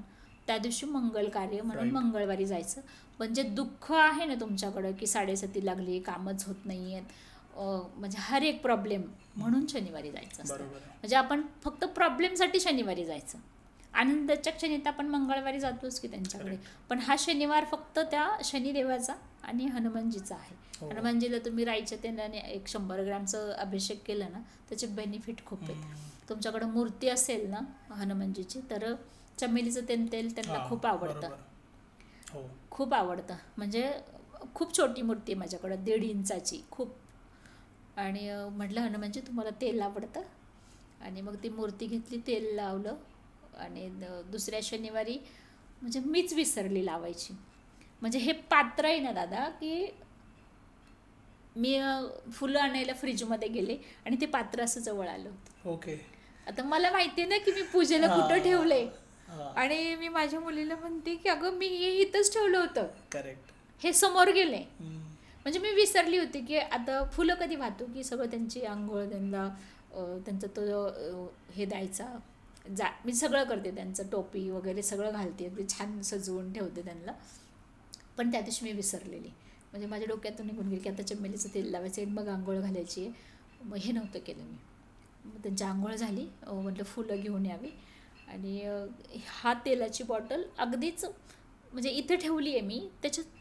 त्या दिवशी मंगल कार्य म्हणून मंगळवारी जायचं. पण जे दुःख आहे ना तुमच्याकडं की 7.5 लागली, कामच होत नाही आहेत, म्हणजे हर एक प्रॉब्लेम, म्हणून शनिवारी जायचं असतं. म्हणजे आपण फक्त प्रॉब्लेमसाठी शनिवारी जायचं. आनंदाच्या क्षणीत आपण मंगळवारी जातोच की त्यांच्याकडे, पण हा शनिवार फक्त त्या शनिदेवाचा आणि हनुमानजीचा आहे. हनुमानजीला तुम्ही राईच्या तेलाने 100 ग्रॅमचं अभिषेक केलं ना, त्याचे बेनिफिट खूप आहेत. तुमच्याकडे मूर्ती असेल ना हनुमानजीची, तर चमेलीचं तेल त्यांना खूप आवडतं, खूप आवडतं. म्हणजे खूप छोटी मूर्ती आहे माझ्याकडं, 1.5 इंचाची, खूप. आणि म्हटलं हनुमानजी तुम्हाला तेल आवडतं, आणि मग ती मूर्ती घेतली, तेल लावलं. आणि दुसऱ्या शनिवारी म्हणजे मीच विसरली लावायची. म्हणजे हे पात्र आहे ना दादा, की मी फुलं आणायला फ्रीजमध्ये गेले आणि ते पात्र असं जवळ आलं होतं. ओके. आता मला माहिती ना की मी पूजेला कुठं ठेवलंय, आणि मी माझ्या मुलीला म्हणते की अगं मी हे इथंच ठेवलं होतं, करेक्ट, हे समोर गेले. म्हणजे मी विसरली होती की आता फुलं कधी वाहतो, की सगळं त्यांची आंघोळ, त्यांना त्यांचं तो हे द्यायचा, मी सगळं करते, त्यांचं टोपी वगैरे सगळं घालते, अगदी छान सजवून ठेवते त्यांना. पण त्या दिवशी मी विसरलेली. म्हणजे माझ्या डोक्यातून निघून गेली की आता चमेलीचं तेल लावायचं आहे, मग आंघोळ घालायची आहे. मग हे नव्हतं केलं मी. मग त्यांची आंघोळ झाली, म्हटलं फुलं घेऊन यावी. आणि हा तेलाची बॉटल अगदीच म्हणजे इथे ठेवली आहे मी, त्याच्यात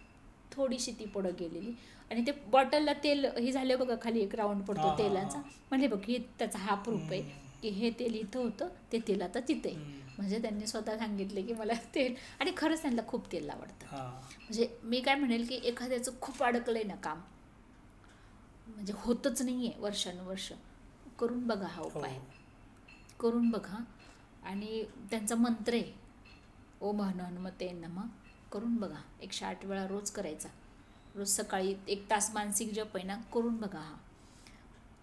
थोडीशी ती पुढं गेलेली. आणि ते बॉटलला तेल हे झालं बघा, खाली एक राऊंड पडतो तेलाचा. म्हणजे बघ हे त्याचा हा प्रूफ आहे की हे तेल इथं होतं, ते तेल आता तिथे. म्हणजे त्यांनी स्वतः सांगितले की मला तेल, आणि खरंच त्यांना खूप तेल आवडतं. म्हणजे मी काय म्हणेल की एखाद्याचं खूप अडकलंय ना काम, म्हणजे होतच नाही आहे वर्षानुवर्ष, करून बघा हा उपाय, करून बघा. आणि त्यांचा मंत्र आहे ओम हनुमते नमः, करून बघा. 108 वेळा रोज करायचा. रोज सकाळी 1 तास मानसिक जप आहे ना, करून बघा. हा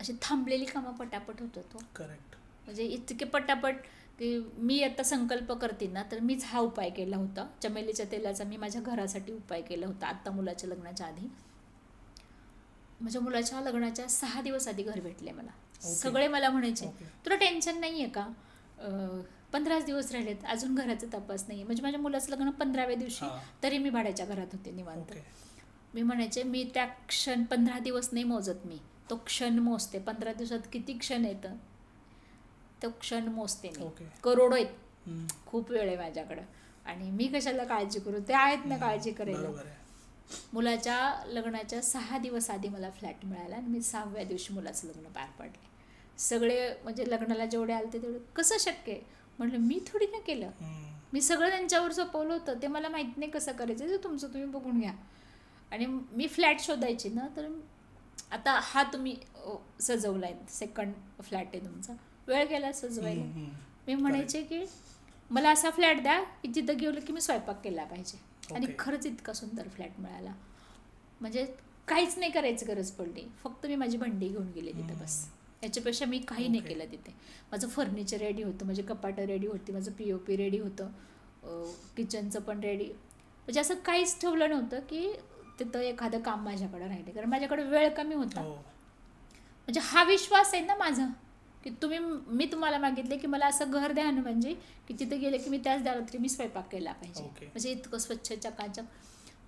अशी थांबलेली कामं पटापट होतं तो. करेक्ट. म्हणजे इतके पटापट की मी आता संकल्प करते ना, तर मीच हा उपाय केला होता. चमेलीच्या तेलाचा मी माझ्या घरासाठी उपाय केला होता आत्ता मुलाच्या लग्नाच्या आधी. माझ्या मुलाच्या लग्नाच्या 6 दिवस आधी घर भेटले मला. सगळे मला म्हणायचे तुला टेन्शन नाही आहे का, 15 दिवस राहिलेत, अजून घराचा तपास नाही आहे. म्हणजे माझ्या मुलाचं लग्न 15व्या दिवशी, तरी मी भाड्याच्या घरात होते निवांत. मी म्हणायचे मी त्या क्षण 15 दिवस नाही मोजत, मी तो क्षण मोजते. 15 दिवसात किती क्षण येतं तो क्षण मोजते मी. करोडो आहेत, खूप वेळ आहे माझ्याकडं, आणि मी कशाला काळजी करू, ते आहेत ना काळजी करायला. मुलाच्या लग्नाच्या 6 दिवस आधी मला फ्लॅट मिळाला, आणि मी 6व्या दिवशी मुलाचं लग्न पार पडले. सगळे म्हणजे लग्नाला जेवढे आले ते तेवढे. कसं शक्य आहे म्हटलं, मी थोडी ना केलं, मी सगळं त्यांच्यावर सोपवलं होतं. ते मला माहीत नाही कसं करायचं, ते तुमचं तुम्ही बघून घ्या. आणि मी फ्लॅट शोधायची ना, तर आता हा तुम्ही सजवला आहे, 2nd फ्लॅट आहे तुमचा, वेळ गेला सजवायला. मी म्हणायचे की मला असा फ्लॅट द्या की जिथं गेलं की मी स्वयंपाक केला पाहिजे. आणि खरंच इतका सुंदर फ्लॅट मिळाला. म्हणजे काहीच नाही करायची गरज पडली, फक्त मी माझी भांडी घेऊन गेले तिथं, बस. याच्यापेक्षा मी काही नाही केलं तिथे. माझं फर्निचर रेडी होतं, माझी कपाटं रेडी होती, माझं POP रेडी होतं, किचनचं पण रेडी. म्हणजे असं काहीच ठेवलं नव्हतं की तिथं एखादं काम माझ्याकडं राहिले, कारण माझ्याकडे वेळ कमी होता. म्हणजे हा विश्वास आहे ना माझा की मी तुम्हाला मागितले की मला असं घर द्या हनुमानजी की तिथे गेले की मी त्याच दारात मी स्वयंपाक केला पाहिजे. म्हणजे इतकं स्वच्छ चकाचक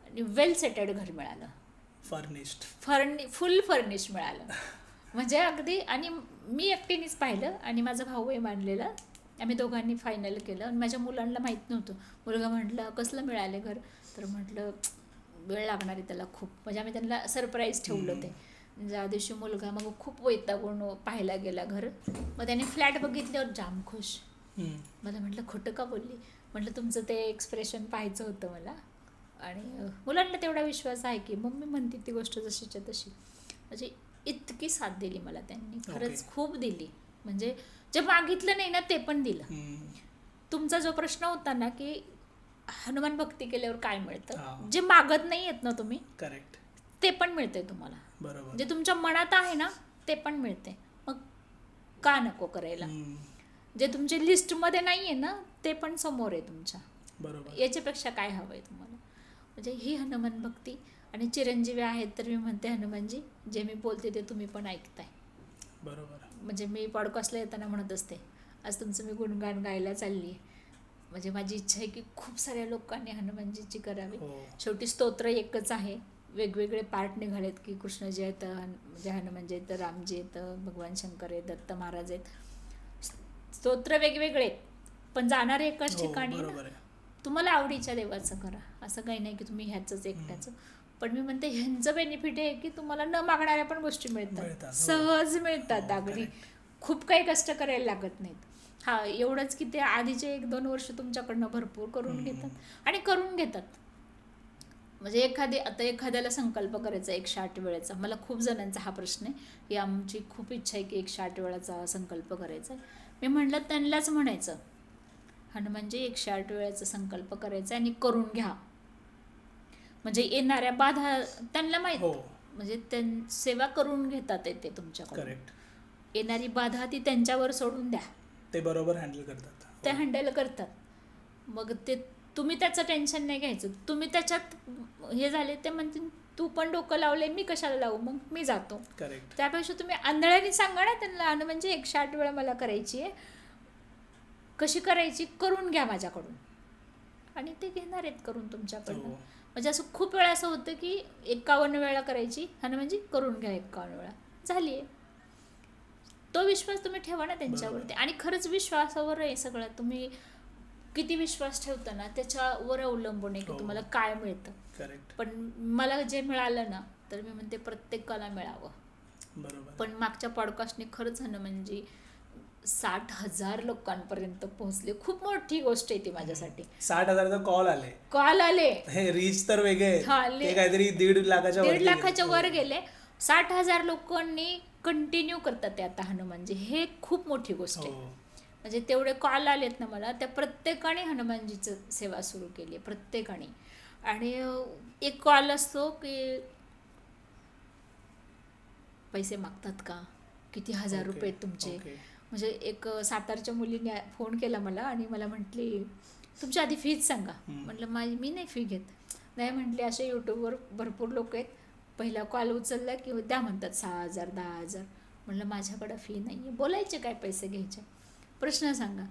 आणि वेल सेटेड घर मिळालं, फुल फर्निश मिळालं. म्हणजे अगदी. आणि मी एकटीनेच पाहिलं आणि माझा भाऊ आहे मानलेला, आम्ही दोघांनी फायनल केलं. आणि माझ्या मुलांना माहीत नव्हतं. मुलगा म्हटलं कसलं मिळालं घर, तर म्हटलं वेळ लागणार आहे त्याला खूप. म्हणजे आम्ही त्यांना सरप्राईज ठेवलं ते. ज्या दिवशी मुलगा मग खूप वैतागून पाहायला गेला घर, मग त्याने फ्लॅट बघितल्यावर जाम खुश. मला म्हटलं खोटं का बोलली, म्हटलं तुमचं ते एक्सप्रेशन पाहायचं होतं मला. आणि मुलांना तेवढा विश्वास आहे की मम्मी म्हणते ती गोष्ट जशीच्या तशी. म्हणजे इतकी साथ दिली मला त्यांनी, खरंच खूप दिली. म्हणजे जे मागितलं नाही ना ते पण दिलं. तुमचा जो प्रश्न होता ना की हनुमान भक्ती केल्यावर काय हा. मिळतं, जे मागत नाही येत ना तुम्ही करेक्ट. ते पण मिळते तुम्हाला, बरोबर. जे तुमच्या मनात आहे ना ते पण मिळते. मग का नको करायला? हम्म. जे तुमच्या लिस्टमध्ये नाही आहे ना ते पण समोर आहे तुमच्या. बरोबर. याच्यापेक्षा काय हवं आहे तुम्हाला? म्हणजे ही हनुमान भक्ती. आणि चिरंजीवी आहेत तर मी म्हणते हनुमानजी जे मी बोलते ते तुम्ही पण ऐकताय. बरोबर. म्हणजे मी पॉडकास्टला येताना म्हणत असते आज तुमचं मी गुणगान गायला चालली आहे. म्हणजे माझी इच्छा आहे की खूप साऱ्या लोकांनी हनुमानजीची करावी. हो. शेवटी स्तोत्र एकच आहे, वेगवेगळे पार्ट निघालेत की कृष्णजी येतं, म्हणजे हनुमानजी येतं, रामजी येतं, भगवान शंकर आहे, दत्त महाराज आहेत. स्तोत्र वेगवेगळे आहेत पण जाणारे एकाच हो, ठिकाणी ना. बरोबर आहे. तुम्हाला आवडीच्या देवाचं करा, असं काही नाही की तुम्ही ह्याचंच एकट्याचं. पण मी म्हणते ह्यांचं बेनिफिट आहे की तुम्हाला न मागणाऱ्या पण गोष्टी मिळतात, मिळतात, हो. सहज मिळतात हो, अगदी. correct. खूप काही कष्ट करायला लागत नाहीत. हा एवढंच की ते आधीचे 1-2 वर्ष तुमच्याकडनं भरपूर करून घेतात आणि करून घेतात. म्हणजे एखाद्याला संकल्प करायचा 108 वेळेचा. मला खूप जणांचा हा प्रश्न आहे की आमची खूप इच्छा आहे की 108 वेळाचा संकल्प करायचा आहे. मी म्हटलं त्यांनाच म्हणायचं हनुमानजी 108 वेळाचा संकल्प करायचा आणि करून घ्या. म्हणजे येणाऱ्या बाधा त्यांना माहीत, हो. म्हणजे सेवा करून घेतात येते तुमच्याकडून. करेक्ट. येणारी बाधा ती त्यांच्यावर सोडून द्या, ते बरोबर हँडल करतात. ते हँडल करतात. मग ते तुम्ही त्याचं टेन्शन नाही घ्यायचं. तुम्ही त्याच्यात हे झाले ते म्हणतील तू पण डोकं लावले मी कशाला लावू, मग मी जातो. करेक्ट. त्यापेक्षा तुम्ही आंधळ्याने सांगा ना त्यांना म्हणजे 108 वेळा मला करायची आहे, कशी करायची करून घ्या माझ्याकडून. आणि ते घेणार आहेत करून तुमच्याकडनं. हो. म्हणजे असं खूप वेळा असं होतं की 51 वेळा करायची म्हणजे करून घ्या 51 वेळा झाली आहे. तो विश्वास तुम्ही ठेवा ना त्यांच्यावरती. आणि खरंच विश्वासावर आहे सगळं. तुम्ही किती विश्वास ठेवता ना त्याच्यावर अवलंबून आहे की हो. तुम्हाला काय मिळतं. करेक्ट. पण मला जे मिळालं ना तर मी म्हणते प्रत्येकाला मिळावं. बरोबर. पण मागच्या पॉडकास्टने खरंच म्हणजे 60,000 लोकांपर्यंत पोहोचले. खूप मोठी गोष्ट आहे ती माझ्यासाठी. 60,000 कॉल आले. हे रीच तर वेगळे आहेत. ते काहीतरी 1.5 लाखाच्या 1.5 लाखाच्या वर गेले. 60,000 लोकांनी कंटिन्यू करतात ते आता हनुमानजी. हे खूप मोठी गोष्ट आहे. हो. म्हणजे तेवढे कॉल आलेत ना मला, त्या प्रत्येकाने हनुमानजीचं सेवा सुरू केली आहे, प्रत्येकाने. आणि एक कॉल असतो की पैसे मागतात का, किती हजार ओके, रुपये तुमचे. ओके. म्हणजे एक सातारच्या मुलीने फोन केला मला आणि मला म्हटली तुमची आधी फीज सांगा. म्हटलं मी नाही फी घेत. नाही म्हटली असे यूट्यूबवर भरपूर लोक आहेत, पहिला कॉल उचलला की द्या म्हणतात 6,000 10,000. म्हटलं माझ्याकडं फी नाही आहे, बोलायचे काय पैसे घ्यायचे, प्रश्न सांगा.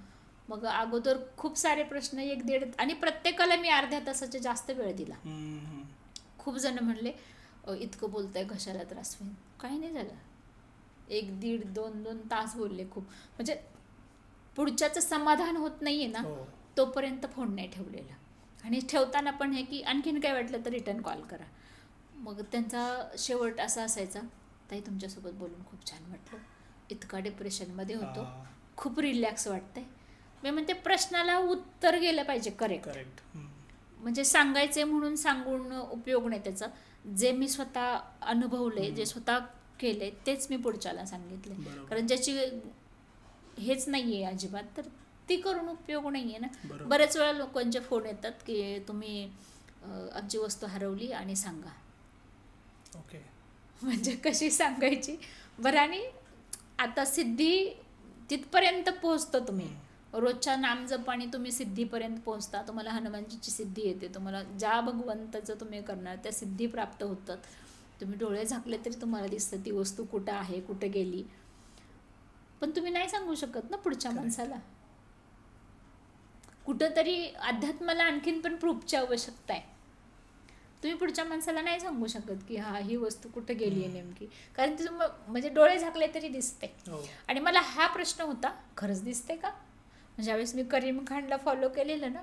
मग अगोदर खूप सारे प्रश्न 1-1.5 आणि प्रत्येकाला मी अर्ध्या तासाचा जास्त वेळ दिला. खूप जण म्हणले इतकं बोलताय कशाला त्रास होईल. काही नाही झालं, 1-1.5 2-2 तास बोलले. खूप म्हणजे पुढच्याचं समाधान होत नाही आहे ना तोपर्यंत फोन नाही ठेवलेला. आणि ठेवताना पण हे की आणखीन काय वाटलं तर रिटर्न कॉल करा. मग त्यांचा शेवट असा असायचा ताई तुमच्यासोबत बोलून खूप छान वाटलं, इतका डिप्रेशनमध्ये होतो, खूप रिलॅक्स वाटतंय. मी म्हणते प्रश्नाला उत्तर गेलं पाहिजे करेक्ट. म्हणजे सांगायचे म्हणून सांगून उपयोग नाही त्याचा. जे मी स्वतः अनुभवले, जे स्वतः केले तेच मी पुढच्याला सांगितले. कारण ज्याची हेच नाही आहे अजिबात तर ती करून उपयोग नाही आहे ना. बऱ्याच वेळा लोकांचे फोन येतात की तुम्ही आमची वस्तू हरवली आणि सांगा. ओके. म्हणजे कशी सांगायची बरं. आणि आता सिद्धी तिथपर्यंत पोहोचतो तुम्ही, रोजच्या नामजपाने तुम्ही सिद्धीपर्यंत पोहोचता. तुम्हाला हनुमानजीची सिद्धी येते. तुम्हाला ज्या भगवंताचं तुम्ही करणार त्या सिद्धी प्राप्त होतात. तुम्ही डोळे झाकले तरी तुम्हाला दिसतं ती वस्तू कुठं आहे, कुठं गेली. पण तुम्ही नाही सांगू शकत ना पुढच्या माणसाला. कुठंतरी अध्यात्माला आणखीन पण प्रूफची आवश्यकता आहे. तुम्ही पुढच्या माणसाला नाही सांगू शकत की ही वस्तू कुठं गेली आहे नेमकी, कारण ती म्हणजे डोळे झाकले तरी दिसते. आणि मला हा प्रश्न होता खरंच दिसते का. म्हणजे ज्यावेळेस मी करीम खानला फॉलो केलेलं ना,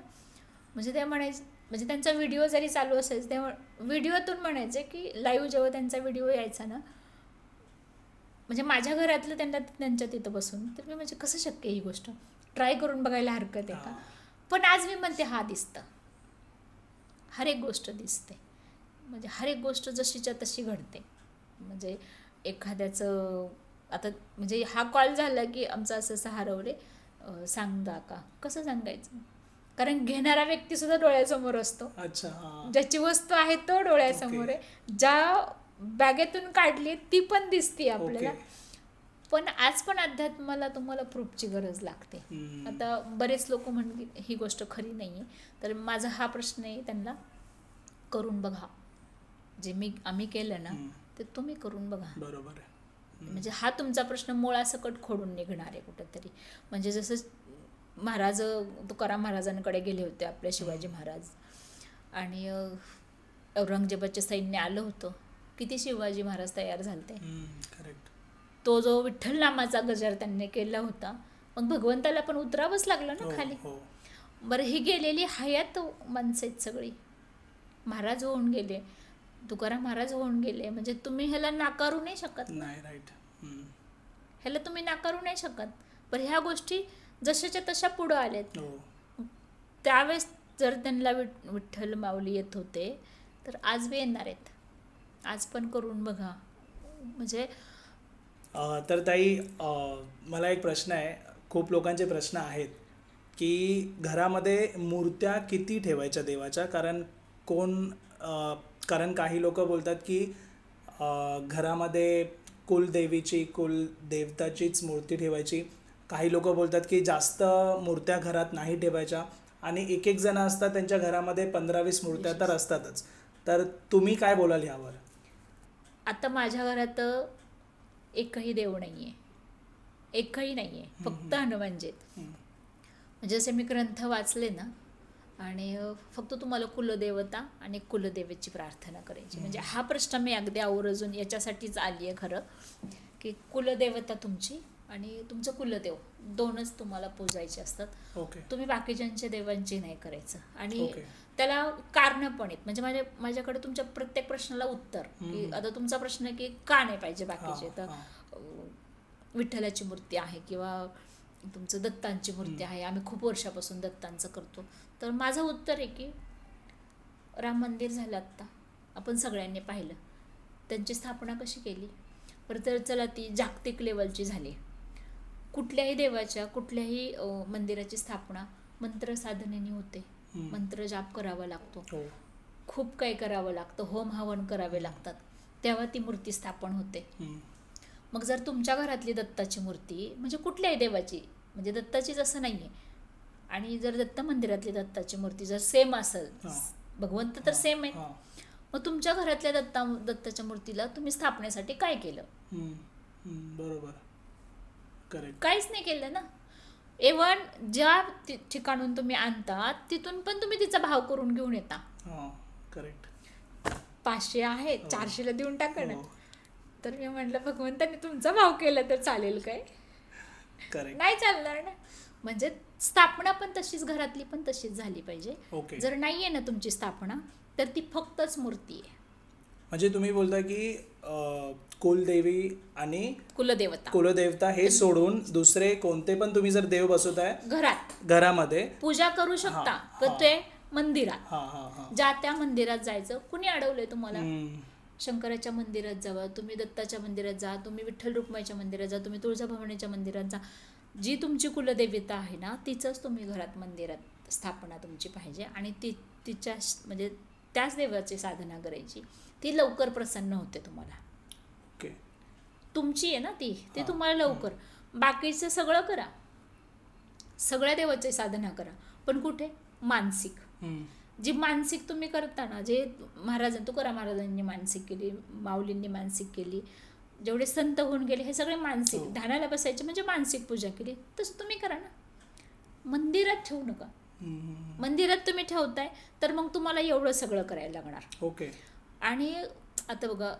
म्हणजे ते म्हणायचे, म्हणजे त्यांचा व्हिडिओ जरी चालू असायचा तेव्हा व्हिडिओतून म्हणायचे की लाईव्ह जेव्हा त्यांचा व्हिडिओ यायचा ना, म्हणजे माझ्या घरातलं त्यांच्या तिथं बसून, तर मी म्हणजे कसं शक्य ही गोष्ट, ट्राय करून बघायला हरकत आहे का. पण आज मी म्हणते दिसतं, हर एक गोष्ट दिसते. म्हणजे हर एक गोष्ट जशीच्या तशी घडते. म्हणजे एखाद्याचं आता म्हणजे हा कॉल झाला की आमचं असं हरवले सांगता का, कसं सांगायचं. कारण घेणारा व्यक्ती सुद्धा डोळ्यासमोर असतो. अच्छा. हां. ज्याची वस्तू आहे तो डोळ्यासमोर आहे, ज्या बॅगेतून काढली ती पण दिसते आपल्याला. ओके. पण आज पण अध्यात्माला तुम्हाला प्रूफची गरज लागते. हम्म. आता बरेच लोक म्हणतील ही गोष्ट खरी नाही आहे, तर माझा हा प्रश्न आहे त्यांना, करून बघा. जे आम्ही केलं ना ते तुम्ही करून बघा. बरोबर आहे. म्हणजे हा तुमचा प्रश्न मुळासकट खोडून निघणार आहे कुठंतरी. म्हणजे जसं महाराज तुकाराम महाराजांकडे गेले होते आपले शिवाजी महाराज, आणि औरंगजेबाचे सैन्य आलं होतं, किती शिवाजी महाराज तयार झालते. करेक्ट. तो जो विठ्ठल नामाचा गजर त्यांनी केला होता, मग भगवंताला पण उतरावंच लागलं ना खाली. बरं, ही गेलेली हयात माणसं आहेत सगळी. महाराज होऊन गेले, तुकाराम महाराज होऊन गेले, म्हणजे तुम्ही ह्याला नाकारू नाही शकत. नाही. राईट. ह्याला तुम्ही नाकारू नाही शकत. पण ह्या गोष्टी जशाच्या तशा पुढं आल्यात. त्यावेळेस जर त्यांना विठ्ठल माऊली येत होते, तर आज बी येणार आहेत. आज पण करून बघा. म्हणजे तर ताई, मला एक प्रश्न आहे, खूप लोकांचे प्रश्न आहेत की घरामध्ये मूर्त्या किती ठेवायच्या देवाच्या. कारण काही लोक बोलतात की घरामध्ये कुलदेवताचीच मूर्ती ठेवायची. काही लोक बोलतात की जास्त मूर्त्या घरात नाही ठेवायच्या, आणि एक जण असतात त्यांच्या घरामध्ये 15-20 मूर्त्या तर असतातच. तर तुम्ही काय बोलाल ह्यावर? आता माझ्या घरात एकही देव नाही आहे, एकही नाही आहे, फक्त हनुमानजीत. म्हणजे जसे मी ग्रंथ वाचले ना, आणि फक्त तुम्हाला कुलदेवता आणि कुलदेवेची प्रार्थना करायची. म्हणजे हा प्रश्न मी अगदी आवर्जून याच्यासाठीच आली आहे खरं, की कुलदेवता तुमची आणि तुमचं कुलदेव दोनच तुम्हाला पूजायचे असतात. तुम्ही बाकीच्यांच्या देवांची नाही करायचं. आणि त्याला कारण पण आहेत. म्हणजे माझ्याकडे तुमच्या प्रत्येक प्रश्नाला उत्तर, की आता तुमचा प्रश्न की का नाही पाहिजे बाकीचे, तर विठ्ठलाची मूर्ती आहे किंवा तुमचं दत्तांची मूर्ती आहे, आम्ही खूप वर्षापासून दत्तांचं करतो. तर माझं उत्तर आहे की राम मंदिर झालं आत्ता, आपण सगळ्यांनी पाहिलं, त्यांची स्थापना कशी केली. परत चला ती जागतिक लेवलची झाली. कुठल्याही देवाच्या कुठल्याही मंदिराची स्थापना मंत्र साधनेने होते. मंत्र जाप करावा लागतो, खूप काही करावं लागतं, होम हवन करावे लागतात, तेव्हा ती मूर्ती स्थापन होते. मग जर तुमच्या घरातली दत्ताची मूर्ती, म्हणजे कुठल्याही देवाची, म्हणजे दत्ताचीच असं नाही आहे, आणि जर दत्त मंदिरातली दत्ताची मूर्ती जर सेम असेल, भगवंत तर सेम आहे, मग तुमच्या घरातल्या दत्ताच्या मूर्तीला तुम्ही स्थापनेसाठी काय केलं? बरोबर. करेक्ट. काहीच नाही केलं ना. इव्हन ज्या ठिकाणून तुम्ही आणता तिथून पण तुम्ही तिचा भाव करून घेऊन येता. करेक्ट. 500 आहे, 400ला देऊन टाका ना. तर मी म्हटलं भगवंताने तुमचा भाव केला तर चालेल काय? नाही चालणार ना. म्हणजे स्थापना पण तशीच, घरातली पण तशीच झाली पाहिजे. जर नाहीये ना तुमची स्थापना, तर ती फक्तच मूर्ती आहे. म्हणजे तुम्ही बोलता की कुलदेवी आणि कुलदेवता हे सोडून दुसरे कोणते पण तुम्ही जर देव बसवताय घरामध्ये पूजा करू शकता, तर ते मंदिरात, ज्या त्या मंदिरात जायचं. कुणी अडवलंय तुम्हाला? शंकराच्या मंदिरात जावा, तुम्ही दत्ताच्या मंदिरात जा, तुम्ही विठ्ठल रुक्माईच्या मंदिरात जा, तुम्ही तुळजाभवानीच्या मंदिरात जा. जी तुमची कुलदेवता आहे ना, तिचंच तुम्ही घरात मंदिरात स्थापना तुमची पाहिजे, आणि तिच्या म्हणजे त्याच देवाची साधना करायची. ती लवकर प्रसन्न होते तुम्हाला. तुमची आहे ना ती तुम्हाला लवकर. बाकीचं सगळं करा, सगळ्या देवाची साधना करा, पण कुठे? मानसिक. जी मानसिक तुम्ही करता ना, जे तुकाराम महाराजांनी मानसिक केली, माऊलींनी मानसिक केली, जेवढे संत होऊन गेले हे सगळे मानसिक, ध्यानाला बसायचे म्हणजे मानसिक पूजा केली, तसं तुम्ही करा ना. मंदिरात ठेवू नका. मंदिरात तुम्ही ठेवताय तर मग तुम्हाला एवढं सगळं करायला लागणार. आणि आता बघा,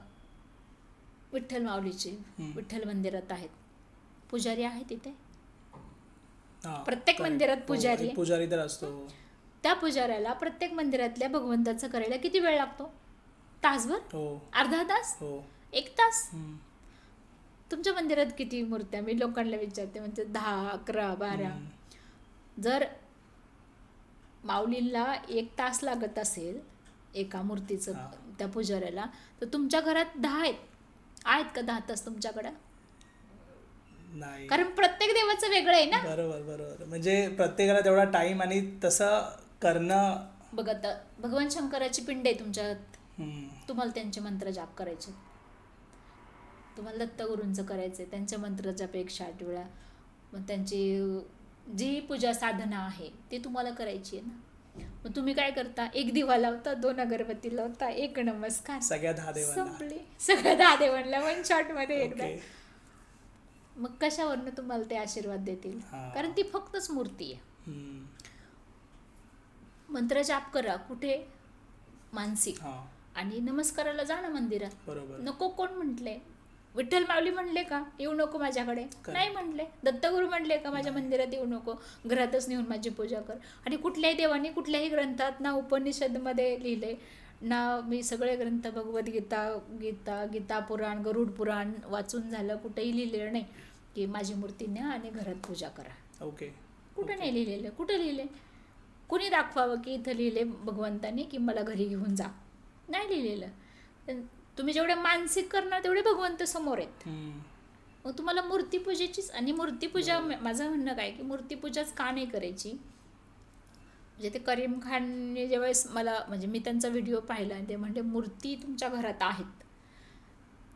विठ्ठल माऊलीचे विठ्ठल मंदिरात आहेत, पुजारी आहे तिथे, प्रत्येक मंदिरात पुजारी तर असतो. त्या पुजाऱ्याला प्रत्येक मंदिरातल्या भगवंताचं करायला किती वेळ लागतो? तासभर? अर्धा तास? 1 तास? तुमच्या मंदिरात किती मूर्त्या? मी लोकांना विचारते, म्हणजे 10, 11, 12. जर माऊलीला 1 तास लागत असेल एका मूर्तीचं त्या पुजाऱ्याला, तर तुमच्या घरात 10 आहेत का 10 तास तुमच्याकडं? नाही. कारण प्रत्येक देवाचं वेगळं आहे ना. बरोबर बरोबर. म्हणजे प्रत्येकाला तेवढा टाइम आणि तसं करणं. बघ आता भगवान शंकराची पिंड आहे तुमच्यात, हम्म. तुम्हाला त्यांचे मंत्र जाप करायचे, तुम्हाला दत्तगुरूंचं करायचं आहे, त्यांचे मंत्र जाप 108 वेळा. मग त्यांची जी पूजा साधना आहे ती तुम्हाला करायची आहे ना. मग तुम्ही काय करता, एक दिवा लावता, 2 अगरबत्ती लावता, 1 नमस्कार, सगळ्या 10 देवांना. संपले. सगळ्या 10 देवांना 1 शॉट मध्ये एकदा. ओके. मग कशावरनं तुम्हाला ते आशीर्वाद देतील, हा. कारण ती फक्तच मूर्ती आहे. हम्म. मंत्र जाप करा कुठे, मानसिक, हा आणि नमस्काराला जा ना मंदिरात. बरोबर. नको कोण म्हटले, विठ्ठल माऊली म्हणले का येऊ नको माझ्याकडे, नाही म्हणले. दत्तगुरू म्हणले का माझ्या मंदिरात येऊ नको, घरातच नेऊन माझी पूजा कर. आणि कुठल्याही देवाने कुठल्याही ग्रंथात ना उपनिषदमध्ये लिहिले ना, मी सगळे ग्रंथ भगवद्गीता, गीता पुराण, गरुड पुराण वाचून झालं, कुठेही लिहिलेलं नाही की माझी मूर्ती न्या आणि घरात पूजा करा. ओके. कुठं नाही लिहिलेलं. कुठं लिहिले, कुणी दाखवावं की इथं लिहिले भगवंताने की मला घरी घेऊन जा, नाही लिहिलेलं. तुम्ही जेवढे मानसिक करणार तेवढे भगवंत समोर आहेत. हम्म. मग तुम्हाला मूर्तीपूजेचीच, आणि मूर्तीपूजा माझं म्हणणं काय की मूर्तीपूजाच का नाही करायची. म्हणजे ते करीम खानने ज्यावेळेस मला, म्हणजे मी त्यांचा व्हिडिओ पाहिला आणि ते म्हणले मूर्ती तुमच्या घरात आहेत,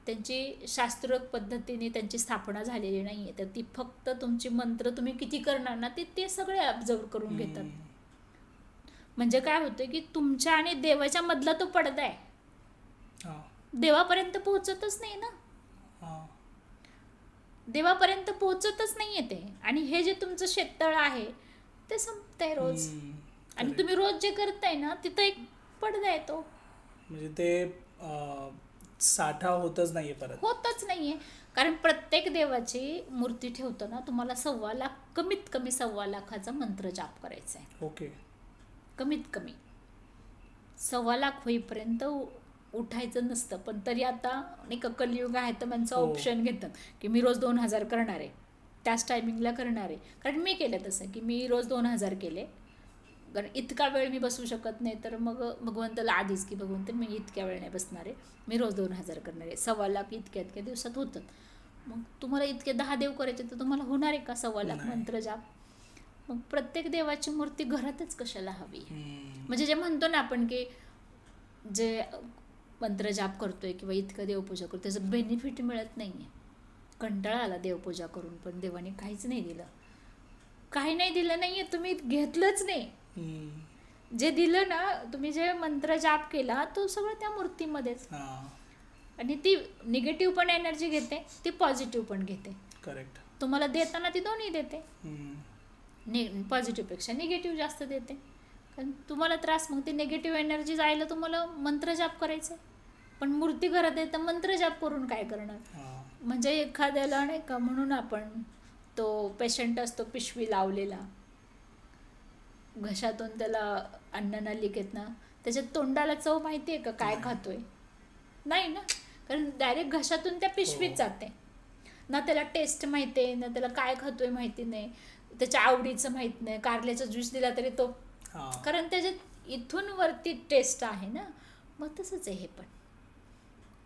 त्यांची शास्त्रोक्त पद्धतीने त्यांची स्थापना झालेली नाही आहे, तर ती फक्त तुमची मंत्र तुम्ही किती करणार ना ते सगळे ऑब्झर्व करून घेतात. म्हणजे काय होतं की तुमच्या आणि देवाच्या मधला तो पडदा आहे, हा देवापर्यंत पोहोचतच नाही ना, हा देवापर्यंत पोहोचतच नाहीये ते. आणि हे जे तुमचं शेततळ आहे ते संपतंय रोज. हम्म. आणि तुम्ही रोज जे करताय ना तिथं एक पडदा येतो, म्हणजे ते साठा होतच नाहीये परत. होतच नाहीये. कारण प्रत्येक देवाची मूर्ती ठेवतो ना, तुम्हाला 1.25 लाख, कमीत कमी 1.25 लाखाचा मंत्र जाप करायचा आहे, ओके. कमीत कमी. 1.25 लाख होईपर्यंत उठायचं नसतं. पण तरी आता नाही का कलियुग आहे तर त्यांचं हो. ऑप्शन घेतात की मी रोज 2000 करणार आहे, त्याच टायमिंगला करणार आहे. कारण मी केलं तसं की मी रोज 2000 केले, कारण इतका वेळ मी बसू शकत नाही. तर मग भगवंताला आधीच की भगवंत मी इतक्या वेळ नाही बसणार आहे, मी रोज 2000 करणार आहे. 1.25 लाख इतक्या दिवसात होतात. मग तुम्हाला इतके 10 देव करायचे तर तुम्हाला होणार आहे का 1.25 लाख नाही. मंत्र जाप. मग प्रत्येक देवाची मूर्ती घरातच कशाला हवी. हम्म. म्हणजे जे म्हणतो ना आपण की जे मंत्र जाप करतोय किंवा इतकं देवपूजा करतो त्याचं बेनिफिट मिळत नाही आहे. कंटाळा आला देवपूजा करून, पण देवाने काहीच नाही दिलं, काही नाही दिलं नाही आहे, तुम्ही घेतलंच नाही. हम्म. जे दिलं ना, तुम्ही जे मंत्र जाप केला तो सगळं त्या मूर्तीमध्येच. हा आणि ती निगेटिव्ह पण एनर्जी घेते, ती पॉझिटिव्ह पण घेते. करेक्ट. तुम्हाला देताना ती दोन्ही देते, हम्म. पॉझिटिव्हपेक्षा निगेटिव्ह जास्त देते. कारण तुम्हाला त्रास, मग ती निगेटिव्ह एनर्जी जायला तुम्हाला मंत्र जाप करायचं आहे. पण मूर्ती घरात आहे तर मंत्र जाप करून काय करणार. हा म्हणजे एखाद्याला नाही का, म्हणून आपण तो पेशंट असतो पिशवी लावलेला, घशातून त्याला अन्न नलिकेत ना, त्याच्या तोंडाला चव माहिती आहे का काय खातोय, नाही ना, कारण डायरेक्ट घशातून त्या पिशवीत जाते ना. त्याला टेस्ट माहिती आहे ना, त्याला काय खातोय माहिती नाही, त्याच्या आवडीचं माहीत नाही. कारल्याचा ज्यूस दिला तरी तो, हा कारण त्याच्यात इथून वरती टेस्ट आहे ना. मग तसंच आहे हे पण,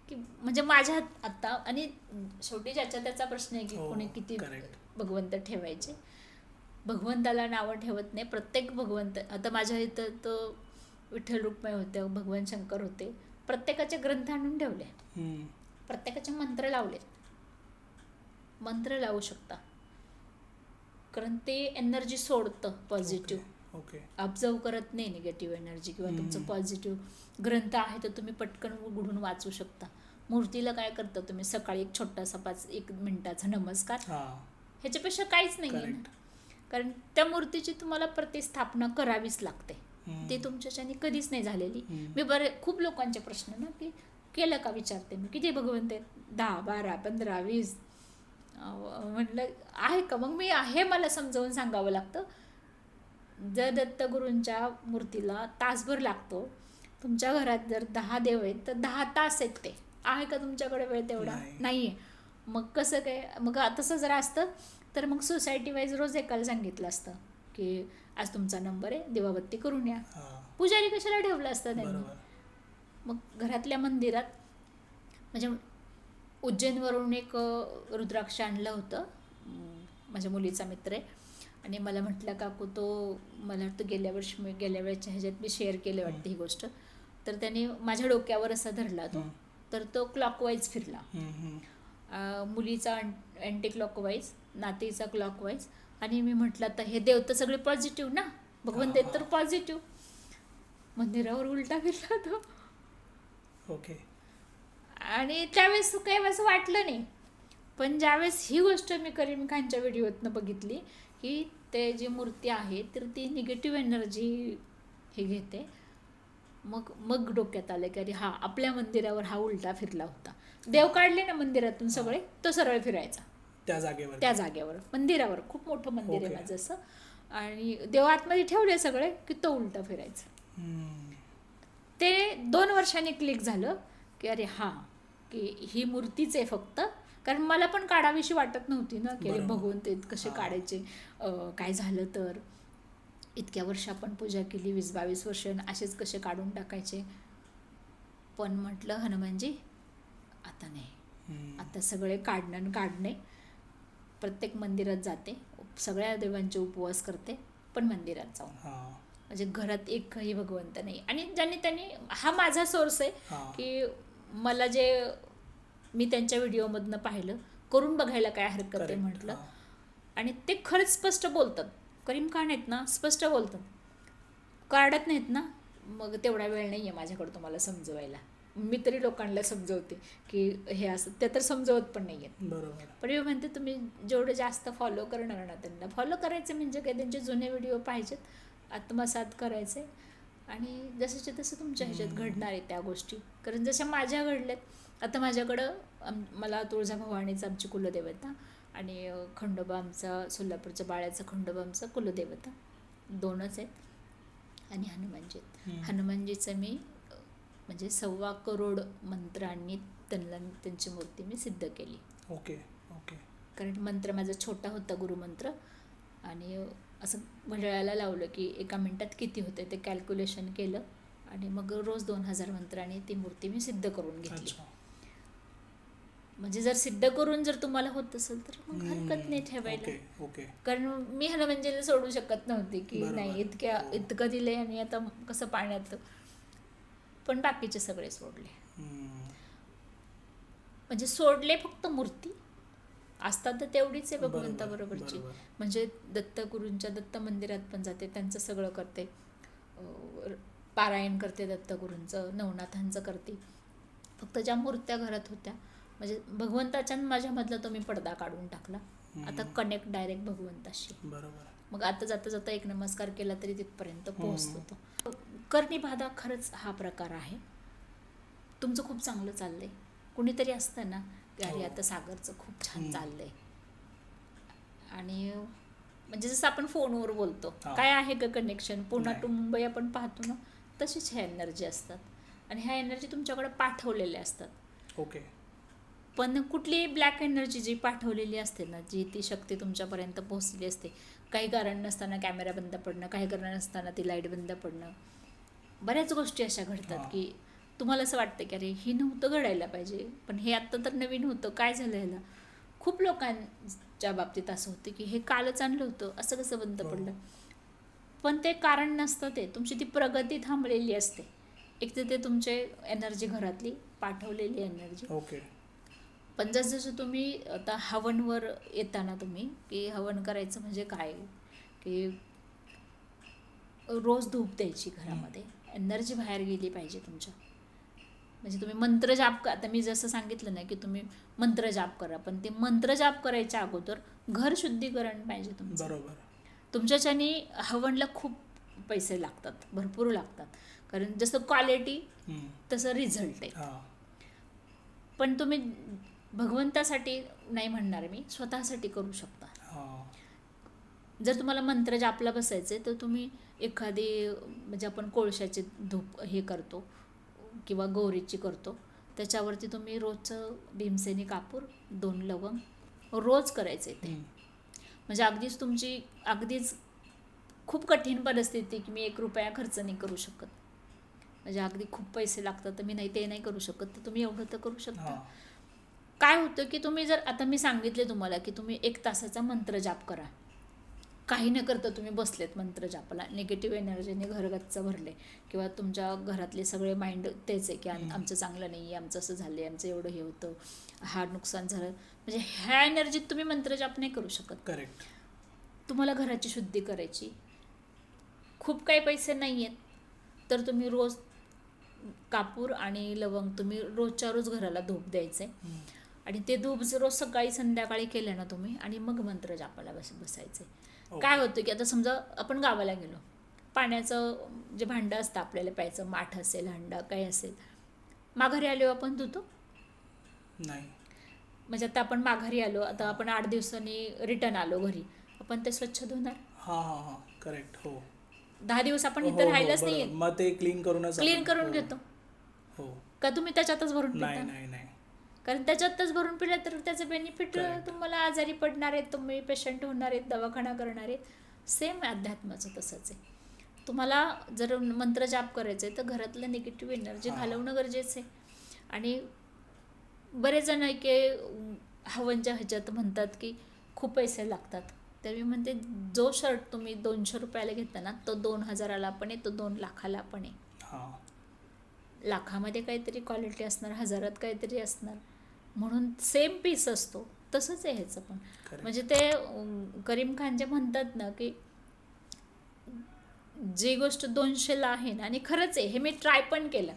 की म्हणजे माझ्या आता, आणि शेवटी ज्याच्या त्याचा प्रश्न आहे की हो, कोणी किती correct. भगवंत ठेवायचे. भगवंताला नावं ठेवत नाही. प्रत्येक भगवंत, आता माझ्या इथं तो विठ्ठल रुक्माई होते, भगवान शंकर होते, प्रत्येकाचे ग्रंथ आणून ठेवले, हम्म. प्रत्येकाचे मंत्र लावले. मंत्र लावू शकता, कारण ते एनर्जी सोडतं पॉझिटिव्ह, ओके. ऑब्झर्व करत नाही निगेटिव्ह एनर्जी. किंवा तुमचं पॉझिटिव्ह ग्रंथ आहे तर तुम्ही पटकन उघडून वाचू शकता. मूर्तीला काय करता तुम्ही, सकाळी एक छोटासा 1 मिनिटाचा नमस्कार, हा ह्याच्यापेक्षा काहीच नाही आहे करेक्ट. ना. कारण त्या मूर्तीची तुम्हाला प्रतिस्थापना करावीच लागते, हम्म. ती तुमच्याच्याने कधीच नाही झालेली. हम्म. मी खूप लोकांचे प्रश्न ना की केलं का विचारते मी, किती भगवंत आहेत, 10, 12, 15, 20, म्हटलं आहे का. मग मी आहे मला समजावून सांगावं लागतं. जर दत्तगुरूंच्या मूर्तीला तासभर लागतो, तुमच्या घरात जर 10 देव आहेत तर 10 तास आहेत, ते आहे का तुमच्याकडे वेळ तेवढा, नाही आहे. मग कसं काय, मग तसं जर असतं तर मग सोसायटी वाईज रोज एकाला सांगितलं असतं की आज तुमचा नंबर आहे, दिवाबत्ती करून या. हा पुजारी कशाला ठेवलं असतं त्यांनी. बरोबर. मग घरातल्या मंदिरात, म्हणजे उज्जैनवरून एक रुद्राक्ष आणलं होतं माझ्या मुलीचा मित्र आहे. आणि मला म्हटलं काकू तो मला वाटतं गेल्या वेळेच्या ह्याच्यात मी शेअर केलं वाटतं ही गोष्ट. तर त्याने माझ्या डोक्यावर असा धरला तो. तर तो क्लॉकवाईज फिरला. मुलीचा अँटी क्लॉकवाईज, नातीचा क्लॉकवाईज. आणि मी म्हटलं आता हे देव तर सगळे पॉझिटिव्ह ना, भगवंत देव तर पॉझिटिव्ह. मंदिरावर उलटा फिरला तो. ओके. आणि त्यावेळेस काही असं वाटलं नाही. पण ज्यावेळेस ही गोष्ट मी करीम खानच्या व्हिडिओतनं बघितली की ते जी मूर्ती आहे तर ती निगेटिव्ह एनर्जी हे घेते, मग डोक्यात आलं की अरे हा आपल्या मंदिरावर हा उलटा फिरला होता. देव काढले ना मंदिरातून सगळे, तो सरळ फिरायचा त्या जागेवर मंदिरावर. खूप मोठं मंदिर आहे माझं असं. आणि देव आतमध्ये ठेवले सगळे की तो उलटा फिरायचा. ते 2 वर्षांनी क्लिक झालं की अरे हा की ही मूर्तीच आहे फक्त. कारण मला पण काढावीशी वाटत नव्हती ना की अरे भगवंत कसे काढायचे, काय झालं तर इतक्या वर्ष आपण पूजा केली, 20-22 वर्ष, असेच कसे काढून टाकायचे. पण म्हटलं हनुमानजी आता नाही, आता सगळे काढणे. प्रत्येक मंदिरात जाते, सगळ्या देवांचे उपवास करते, पण मंदिरात जाऊन म्हणजे घरात एकही भगवंत नाही. आणि त्यांनी हा माझा सोर्स आहे की मला जे मी त्यांच्या व्हिडिओमधनं पाहिलं, करून बघायला काय हरकत आहे म्हटलं. आणि ते खरंच स्पष्ट बोलतात. करीम खान आहेत ना, स्पष्ट बोलतात. काढत नाहीत ना, मग तेवढा वेळ नाही आहे माझ्याकडं तुम्हाला समजवायला. मी तरी लोकांना समजवते की हे असं, ते तर समजवत पण नाही आहेत. बरोबर. पण मी म्हणते तुम्ही जेवढं जास्त फॉलो करणार ना, त्यांना फॉलो करायचं म्हणजे काय, त्यांचे जुने व्हिडिओ पाहिजेत, आत्मसात करायचे. आणि जसंच्या तसं तुमच्या ह्याच्यात घडणार आहे त्या गोष्टी. कारण जशा माझ्या घडल्यात. आता माझ्याकडं मला तुळजाभवानीचं आमची कुलदेवता आणि खंडोबा आमचा सोलापूरचं बाळ्याचं खंडोबा आमचा कुलदेवता 2च आहेत. आणि हनुमानजी आहेत. हनुमानजीचं मी म्हणजे 1.25 करोड मंत्रांनी त्यांची मूर्ती मी सिद्ध केली. ओके. कारण मंत्र माझा छोटा होता गुरुमंत्र. आणि असं घड्याळाला लावलं की 1 मिनिटात किती होते ते कॅल्क्युलेशन केलं. आणि मग रोज 2000 मंत्रांनी ती मूर्ती मी सिद्ध करून घेतली. म्हणजे जर सिद्ध करून जर तुम्हाला होत असेल तर मग हरकत नाही ठेवायला. कारण मी हनुमानजीला सोडू शकत नव्हते की नाही इतकं दिलंय आणि आता कसं पाण्यात. पण बाकीचे सगळे सोडले. म्हणजे सोडले फक्त मूर्ती असतात तर तेवढीच आहे भगवंताबरोबरची. म्हणजे दत्तगुरूंच्या दत्त मंदिरात पण जाते, त्यांचं सगळं करते, पारायण करते दत्तगुरूंचं, नवनाथांचं करते. फक्त ज्या मूर्त्या घरात होत्या म्हणजे भगवंताच्या माझ्यामधला तो मी पडदा काढून टाकला. आता कनेक्ट डायरेक्ट भगवंताशी. मग आता जाता जाता एक नमस्कार केला तरी तिथपर्यंत पोहोचतो तो. करणी बाधा खरंच हा प्रकार आहे. तुमचं खूप चांगलं चाललंय. कुणीतरी असतं ना की अरे आता सागरचं खूप छान चाललंय. आणि म्हणजे जसं आपण फोनवर बोलतो, काय आहे का कनेक्शन, पुणे टू मुंबई आपण पाहतो ना, तशीच ह्या एनर्जी असतात. आणि ह्या एनर्जी तुमच्याकडे पाठवलेल्या असतात. ओके. पण कुठलीही ब्लॅक एनर्जी जी पाठवलेली असते ना, जी ती शक्ती तुमच्यापर्यंत पोहोचली असते, काही कारण नसताना कॅमेरा बंद पडणं, काही कारण नसताना ती लाईट बंद पडणं, बऱ्याच गोष्टी अशा घडतात की तुम्हाला असं वाटतं की अरे ही नव्हतं घडायला पाहिजे, पण हे आत्ता तर नवीन होतं, काय झालं ह्याला. खूप लोकांच्या बाबतीत असं होतं की हे कालच आणलं होतं, असं कसं बंद पडलं. पण ते कारण नसतं, ते तुमची ती प्रगती थांबलेली असते. एक तर ते तुमचे एनर्जी घरातली पाठवलेली एनर्जी. ओके. पण जसं तुम्ही आता हवनवर येताना तुम्ही की हवन करायचं म्हणजे काय की रोज धूप द्यायची घरामध्ये, एनर्जी बाहेर गेली पाहिजे तुमच्या. म्हणजे तुम्ही मंत्र जाप, आता मी जसं सांगितलं ना की तुम्ही मंत्र जाप करा, पण ते मंत्र जाप करायच्या अगोदर घर शुद्धीकरण पाहिजे तुमचं. बरोबर. तुमच्याच्यानी हवनला खूप पैसे लागतात, भरपूर लागतात. कारण जसं क्वालिटी तसं रिझल्ट आहे. पण तुम्ही भगवंतासाठी नाही म्हणणार मी, स्वतःसाठी करू शकता. जर तुम्हाला मंत्र जापला बसायचे तर तुम्ही एखादी म्हणजे आपण कोळशाचे धूप हे करतो किंवा गौरीची करतो, त्याच्यावरती तुम्ही रोजचं भीमसेनी कापूर, 2 लवंग रोज करायचे ते. म्हणजे अगदीच तुमची अगदीच खूप कठीण परिस्थिती की मी 1 रुपया खर्च नाही करू शकत, म्हणजे अगदी खूप पैसे लागतात तर मी नाही ते नाही करू शकत, तर तुम्ही एवढं तर करू शकता. काय होतं की तुम्ही जर आता मी सांगितले तुम्हाला की तुम्ही 1 तासाचा मंत्र जाप करा, काही न करता तुम्ही बसलेत मंत्र जापाला, निगेटिव्ह एनर्जीने घर गच्च भरले किंवा तुमच्या घरातले सगळे माइंड तेच आहे की आमचं चांगलं नाही आहे, आमचं असं झालं आहे, आमचं एवढं हे होतं, हा नुकसान झालं, म्हणजे ह्या एनर्जीत तुम्ही मंत्र जाप नाही करू शकत. करेक्ट. तुम्हाला घराची शुद्धी करायची, खूप काही पैसे नाही आहेत तर तुम्ही रोज कापूर आणि लवंग तुम्ही रोजच्या रोज घराला धूप द्यायचे आणि ते धूप रोज सकाळी संध्याकाळी केलं ना तुम्ही आणि मग मंत्र जापाला बसायचे. काय होतं की आता समजा आपण गावाला गेलो, पाण्याचं जे भांडं असतं आपल्याला प्यायचं, माठ असेल, हंडा काही असेल, माघारी आलो आपण धुतो नाही. म्हणजे आता आपण माघारी आलो, आता आपण 8 दिवसांनी रिटर्न आलो घरी, आपण ते स्वच्छ धुणार? हां करेक्ट. हो. 10 दिवस आपण इथं राहिलंच नाहीये, मग ते क्लीन करून घेतो हो का तुम्ही त्याच्यातच भरून पिता? नाही. कारण त्याच्यातच भरून पिलं तर त्याचं बेनिफिट तुम्हाला आजारी पडणार आहेत, तुम्ही पेशंट होणार आहेत, दवाखाना करणार आहेत. सेम अध्यात्माचं तसंच आहे. तुम्हाला जर मंत्र जाप करायचं आहे तर घरातलं निगेटिव्ह एनर्जी घालवणं गरजेचं आहे. आणि बरेच जण आहे की हवनच्या ह्याच्यात म्हणतात की खूप पैसे लागतात, तर मी म्हणते जो शर्ट तुम्ही 200 रुपयाला घेता ना तो 2000ला पण आहे, तो 2 लाखाला पण आहे. लाखामध्ये काहीतरी क्वालिटी असणार, हजारात काहीतरी असणार, म्हणून सेम पीस असतो. तसंच आहे ह्याचं पण. म्हणजे ते करीम खान जे म्हणतात ना की जी गोष्ट 200ला आहे ना, आणि खरंच आहे, हे मी ट्राय पण केलं,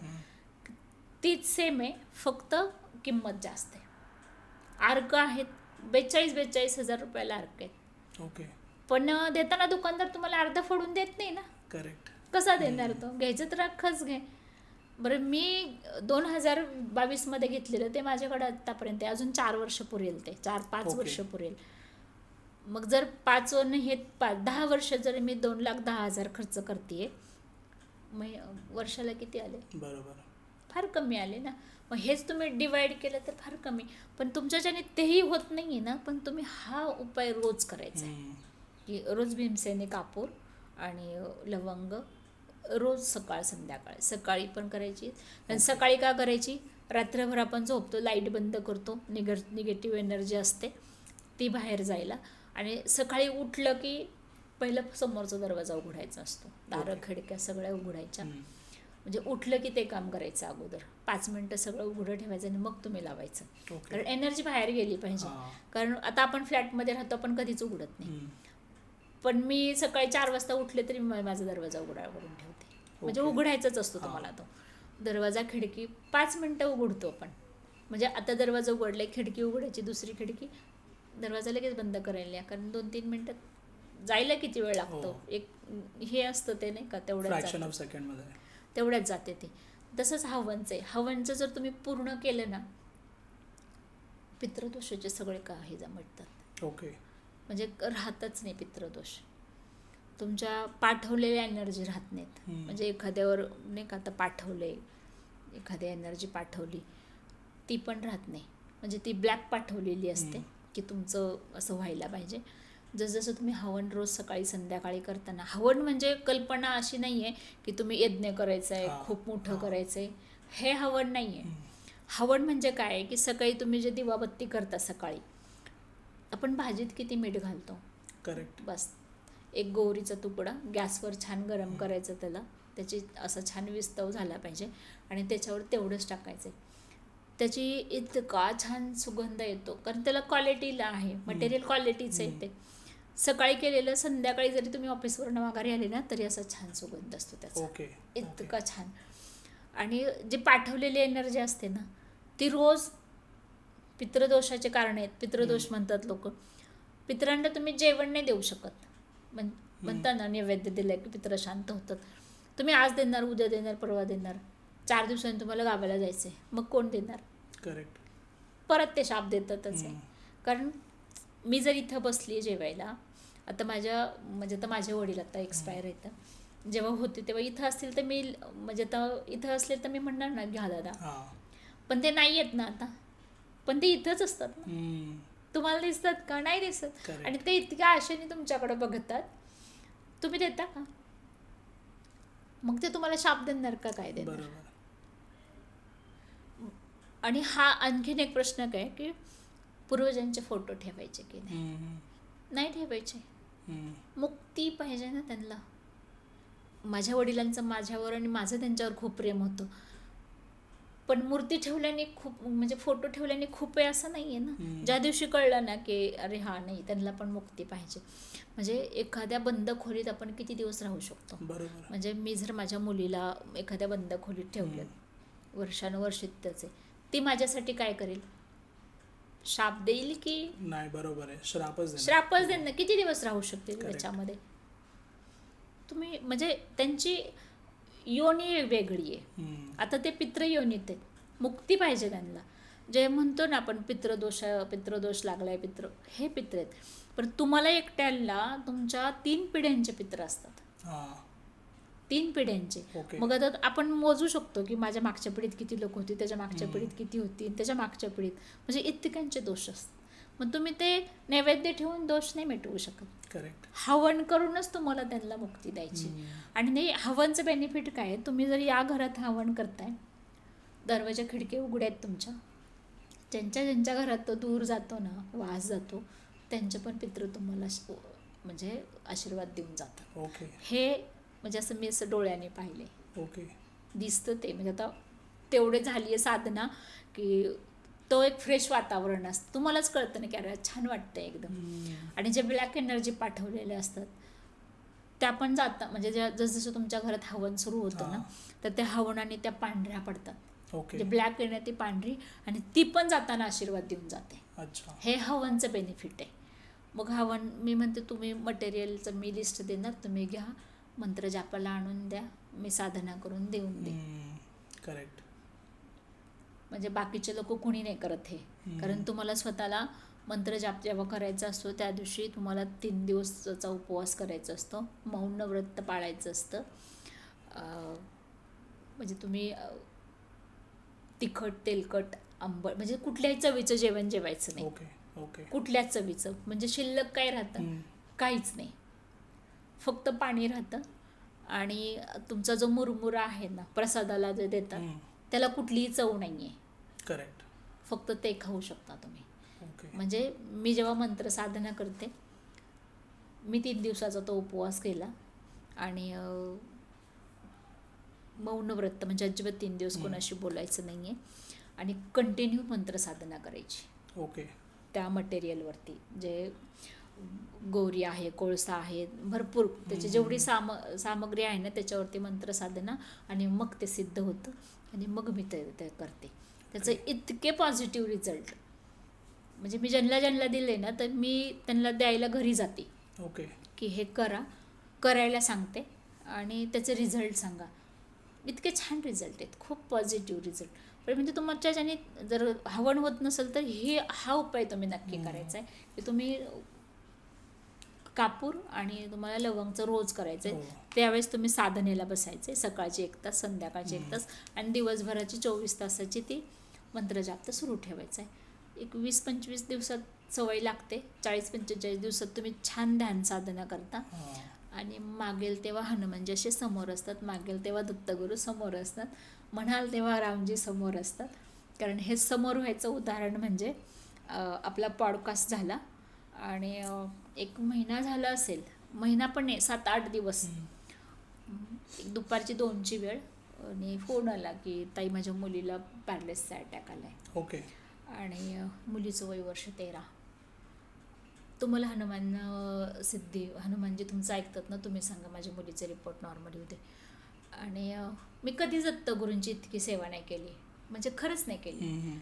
तीच सेम आहे, फक्त किंमत जास्त आहे. अर्क आहेत 42,000 रुपयाला अर्क आहेत. ओके. पण देताना दुकानदार तुम्हाला अर्धा फोडून देत नाही ना. करेक्ट. कसा देणार तो? घ्यायचं तर अख्खंच घे. बरं, मी 2022मध्ये घेतलेलं ते माझ्याकडे आत्तापर्यंत अजून 4 वर्ष पुरेल, ते 4-5 वर्ष पुरेल. मग जर 5 हे 10 वर्ष जर मी 2,10,000 खर्च करते, मग वर्षाला किती आले? बरोबर, फार कमी आले ना. मग हेच तुम्ही डिवाइड केलं तर फार कमी. पण तुमच्याच्याने तेही होत नाही आहे ना, पण तुम्ही हा उपाय रोज करायचा आहे की रोज भीमसेनी कापूर आणि लवंग रोज सकाळ संध्याकाळ, सकाळी पण करायची. आणि सकाळी का करायची? रात्रभर आपण झोपतो, लाईट बंद करतो, निगेटिव्ह एनर्जी असते ती बाहेर जायला. आणि सकाळी उठलं की पहिलं समोरचा दरवाजा उघडायचा असतो, दारं खिडक्या सगळ्या उघडायच्या. म्हणजे उठलं की ते काम करायचं अगोदर 5 मिनटं सगळं उघडं ठेवायचं आणि मग तुम्ही लावायचं. कारण एनर्जी बाहेर गेली पाहिजे. कारण आता आपण फ्लॅटमध्ये राहतो, आपण कधीच उघडत नाही. पण मी सकाळी 4 वाजता उठले तरी माझा दरवाजा उघडा करून ठेवते. म्हणजे उघडायचाच असतो तुम्हाला तो दरवाजा. खिडकी 5 मिनटं उघडतो आपण. म्हणजे आता दरवाजा उघडलाय, खिडकी उघडायची, दुसरी खिडकी, दरवाजा लगेच बंद करायला. कारण 2-3 मिनटात जायला किती वेळ लागतो, एक हे असतं ते नाही का, तेवढ्यात जाते ते. तसंच हवनचं आहे. हवनचं जर तुम्ही पूर्ण केलं ना, पितृदोषाचे सगळे काही मिटतात. ओके. म्हणजे राहतच नाही पितृदोष. तुमच्या पाठवलेल्या एनर्जी राहत नाहीत. म्हणजे एखाद्यावर नाही का, आता पाठवले, एखादी एनर्जी पाठवली ती पण राहत नाही. म्हणजे ती ब्लॅक पाठवलेली असते की तुमचं असं व्हायला पाहिजे. जसजसं तुम्ही हवन रोज सकाळी संध्याकाळी करताना, हवन म्हणजे कल्पना अशी नाही आहे की तुम्ही यज्ञ करायचं आहे, खूप मोठं करायचं आहे, हे हवन नाही आहे. हवन म्हणजे काय आहे की सकाळी तुम्ही जे दिवाबत्ती करता, सकाळी आपण भाजीत किती मीठ घालतो, करेक्ट, बस एक गोवरीचा तुकडा गॅसवर छान गरम करायचं, त्याची असं छान विस्तव झाला पाहिजे आणि त्याच्यावर तेवढंच टाकायचं. त्याची इतका छान सुगंध येतो, कारण त्याला क्वालिटीला आहे, मटेरियल क्वालिटीचं आहे ते. सकाळी केलेलं संध्याकाळी जरी तुम्ही ऑफिसवरून माघारी आले ना तरी असा छान सुगंध असतो त्याचा, इतका छान. आणि जी पाठवलेली एनर्जी असते ना ती रोज, पितृदोषाचे कारण आहेत, पितृदोष म्हणतात लोक. पितरांना तुम्ही जेवण नाही देऊ शकत, म्हणतात ना नैवेद्य दिलं की पितृ शांत होतात. तुम्ही आज देणार, उद्या देणार, परवा देणार, 4 दिवसांनी तुम्हाला गावाला जायचं आहे, मग कोण देणार? करेक्ट. परत ते शाप देतातच आहे. कारण मी जर इथं बसली जेवायला, आता म्हणजे आता माझे वडील आता एक्सपायर आहेत, जेव्हा होते तेव्हा इथं असतील तर मी, म्हणजे आता इथं असले तर मी म्हणणार ना घ्या दादा, पण ते नाही आहेत ना आता, पण ते इथंच असतात ना. तुम्हाला दिसतात का? नाही दिसत. आणि ते इतक्या आशेने तुमच्याकडे बघतात, तुम्ही देता का? मग ते तुम्हाला शाप देणार का काय देणार? आणि हा आणखीन एक प्रश्न काय की पूर्वजांचे फोटो ठेवायचे की नाही? हम्म. नाही ठेवायचे. हम्म. मुक्ती पाहिजे ना त्यांना. माझ्या वडिलांचं माझ्यावर आणि माझं त्यांच्यावर खूप प्रेम होतं, पण मूर्ती ठेवल्याने खूप म्हणजे फोटो ठेवल्याने खूप आहे असं नाही आहे ना. ज्या दिवशी कळलं ना की अरे हा नाही, त्यांना पण मुक्ती पाहिजे. म्हणजे एखाद्या बंद खोलीत आपण किती दिवस राहू शकतो? बरोबर. म्हणजे मी जर माझ्या मुलीला एखाद्या बंद खोलीत ठेवलं वर्षानुवर्षे त्याचे, ती माझ्यासाठी काय करेल? शाप देईल की? नाही, बरोबर आहे, श्रापच देणार. श्रापच देईल ना. किती दिवस राहू शकते Correct. त्याच्यामध्ये? तुम्ही म्हणजे त्यांची योनी वेगळी आहे. हम्म. आता ते पितृयोनीत आहेत, मुक्ती पाहिजे त्यांना. जे म्हणतो ना आपण पितृदोष लागलाय, हे पित्र आहेत. पण तुम्हाला एकट्याला तुमच्या 3 पिढ्यांचे पित्र असतात. हा. 3 पिढ्यांचे. ओके. मग आता आपण मोजू शकतो की माझ्या मागच्या पिढीत किती लोक होती, त्याच्या मागच्या पिढीत किती होती, त्याच्या मागच्या पिढीत, म्हणजे इतक्यांचे दोष असतात. मग तुम्ही ते नैवेद्य ठेवून दोष नाही मिटवू शकत. करेक्ट. हवन करूनच तुम्हाला त्यांना मुक्ती द्यायची. आणि नाही, हवनचं बेनिफिट काय आहे? तुम्ही जर या घरात हवन करताय, दरवाजा खिडकी उघड्या आहेत तुमच्या, ज्यांच्या घरात तो दूर जातो ना, वास जातो, त्यांचे पण पितृ तुम्हाला म्हणजे आशीर्वाद देऊन जातात. ओके. हे म्हणजे असं मी असं डोळ्याने पाहिले, ओके. दिसतं ते. म्हणजे आता तेवढे झाली आहे साधना की तो एक फ्रेश वातावरण असतं, तुम्हालाच कळतं ना की अरे छान वाटतं एकदम. आणि जे ब्लॅक एनर्जी पाठवलेले असतात त्या पण जातात, म्हणजे जसं तुमच्या घरात हवन सुरू होतं ना, तर त्या हवनाने त्या पांढऱ्या पडतात. ओके. म्हणजे ब्लॅक एनर्जी पांढरी, आणि ती पण जाताना आशीर्वाद देऊन जाते. अच्छा. हे हवनचं बेनिफिट आहे. मग हवन मी म्हणते, तुम्ही मटेरियलचं मी लिस्ट देणार, तुम्ही घ्या, मंत्र जापाला आणून द्या, मी साधना करून देऊन दे. करेक्ट. म्हणजे बाकीचे लोक कुणी नाही करत हे. कारण तुम्हाला स्वतःला मंत्र जाप जेव्हा करायचा असतो त्या दिवशी तुम्हाला 3 दिवसाचा उपवास करायचा असतो, मौन व्रत पाळायचं असतं. म्हणजे तुम्ही तिखट, तेलकट, आंबट म्हणजे कुठल्याही चवीचं जेवण जेवायचं नाही. ओके. ओके. कुठल्याच चवीचं. म्हणजे शिल्लक काय राहतं? काहीच नाही, फक्त पाणी राहतं. आणि तुमचा जो मुरमुरा आहे ना, प्रसादाला जे देतात, त्याला कुठलीही चव नाही आहे. करेक्ट. फक्त ते खाऊ शकता तुम्ही. ओके. म्हणजे मी जेव्हा मंत्र साधना करते, मी 3 दिवसाचा तो उपवास केला आणि मौन व्रत म्हणजे अजिबात 3 दिवस कोणाशी बोलायचं नाही आहे आणि कंटिन्यू मंत्र साधना करायची. ओके. त्या मटेरियलवरती जे गौरी आहे, कोळसा आहे, भरपूर त्याची जेवढी सामग्री आहे ना त्याच्यावरती मंत्र साधना, आणि मग ते सिद्ध होतं आणि मग मी ते करते. त्याचे इतके पॉझिटिव्ह रिझल्ट, म्हणजे मी ज्यांना दिले ना, तर मी त्यांना द्यायला घरी जाते. ओके. की हे करायला सांगते आणि त्याचे रिझल्ट सांगा. इतके छान रिझल्ट आहेत, खूप पॉझिटिव्ह रिझल्ट. पण म्हणजे तुमच्या ज्याने जर हवन होत नसेल तर हा उपाय तुम्ही नक्की करायचा आहे की तुम्ही कापूर आणि तुम्हाला लवंगचं रोज करायचं आहे. त्यावेळेस तुम्ही साधनेला बसायचे, सकाळची 1 तास, संध्याकाळची 1 तास, आणि दिवसभराची 24 तासाची ती मंत्रजाप सुरू ठेवायचं आहे. एक 20-25 दिवसात सवय लागते. 40-45 दिवसात तुम्ही छान ध्यान साधना करता. आणि मागेल तेव्हा हनुमानजी असे समोर असतात, मागेल तेव्हा दत्तगुरू समोर असतात, म्हणाल तेव्हा रामजी समोर असतात. कारण हे समोर व्हायचं उदाहरण म्हणजे आपला पॉडकास्ट झाला आणि 1 महिना झाला असेल, महिना पण नाही, 7-8 दिवस, दुपारची 2ची वेळ, आणि फोन आला की ताई माझ्या मुलीला पॅरालिसिसचा अटॅक आलाय. ओके. आणि मुलीचं वय वर्ष 13. तुम्हाला हनुमानजी तुमचं ऐकतात ना, तुम्ही सांगा माझ्या मुलीचे रिपोर्ट नॉर्मली होते. आणि मी कधीच दत्तगुरूंची इतकी सेवा नाही केली, म्हणजे खरंच नाही केली.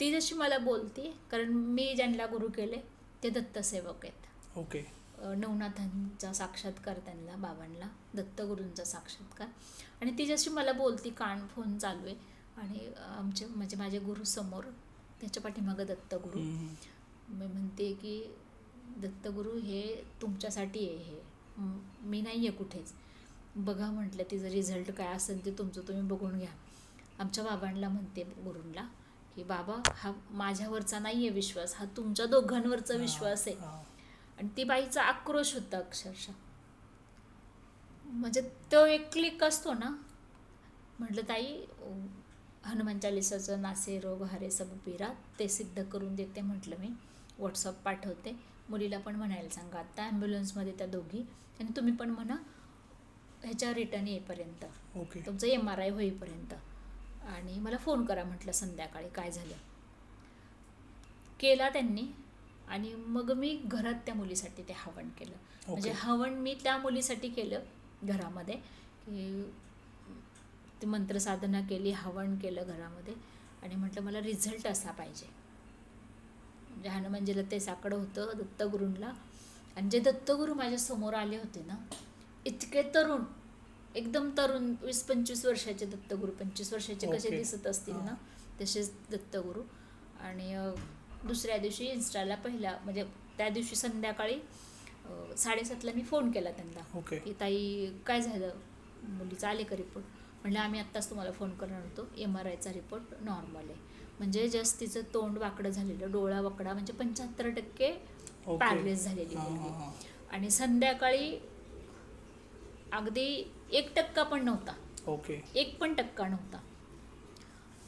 ती जशी मला बोलते, कारण मी ज्यांना गुरु केले ते दत्तसेवक आहेत. ओके. नवनाथांचा साक्षात्कार त्यांना, बाबांना दत्तगुरूंचा साक्षात्कार. आणि ती जशी मला बोलती, कान फोन चालू आहे आणि म्हणजे माझे गुरु समोर, त्याच्या पाठीमागं दत्तगुरू. मी म्हणते की दत्तगुरू हे तुमच्यासाठी आहे, हे मी नाही आहे कुठेच. बघा म्हटलं तिचं रिझल्ट काय असेल ते तुमचं तुम्ही बघून घ्या. आमच्या बाबांना म्हणते, गुरूंना, की बाबा हा माझ्यावरचा नाही आहे विश्वास, हा तुमच्या दोघांवरचा विश्वास आहे. आणि ती बाईचा आक्रोश होता अक्षरशः. म्हणजे तो एक क्लिक असतो ना, म्हटलं ताई हनुमान चालिसाचं नासे रोग हारे सब पीरा ते सिद्ध करून देते म्हटलं मी. व्हॉट्सअप पाठवते. मुलीला पण म्हणायला सांगा आता ॲम्ब्युलन्समध्ये त्या दोघी, आणि तुम्ही पण म्हणा ह्याच्या रिटर्न येईपर्यंत, ओके. तुमचं MRI होईपर्यंत, आणि मला फोन करा म्हटलं संध्याकाळी काय झालं. केला त्यांनी, आणि मग मी घरात त्या मुलीसाठी ते हवन केलं. म्हणजे हवन मी त्या मुलीसाठी केलं घरामध्ये, की ती मंत्रसाधना केली, हवन केलं घरामध्ये, आणि म्हटलं मला रिझल्ट असा पाहिजे. म्हणजे हनुमानजीला ते साकडं होतं दत्तगुरूंना, आणि जे दत्तगुरू माझ्या समोर आले होते ना, इतके तरुण, एकदम तरुण, 20-25 वर्षाचे दत्तगुरू, 25 वर्षाचे कसे दिसत असतील ना तसेच दत्तगुरू. आणि दुसऱ्या दिवशी इन्स्टाला म्हणजे त्या दिवशी संध्याकाळी 7:30ला मी फोन केला त्यांना, की ताई काय झालं, मुलीचा आले का रिपोर्ट. म्हणलं आम्ही आत्ताच तुम्हाला फोन करणार होतो, MRIचा रिपोर्ट नॉर्मल आहे. म्हणजे जस्ट तिचं तोंड वाकडं झालेलं, डोळा वाकडा, म्हणजे 75% पॅरलाइज झालेली मुलगी. आणि संध्याकाळी अगदी 1% पण नव्हता, 1% नव्हता.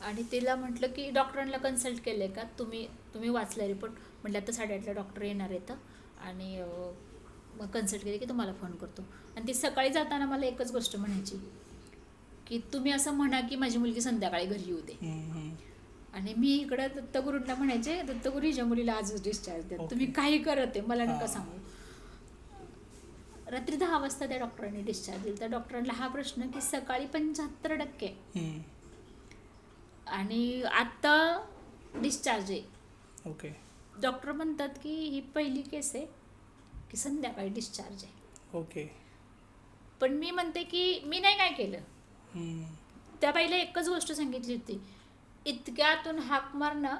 आणि तिला म्हटलं की डॉक्टरांना कन्सल्ट केलं का तुम्ही वाचला रिपोर्ट. म्हटलं आता 8:30ला डॉक्टर येणार येतं, आणि मग कन्सल्ट केले की तुम्हाला फोन करतो. आणि ती सकाळी जाताना मला एकच गोष्ट म्हणायची, की तुम्ही असं म्हणा की माझी मुलगी संध्याकाळी घरी येऊ दे. आणि मी इकडं दत्तगुरूंना म्हणायचे, दत्तगुरू हिच्या मुलीला आजच डिस्चार्ज द्या, तुम्ही काही करत आहे मला नका सांगू. रात्री 10 वाजता त्या डॉक्टरांनी डिस्चार्ज दिला. त्या डॉक्टरांना हा प्रश्न की सकाळी 75% आणि आत्ता डिस्चार्ज आहे. डॉक्टर म्हणतात की ही पहिली केस आहे की संध्याकाळी डिस्चार्ज आहे. पण मी म्हणते की मी नाही काय केलं. त्या बाईला एकच गोष्ट सांगितली होती, इतक्यातून हाक मारणं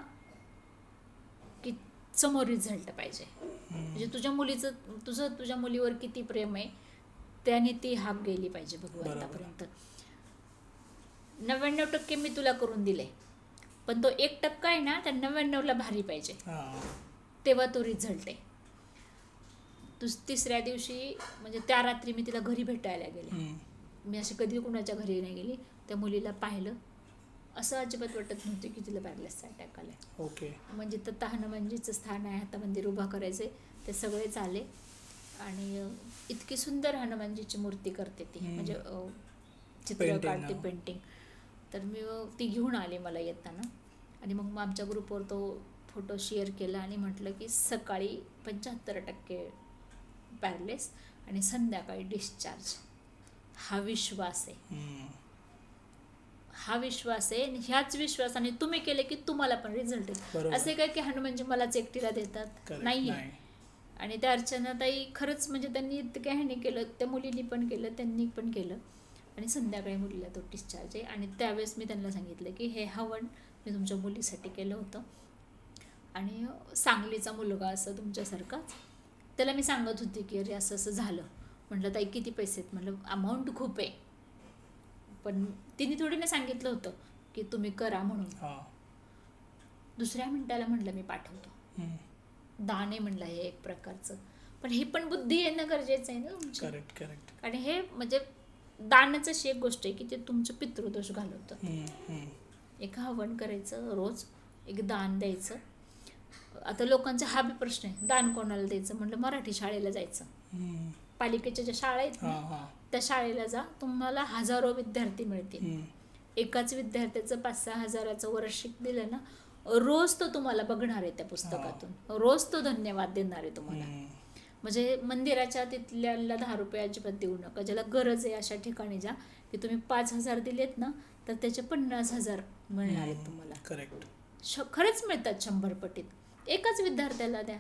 की समोर रिझल्ट पाहिजे. म्हणजे तुझ्या मुलीवर किती प्रेम आहे त्याने ती हाक गेली पाहिजे भगवंतापर्यंत. 99% मी तुला करून दिले, पण तो 1% आहे ना, त्या 99ला भारी पाहिजे, तेव्हा तो रिझल्ट आहे. तिसऱ्या दिवशी म्हणजे त्या रात्री मी तिला घरी भेटायला गेले. मी अशी कधी कुणाच्या घरी नाही गेली. त्या मुलीला पाहिलं, असं अजिबात वाटत नव्हतं की तिला पॅरलाइसचा अटॅक आलाय. म्हणजे तर हनुमानजीचं स्थान आहे, आता मंदिर उभा करायचे, ते सगळेच आले. आणि इतकी सुंदर हनुमानजीची मूर्ती करते ती, म्हणजे चित्र काढते, पेंटिंग. तर मी ती घेऊन आले मला येताना, आणि मग आमच्या ग्रुपवर तो फोटो शेअर केला आणि म्हटलं की सकाळी 75% पॅरलाइस आणि संध्याकाळी डिस्चार्ज. हा विश्वास आहे, हा विश्वास आहे. आणि ह्याच विश्वासाने तुम्ही केले की तुम्हाला पण रिझल्ट येईल. असे काय की हनुमानजी मलाच एकटीला देतात नाही. आणि त्या अर्चनाताई खरंच म्हणजे त्यांनी इतक्या ह्याने केलं, त्या मुलींनी पण केलं, त्यांनी पण केलं. आणि संध्याकाळी मुलीला तो डिस्चार्ज आहे. आणि त्यावेळेस मी त्यांना सांगितलं की हे हवन मी तुमच्या मुलीसाठी केलं होतं, आणि सांगलीचा मुलगा असं तुमच्यासारखाच, त्याला मी सांगत होती की अरे असं असं झालं. म्हटलं ताई किती पैसे आहेत, म्हटलं अमाऊंट खूप आहे, पण तिने थोडी ना सांगितलं होतं की तुम्ही करा म्हणून. दुसऱ्या मिनिटाला म्हटलं मी पाठवतो, दान आहे म्हणलं हे एक प्रकारचं. पण हे पण बुद्धी येणं गरजेचं आहे ना तुमची. करेक्ट. आणि हे म्हणजे दानाच अशी एक गोष्ट आहे की ते तुमचं पितृदोष घालवतं. एक हवन करायचं रोज, एक दान द्यायचं. आता लोकांचा हा बी प्रश्न आहे, दान कोणाला द्यायचं. म्हटलं मराठी शाळेला जायचं, पालिकेच्या ज्या शाळा आहेत ना त्या शाळेला जा, तुम्हाला हजारो विद्यार्थी मिळतील. एकाच विद्यार्थ्याचं 5-6 हजाराचं वार्षिक दिलं ना, रोज तो तुम्हाला बघणार आहे त्या पुस्तकातून, रोज तो धन्यवाद देणार आहे तुम्हाला. म्हणजे मंदिराच्या तिथल्याला 10 रुपये अजिबात देऊ नका. ज्याला गरज आहे अशा ठिकाणी जा, की तुम्ही 5,000 दिलेत ना तर त्याचे 50,000 मिळणार आहेत तुम्हाला. खरंच मिळतात 100 पटीत. एकाच विद्यार्थ्याला द्या,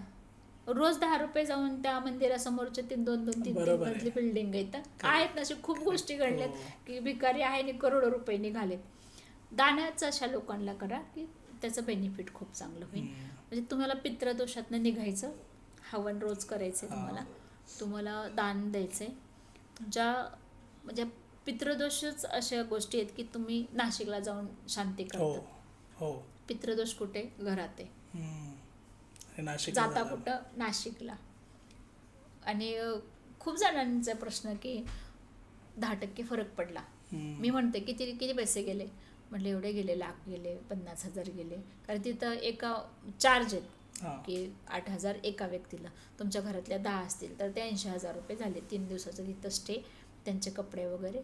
रोज 10 रुपये जाऊन त्या मंदिरासमोरच्या 2-3 मजली बिल्डिंग आहेत ना, अशा खूप गोष्टी घडल्यात की भिकारी आहे आणि करोडो रुपये निघालेत. दानाचं अशा लोकांना करा की त्याचं बेनिफिट खूप चांगलं होईल. म्हणजे तुम्हाला पितृदोषातनं निघायचं, हवन रोज करायचं, तुम्हाला दान द्यायचंय. तुमच्या म्हणजे पितृदोषच अशा गोष्टी आहेत की तुम्ही नाशिकला जाऊन शांती करता. पितृदोष कुठे? घरात आहे, जाता कुठं? नाशिकला. आणि खूप जणांचा प्रश्न की 10% फरक पडला, मी म्हणते किती किती पैसे गेले, म्हटलं एवढे गेले, लाख गेले, 50,000 गेले. कारण तिथं एका चार्ज आहेत की 8,000 एका व्यक्तीला. तुमच्या घरातल्या 10 असतील तर ते 80,000 रुपये झाले. 3 दिवसाचं तिथं स्टे, त्यांचे कपडे वगैरे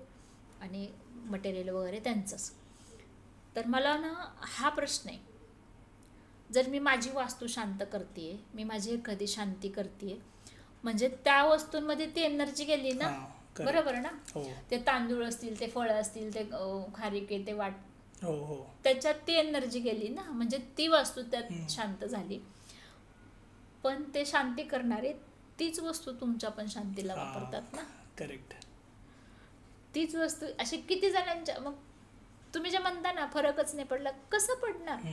आणि मटेरियल वगैरे त्यांचंच. तर मला ना हा प्रश्न आहे, जर मी माझी वास्तू शांत करते, मी माझी एखादी शांती करते, म्हणजे त्या वस्तूंमध्ये ती एनर्जी गेली ना. बरोबर ना. ते तांदूळ असतील, ते फळं असतील, ते खारीके, ते वाट, त्याच्यात ती एनर्जी गेली ना, म्हणजे ती वस्तू त्यात शांत झाली. पण ते शांती करणारे तीच वस्तू तुमच्या पण शांतीला वापरतात ना. करेक्ट. तीच वस्तू अशी किती जणांच्या, मग तुम्ही जे म्हणता ना फरकच नाही पडला, कसं पडणार?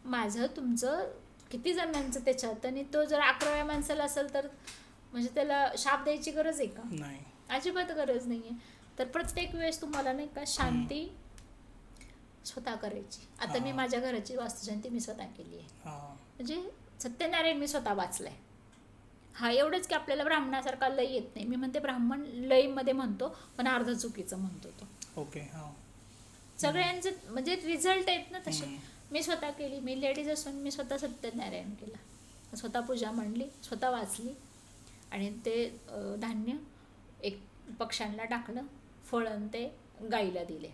माझं तुमचं किती जणांचं त्याच्यात, आणि तो जर 11व्या माणसाला असेल तर म्हणजे त्याला शाप द्यायची गरज आहे का? नाही, अजिबात गरज नाही आहे. तर प्रत्येक वेळेस तुम्हाला नाही का शांती स्वतः करायची. आता मी माझ्या घराची वास्तुशांती मी स्वतः केली आहे. म्हणजे सत्यनारायण मी स्वतः वाचलाय. हा एवढंच की आपल्याला ब्राह्मणासारखा लय येत नाही. मी म्हणते ब्राह्मण लयमध्ये म्हणतो, पण अर्ध चुकीचं म्हणतो तो. ओके. सगळ्यांचे म्हणजे रिझल्ट आहेत ना तसे. मी स्वतः केली, मी लेडीज असून मी स्वतः सत्यनारायण केला, स्वतः पूजा मांडली, स्वतः वाचली, आणि ते धान्य एक पक्ष्यांना टाकलं, फळं ते गाईला दिले.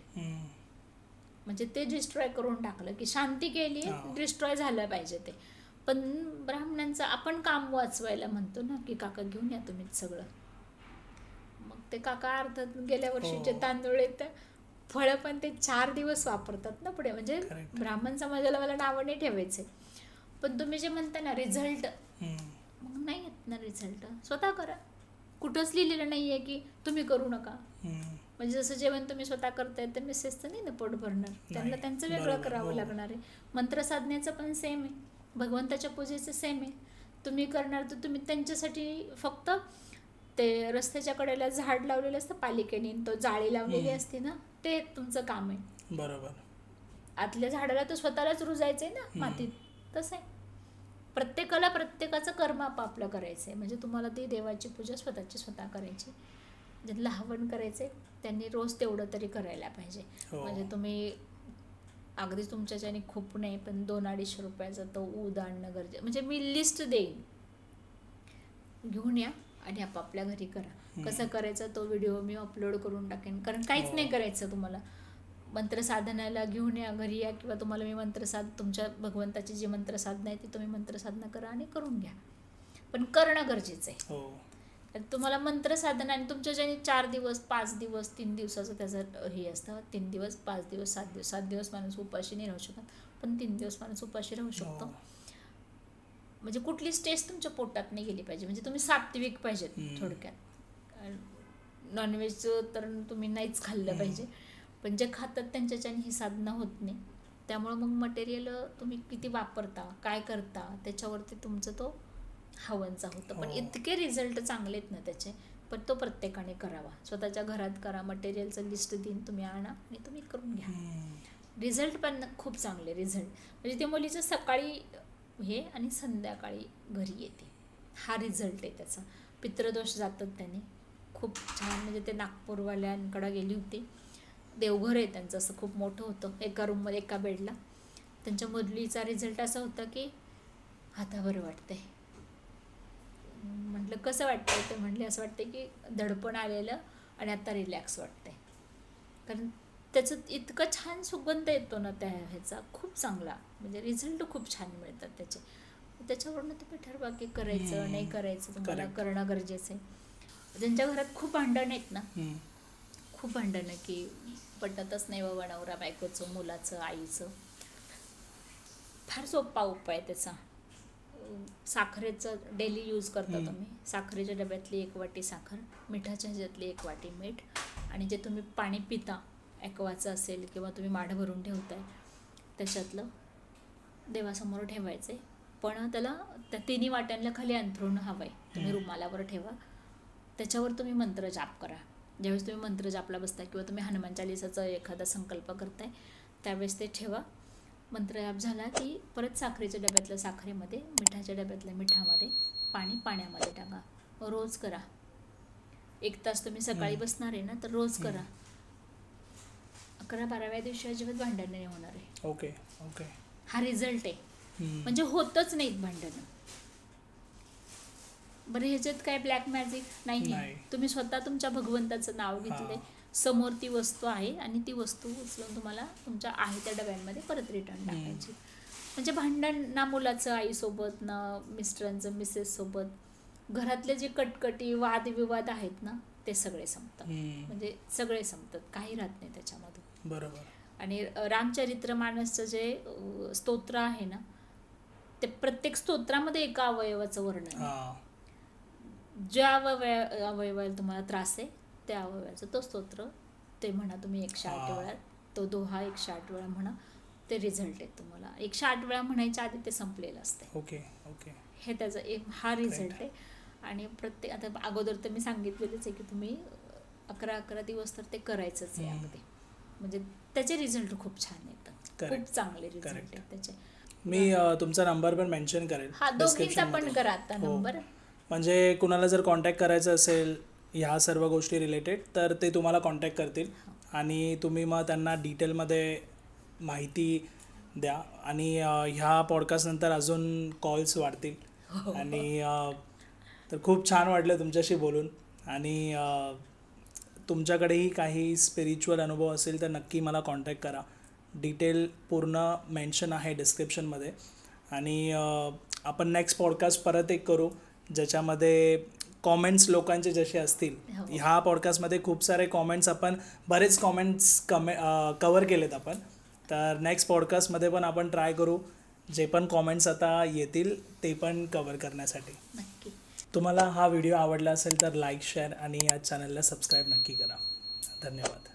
म्हणजे ते डिस्ट्रॉय करून टाकलं की शांती केली, डिस्ट्रॉय झालं पाहिजे ते. पण ब्राह्मणांचं आपण काम वाचवायला म्हणतो ना की काका घेऊन या तुम्ही सगळं. मग ते काका अर्थात गेल्या वर्षीचे तांदूळ येतं, फळं पण ते 4 दिवस वापरतात ना पुढे. म्हणजे ब्राह्मण समाजाला मला नावं नाही ठेवायचे, पण तुम्ही जे म्हणता ना रिझल्ट, मग नाही येत ना रिझल्ट. स्वतः करा. कुठंच लिहिलेलं नाही आहे की तुम्ही करू नका. म्हणजे जसं जेवण तुम्ही स्वतः करताय तर मिसेसचं नाही ना पोट भरणार, त्यांना त्यांचं वेगळं करावं लागणार आहे. मंत्र साधण्याचं पण सेम आहे, भगवंताच्या पूजेचं सेम आहे. तुम्ही करणार तर तुम्ही त्यांच्यासाठी फक्त ते रस्त्याच्या कडेला झाड लावलेलं असतं पालिकेने, तो जाळी लावलेली असते ना, ते तुमचं काम आहे. बरोबर. आतल्या झाडाला तर स्वतःलाच रुजायचंय ना मातीत. तसं आहे प्रत्येकाला प्रत्येकाचं कर्म आपापलं करायचंय. म्हणजे तुम्हाला ती देवाची पूजा स्वतःची स्वतः करायची, ज्यांना हवन करायचे त्यांनी रोज तेवढं तरी करायला पाहिजे. म्हणजे तुम्ही अगदी तुमच्याच्याने खूप नाही, पण 200-250 रुपयाचा तो ऊद आणणं गरजेचं. म्हणजे मी लिस्ट देईन, घेऊन या आणि आपापल्या घरी करा. कसं करायचं तो व्हिडिओ मी अपलोड करून टाकेन. कारण काहीच नाही करायचं तुम्हाला. मंत्रसाधनाला घेऊन या, घरी या, किंवा तुम्हाला मी तुमच्या भगवंताची जी मंत्रसाधना आहे ती तुम्ही मंत्रसाधना करा आणि करून घ्या. पण करणं गरजेचं आहे. तुम्हाला मंत्रसाधना आणि तुमच्या ज्याने 4 दिवस 5 दिवस 3 दिवसाचं त्याचं हे असतं. 3 दिवस 5 दिवस 7 दिवस 7 दिवस माणूस उपाशी नाही राहू शकत, पण 3 दिवस माणूस उपाशी राहू शकतो. म्हणजे कुठली स्टेज तुमच्या पोटात नाही गेली पाहिजे. म्हणजे तुम्ही सात्विक पाहिजेत थोडक्यात. नॉनव्हेजचं तर तुम्ही नाहीच खाल्लं पाहिजे, पण जे खातात त्यांच्याच्याने ही साधना होत नाही. त्यामुळं मग मटेरियल तुम्ही किती वापरता, काय करता, त्याच्यावरती तुमचं तो हवनचा होतं. पण इतके रिझल्ट चांगले आहेत ना त्याचे. पण तो प्रत्येकाने करावा, स्वतःच्या घरात करा. मटेरियलचं लिस्ट देईन, तुम्ही आणा आणि तुम्ही करून घ्या. रिझल्ट पण खूप चांगले रिझल्ट. म्हणजे ते मुलीचं सकाळी हे आणि संध्याकाळी घरी येते, हा रिझल्ट आहे त्याचा. पितृदोष जातात त्याने खूप छान. म्हणजे ते नागपूरवाल्यांकडे गेली होती, देवघर आहे त्यांचं, असं खूप मोठं होतं, एका रूममध्ये एका बेडला. त्यांच्या मुलीचा रिझल्ट असा होता की आता बरं वाटतंय. म्हटलं कसं वाटतंय, तर म्हणले असं वाटतंय की दडपण आलेलं आणि आता रिलॅक्स वाटतंय. कारण त्याचं इतकं छान सुगंध येतो ना त्या ह्याचा, खूप चांगला. म्हणजे रिझल्ट खूप छान मिळतात त्याचे. त्याच्यावरनं तुम्ही ठरवा की करायचं नाही करायचं, तुम्हाला करणं गरजेचं आहे. ज्यांच्या घरात खूप भांडण आहेत ना, खूप भांडणं की पटतच नाही बाबा नवरा बायकोचं, मुलाचं, आईचं, फार सोपा उपाय आहे त्याचा. साखरेचं डेली यूज करता तुम्ही. साखरेच्या डब्यातली 1 वाटी साखर, मिठाच्या ह्याच्यातली 1 वाटी मीठ, आणि जे तुम्ही पाणी पिता ॲक्वाचं असेल किंवा तुम्ही माठ भरून ठेवताय त्याच्यातलं देवासमोर ठेवायचं आहे. पण त्याला त्या 3 वाट्यांना खाली अंथरूण हवं आहे. तुम्ही रुमालावर ठेवा, त्याच्यावर तुम्ही मंत्र जाप करा. ज्यावेळेस तुम्ही मंत्र जापला बसताय किंवा तुम्ही हनुमान चालीसाचा एखादा संकल्प करताय त्यावेळेस ते ठेवा. मंत्र जाप झाला की परत साखरेच्या डब्यातल्या साखरेमध्ये, मिठाच्या डब्यातल्या मिठामध्ये, पाण्यामध्ये टाका. रोज करा. 1 तास तुम्ही सकाळी बसणार आहे ना, तर रोज करा. 11-12व्या दिवशी अजिबात भांडण नाही होणार आहे. Okay okay. हा रिझल्ट आहे. म्हणजे होतच नाहीत भांडणं. बरं ह्याच्यात काय ब्लॅक मॅजिक नाही आहे. तुम्ही स्वतः तुमच्या भगवंताचं नाव घेतलंय, समोर ती वस्तू आहे आणि ती वस्तू उचलून तुम्हाला तुमच्या आहे त्या डब्यांमध्ये परत रिटर्न टाकायची. म्हणजे भांडण ना मुलाचं आईसोबत, ना मिस्टरांचं मिसेस सोबत, घरातले जे कटकटी वादविवाद आहेत ना ते सगळे संपतात. म्हणजे सगळे संपतात, काही राहत नाही त्याच्यामधून. बरोबर. आणि रामचरित्रमानसचं जे स्तोत्र आहे ना, ते प्रत्येक स्तोत्रामध्ये एका अवयवाचं वर्णन आहे. ज्या अवयवाला तुम्हाला त्रास आहे त्या अवयवाचं तो स्तोत्र ते म्हणा तुम्ही 108 वेळा, तो दोहा 108 वेळा म्हणा, ते रिझल्ट आहे तुम्हाला. 108 वेळा म्हणायच्या आधी ते संपलेलं असते. Okay okay. हे त्याचा हा रिझल्ट आहे. आणि प्रत्येक आता अगोदर तर मी सांगितलेलंच आहे की तुम्ही 11 दिवस तर ते करायचंच आहे अगदी. म्हणजे त्याचे रिझल्ट खूप छान येतात, खूप चांगले रिझल्ट आहेत त्याचे. मी तुमचा नंबर पण मेन्शन करेल. हा दोघींचा पण करा आता नंबर. म्हणजे कुणाला जर कॉन्टॅक्ट करायचं असेल ह्या सर्व गोष्टी रिलेटेड तर ते तुम्हाला कॉन्टॅक्ट करतील आणि तुम्ही मग त्यांना डिटेलमध्ये माहिती द्या. आणि ह्या पॉडकास्टनंतर अजून कॉल्स वाढतील. आणि तर खूप छान वाटलं तुमच्याशी बोलून. आणि तुमच्याकडेही काही स्पिरिच्युअल अनुभव असेल तर नक्की मला कॉन्टॅक्ट करा. डिटेल पूर्ण मेन्शन आहे डिस्क्रिप्शनमध्ये. आणि आपण नेक्स्ट पॉडकास्ट परत एक करू ज्याच्यामध्ये कॉमेंट्स लोकांचे जसे असतील. ह्या पॉडकास्टमध्ये खूप सारे कॉमेंट्स, आपण बरेच कॉमेंट्स कवर केलेत आपण. तर नेक्स्ट पॉडकास्टमध्ये पण आपण ट्राय करू जे पण कॉमेंट्स आता येतील ते पण कवर करण्यासाठी. नक्की. तुम्हाला हा व्हिडिओ आवडला असेल तर लाईक, शेअर आणि या चॅनलला सबस्क्राईब नक्की करा. धन्यवाद.